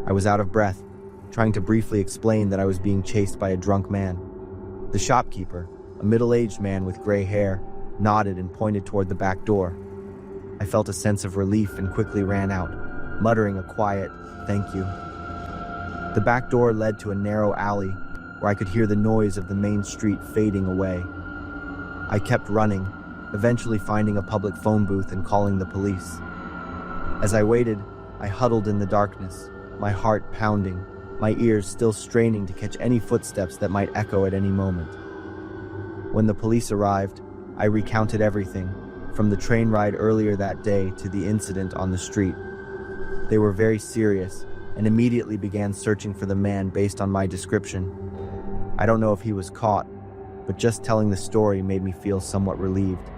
I was out of breath, trying to briefly explain that I was being chased by a drunk man. The shopkeeper, a middle-aged man with gray hair, nodded and pointed toward the back door. I felt a sense of relief and quickly ran out, muttering a quiet, "Thank you." The back door led to a narrow alley where I could hear the noise of the main street fading away. I kept running, eventually finding a public phone booth and calling the police. As I waited, I huddled in the darkness, my heart pounding, my ears still straining to catch any footsteps that might echo at any moment. When the police arrived, I recounted everything, from the train ride earlier that day to the incident on the street. They were very serious and immediately began searching for the man based on my description. I don't know if he was caught, but just telling the story made me feel somewhat relieved.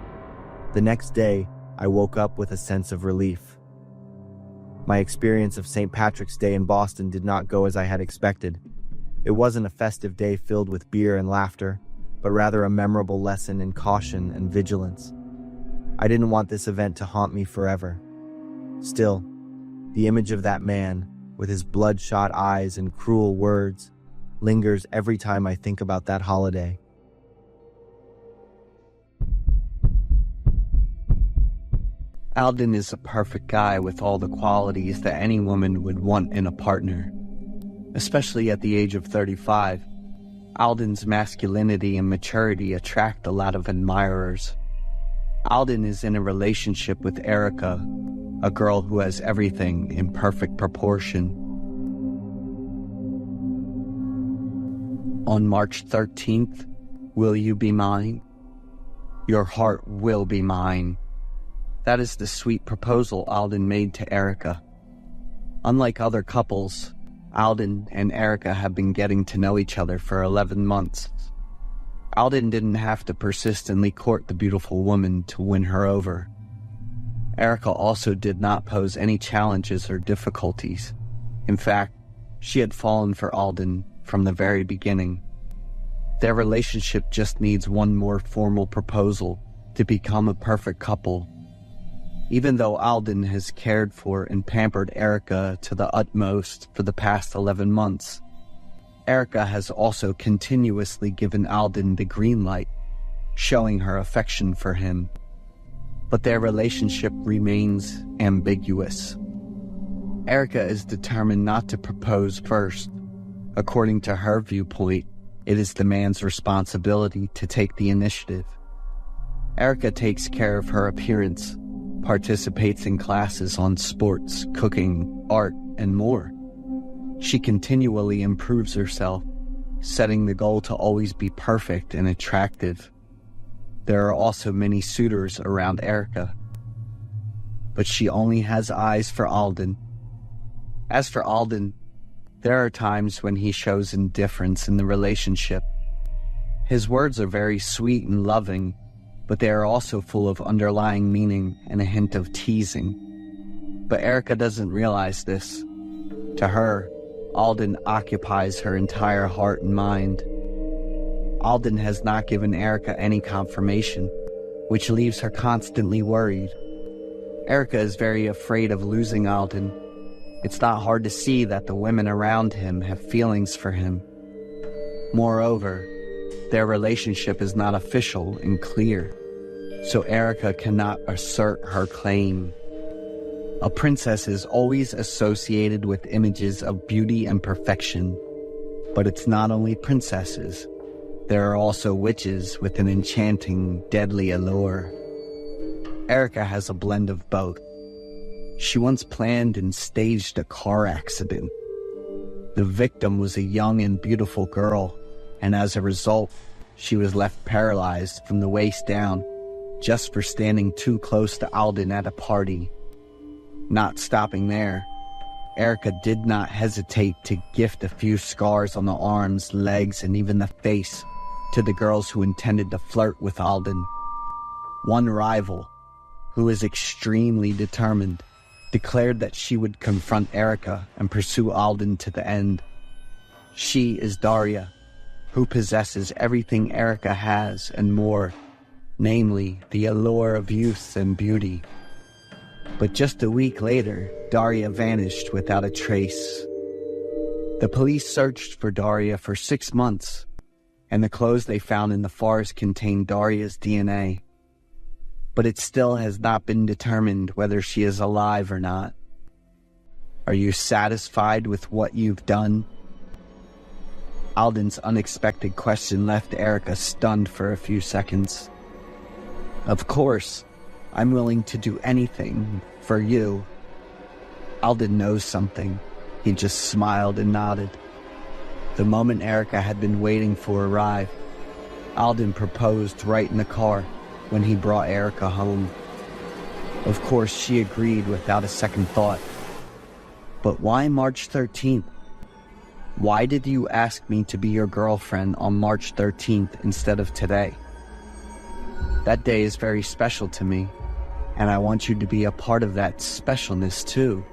The next day, I woke up with a sense of relief. My experience of St. Patrick's Day in Boston did not go as I had expected. It wasn't a festive day filled with beer and laughter, but rather a memorable lesson in caution and vigilance. I didn't want this event to haunt me forever. Still, the image of that man, with his bloodshot eyes and cruel words, lingers every time I think about that holiday. Alden is a perfect guy with all the qualities that any woman would want in a partner. Especially at the age of 35, Alden's masculinity and maturity attract a lot of admirers. Alden is in a relationship with Erica, a girl who has everything in perfect proportion. On March 13th, will you be mine? Your heart will be mine. That is the sweet proposal Alden made to Erica. Unlike other couples, Alden and Erica have been getting to know each other for 11 months. Alden didn't have to persistently court the beautiful woman to win her over. Erica also did not pose any challenges or difficulties. In fact, she had fallen for Alden from the very beginning. Their relationship just needs one more formal proposal to become a perfect couple. Even though Alden has cared for and pampered Erica to the utmost for the past 11 months, Erica has also continuously given Alden the green light, showing her affection for him. But their relationship remains ambiguous. Erica is determined not to propose first. According to her viewpoint, it is the man's responsibility to take the initiative. Erica takes care of her appearance, participates in classes on sports, cooking, art, and more. She continually improves herself, setting the goal to always be perfect and attractive. There are also many suitors around Erica, but she only has eyes for Alden. As for Alden, there are times when he shows indifference in the relationship. His words are very sweet and loving, but they are also full of underlying meaning and a hint of teasing. But Erica doesn't realize this. To her, Alden occupies her entire heart and mind. Alden has not given Erica any confirmation, which leaves her constantly worried. Erica is very afraid of losing Alden. It's not hard to see that the women around him have feelings for him. Moreover, their relationship is not official and clear, so Erica cannot assert her claim. A princess is always associated with images of beauty and perfection, but it's not only princesses. There are also witches with an enchanting, deadly allure. Erica has a blend of both. She once planned and staged a car accident. The victim was a young and beautiful girl, and as a result, she was left paralyzed from the waist down just for standing too close to Alden at a party. Not stopping there, Erica did not hesitate to gift a few scars on the arms, legs, and even the face to the girls who intended to flirt with Alden. One rival, who was extremely determined, declared that she would confront Erica and pursue Alden to the end. She is Daria, who possesses everything Erica has and more, namely the allure of youth and beauty. But just a week later, Daria vanished without a trace. The police searched for Daria for 6 months, and the clothes they found in the forest contained Daria's DNA. But it still has not been determined whether she is alive or not. Are you satisfied with what you've done? Alden's unexpected question left Erica stunned for a few seconds. Of course, I'm willing to do anything for you. Alden knows something. He just smiled and nodded. The moment Erica had been waiting for arrived. Alden proposed right in the car when he brought Erica home. Of course, she agreed without a second thought. But why March 13th? Why did you ask me to be your girlfriend on March 13th instead of today? That day is very special to me, and I want you to be a part of that specialness too.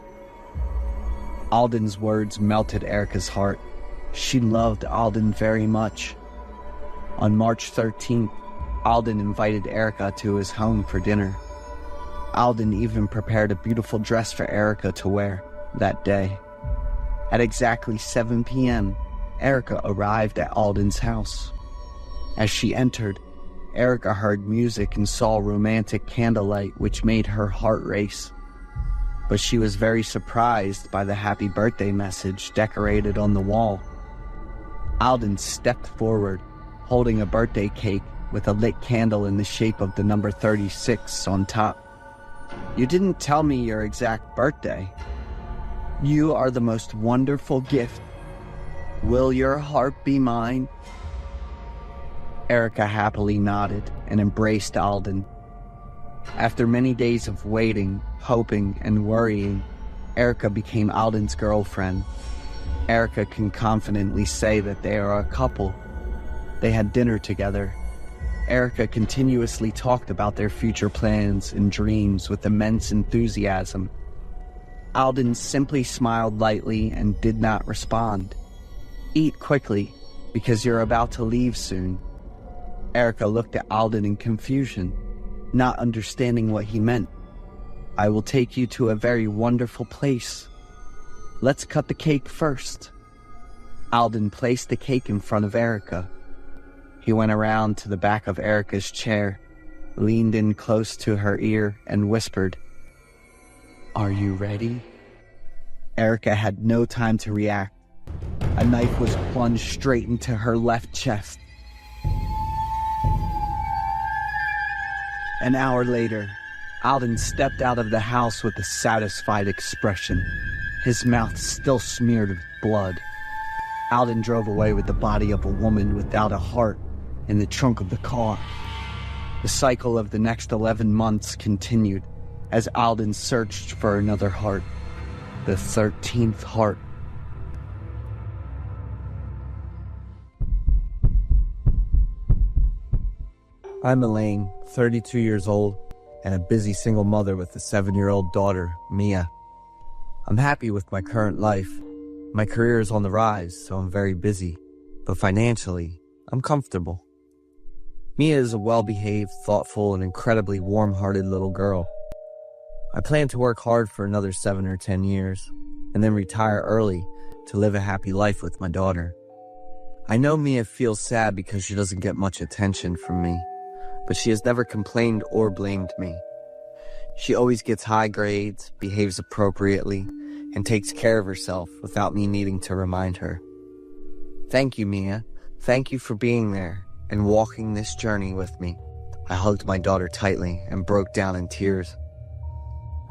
Alden's words melted Erica's heart. She loved Alden very much. On March 13th, Alden invited Erica to his home for dinner. Alden even prepared a beautiful dress for Erica to wear that day. At exactly 7 p.m., Erica arrived at Alden's house. As she entered, Erica heard music and saw romantic candlelight, which made her heart race. But she was very surprised by the happy birthday message decorated on the wall. Alden stepped forward, holding a birthday cake with a lit candle in the shape of the number 36 on top. You didn't tell me your exact birthday. You are the most wonderful gift. Will your heart be mine? Erica happily nodded and embraced Alden. After many days of waiting, hoping, and worrying, Erica became Alden's girlfriend. Erica can confidently say that they are a couple. They had dinner together. Erica continuously talked about their future plans and dreams with immense enthusiasm. Alden simply smiled lightly and did not respond. Eat quickly, because you're about to leave soon. Erica looked at Alden in confusion, not understanding what he meant. I will take you to a very wonderful place. Let's cut the cake first. Alden placed the cake in front of Erica. He went around to the back of Erica's chair, leaned in close to her ear, and whispered, Are you ready? Erica had no time to react. A knife was plunged straight into her left chest. An hour later, Alden stepped out of the house with a satisfied expression, his mouth still smeared with blood. Alden drove away with the body of a woman without a heart in the trunk of the car. The cycle of the next 11 months continued as Alden searched for another heart, the 13th heart. I'm Elaine, 32 years old, and a busy single mother with a 7-year-old daughter, Mia. I'm happy with my current life. My career is on the rise, so I'm very busy. But financially, I'm comfortable. Mia is a well-behaved, thoughtful, and incredibly warm-hearted little girl. I plan to work hard for another 7 or 10 years, and then retire early to live a happy life with my daughter. I know Mia feels sad because she doesn't get much attention from me, but she has never complained or blamed me. She always gets high grades, behaves appropriately, and takes care of herself without me needing to remind her. Thank you, Mia. Thank you for being there and walking this journey with me. I hugged my daughter tightly and broke down in tears.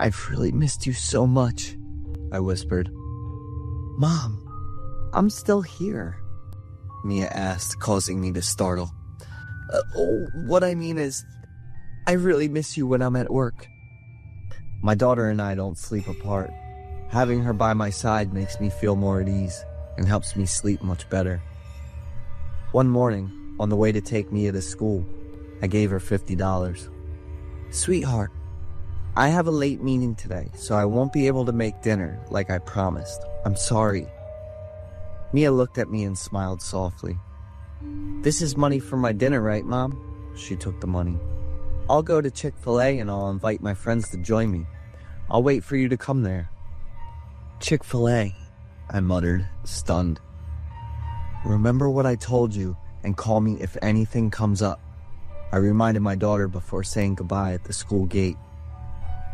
I've really missed you so much, I whispered. Mom, I'm still here, Mia asked, causing me to startle. What I mean is, I really miss you when I'm at work. My daughter and I don't sleep apart. Having her by my side makes me feel more at ease and helps me sleep much better. One morning, on the way to take Mia to school, I gave her $50. Sweetheart, I have a late meeting today, so I won't be able to make dinner like I promised. I'm sorry. Mia looked at me and smiled softly. This is money for my dinner, right, Mom? She took the money. I'll go to Chick-fil-A and I'll invite my friends to join me. I'll wait for you to come there. Chick-fil-A, I muttered, stunned. Remember what I told you and call me if anything comes up, I reminded my daughter before saying goodbye at the school gate.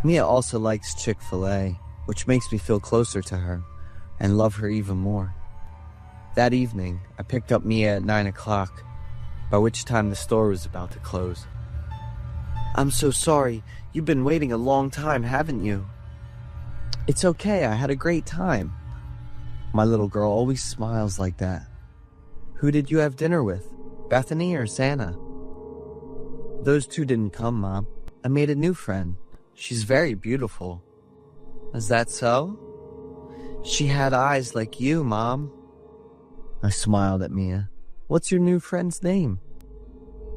Mia also likes Chick-fil-A, which makes me feel closer to her and love her even more. That evening, I picked up Mia at 9 o'clock, by which time the store was about to close. I'm so sorry. You've been waiting a long time, haven't you? It's okay. I had a great time. My little girl always smiles like that. Who did you have dinner with? Bethany or Santa? Those two didn't come, Mom. I made a new friend. She's very beautiful. Is that so? She had eyes like you, Mom. I smiled at Mia. What's your new friend's name?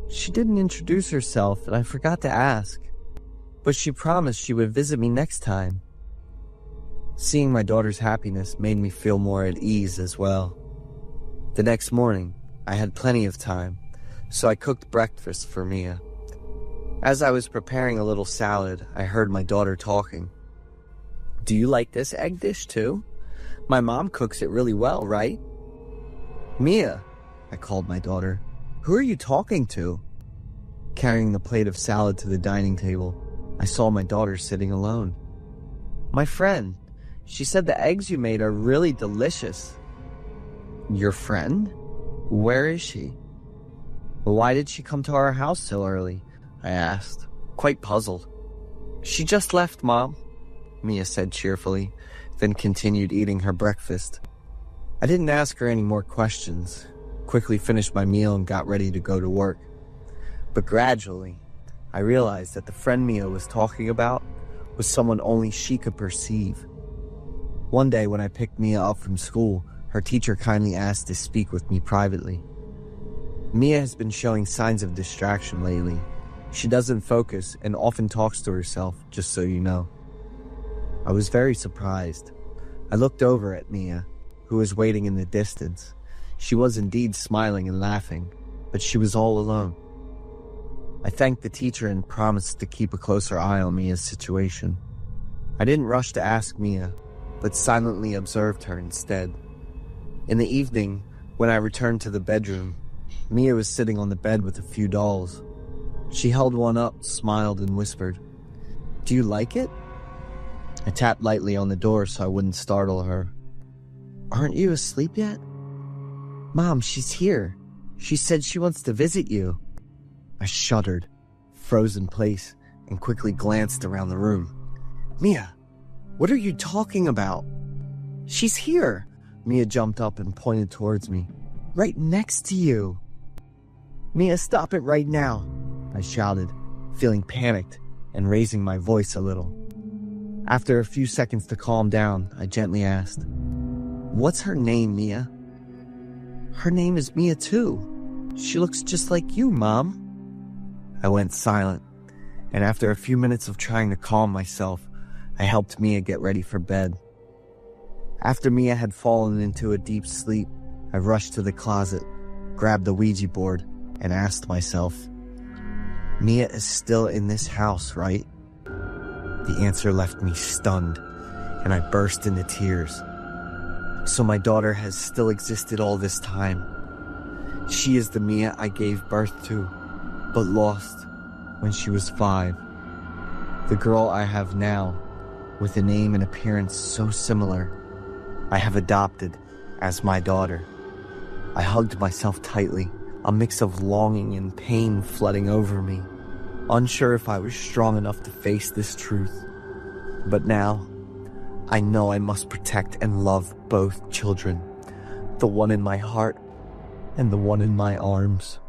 She didn't introduce herself, and I forgot to ask. But she promised she would visit me next time. Seeing my daughter's happiness made me feel more at ease as well. The next morning, I had plenty of time, so I cooked breakfast for Mia. As I was preparing a little salad, I heard my daughter talking. Do you like this egg dish too? My mom cooks it really well, right? Mia, I called my daughter. Who are you talking to? Carrying the plate of salad to the dining table, I saw my daughter sitting alone. My friend. She said the eggs you made are really delicious. Your friend? Where is she? Why did she come to our house so early? I asked, quite puzzled. She just left, Mom, Mia said cheerfully, then continued eating her breakfast. I didn't ask her any more questions, quickly finished my meal and got ready to go to work. But gradually, I realized that the friend Mia was talking about was someone only she could perceive. One day when I picked Mia up from school, her teacher kindly asked to speak with me privately. Mia has been showing signs of distraction lately. She doesn't focus and often talks to herself, just so you know. I was very surprised. I looked over at Mia, who was waiting in the distance. She was indeed smiling and laughing, but she was all alone. I thanked the teacher and promised to keep a closer eye on Mia's situation. I didn't rush to ask Mia, but silently observed her instead. In the evening, when I returned to the bedroom, Mia was sitting on the bed with a few dolls. She held one up, smiled, and whispered, Do you like it? I tapped lightly on the door so I wouldn't startle her. Aren't you asleep yet? Mom, she's here. She said she wants to visit you. I shuddered, froze in place, and quickly glanced around the room. Mia, what are you talking about? She's here. Mia jumped up and pointed towards me. Right next to you. Mia, stop it right now, I shouted, feeling panicked and raising my voice a little. After a few seconds to calm down, I gently asked, What's her name, Mia? Her name is Mia too. She looks just like you, Mom. I went silent, and after a few minutes of trying to calm myself, I helped Mia get ready for bed. After Mia had fallen into a deep sleep, I rushed to the closet, grabbed the Ouija board, and asked myself, Mia is still in this house, right? The answer left me stunned, and I burst into tears. So my daughter has still existed all this time. She is the Mia I gave birth to, but lost when she was 5. The girl I have now, with a name and appearance so similar, I have adopted as my daughter. I hugged myself tightly, a mix of longing and pain flooding over me, unsure if I was strong enough to face this truth. But now, I know I must protect and love both children, the one in my heart and the one in my arms.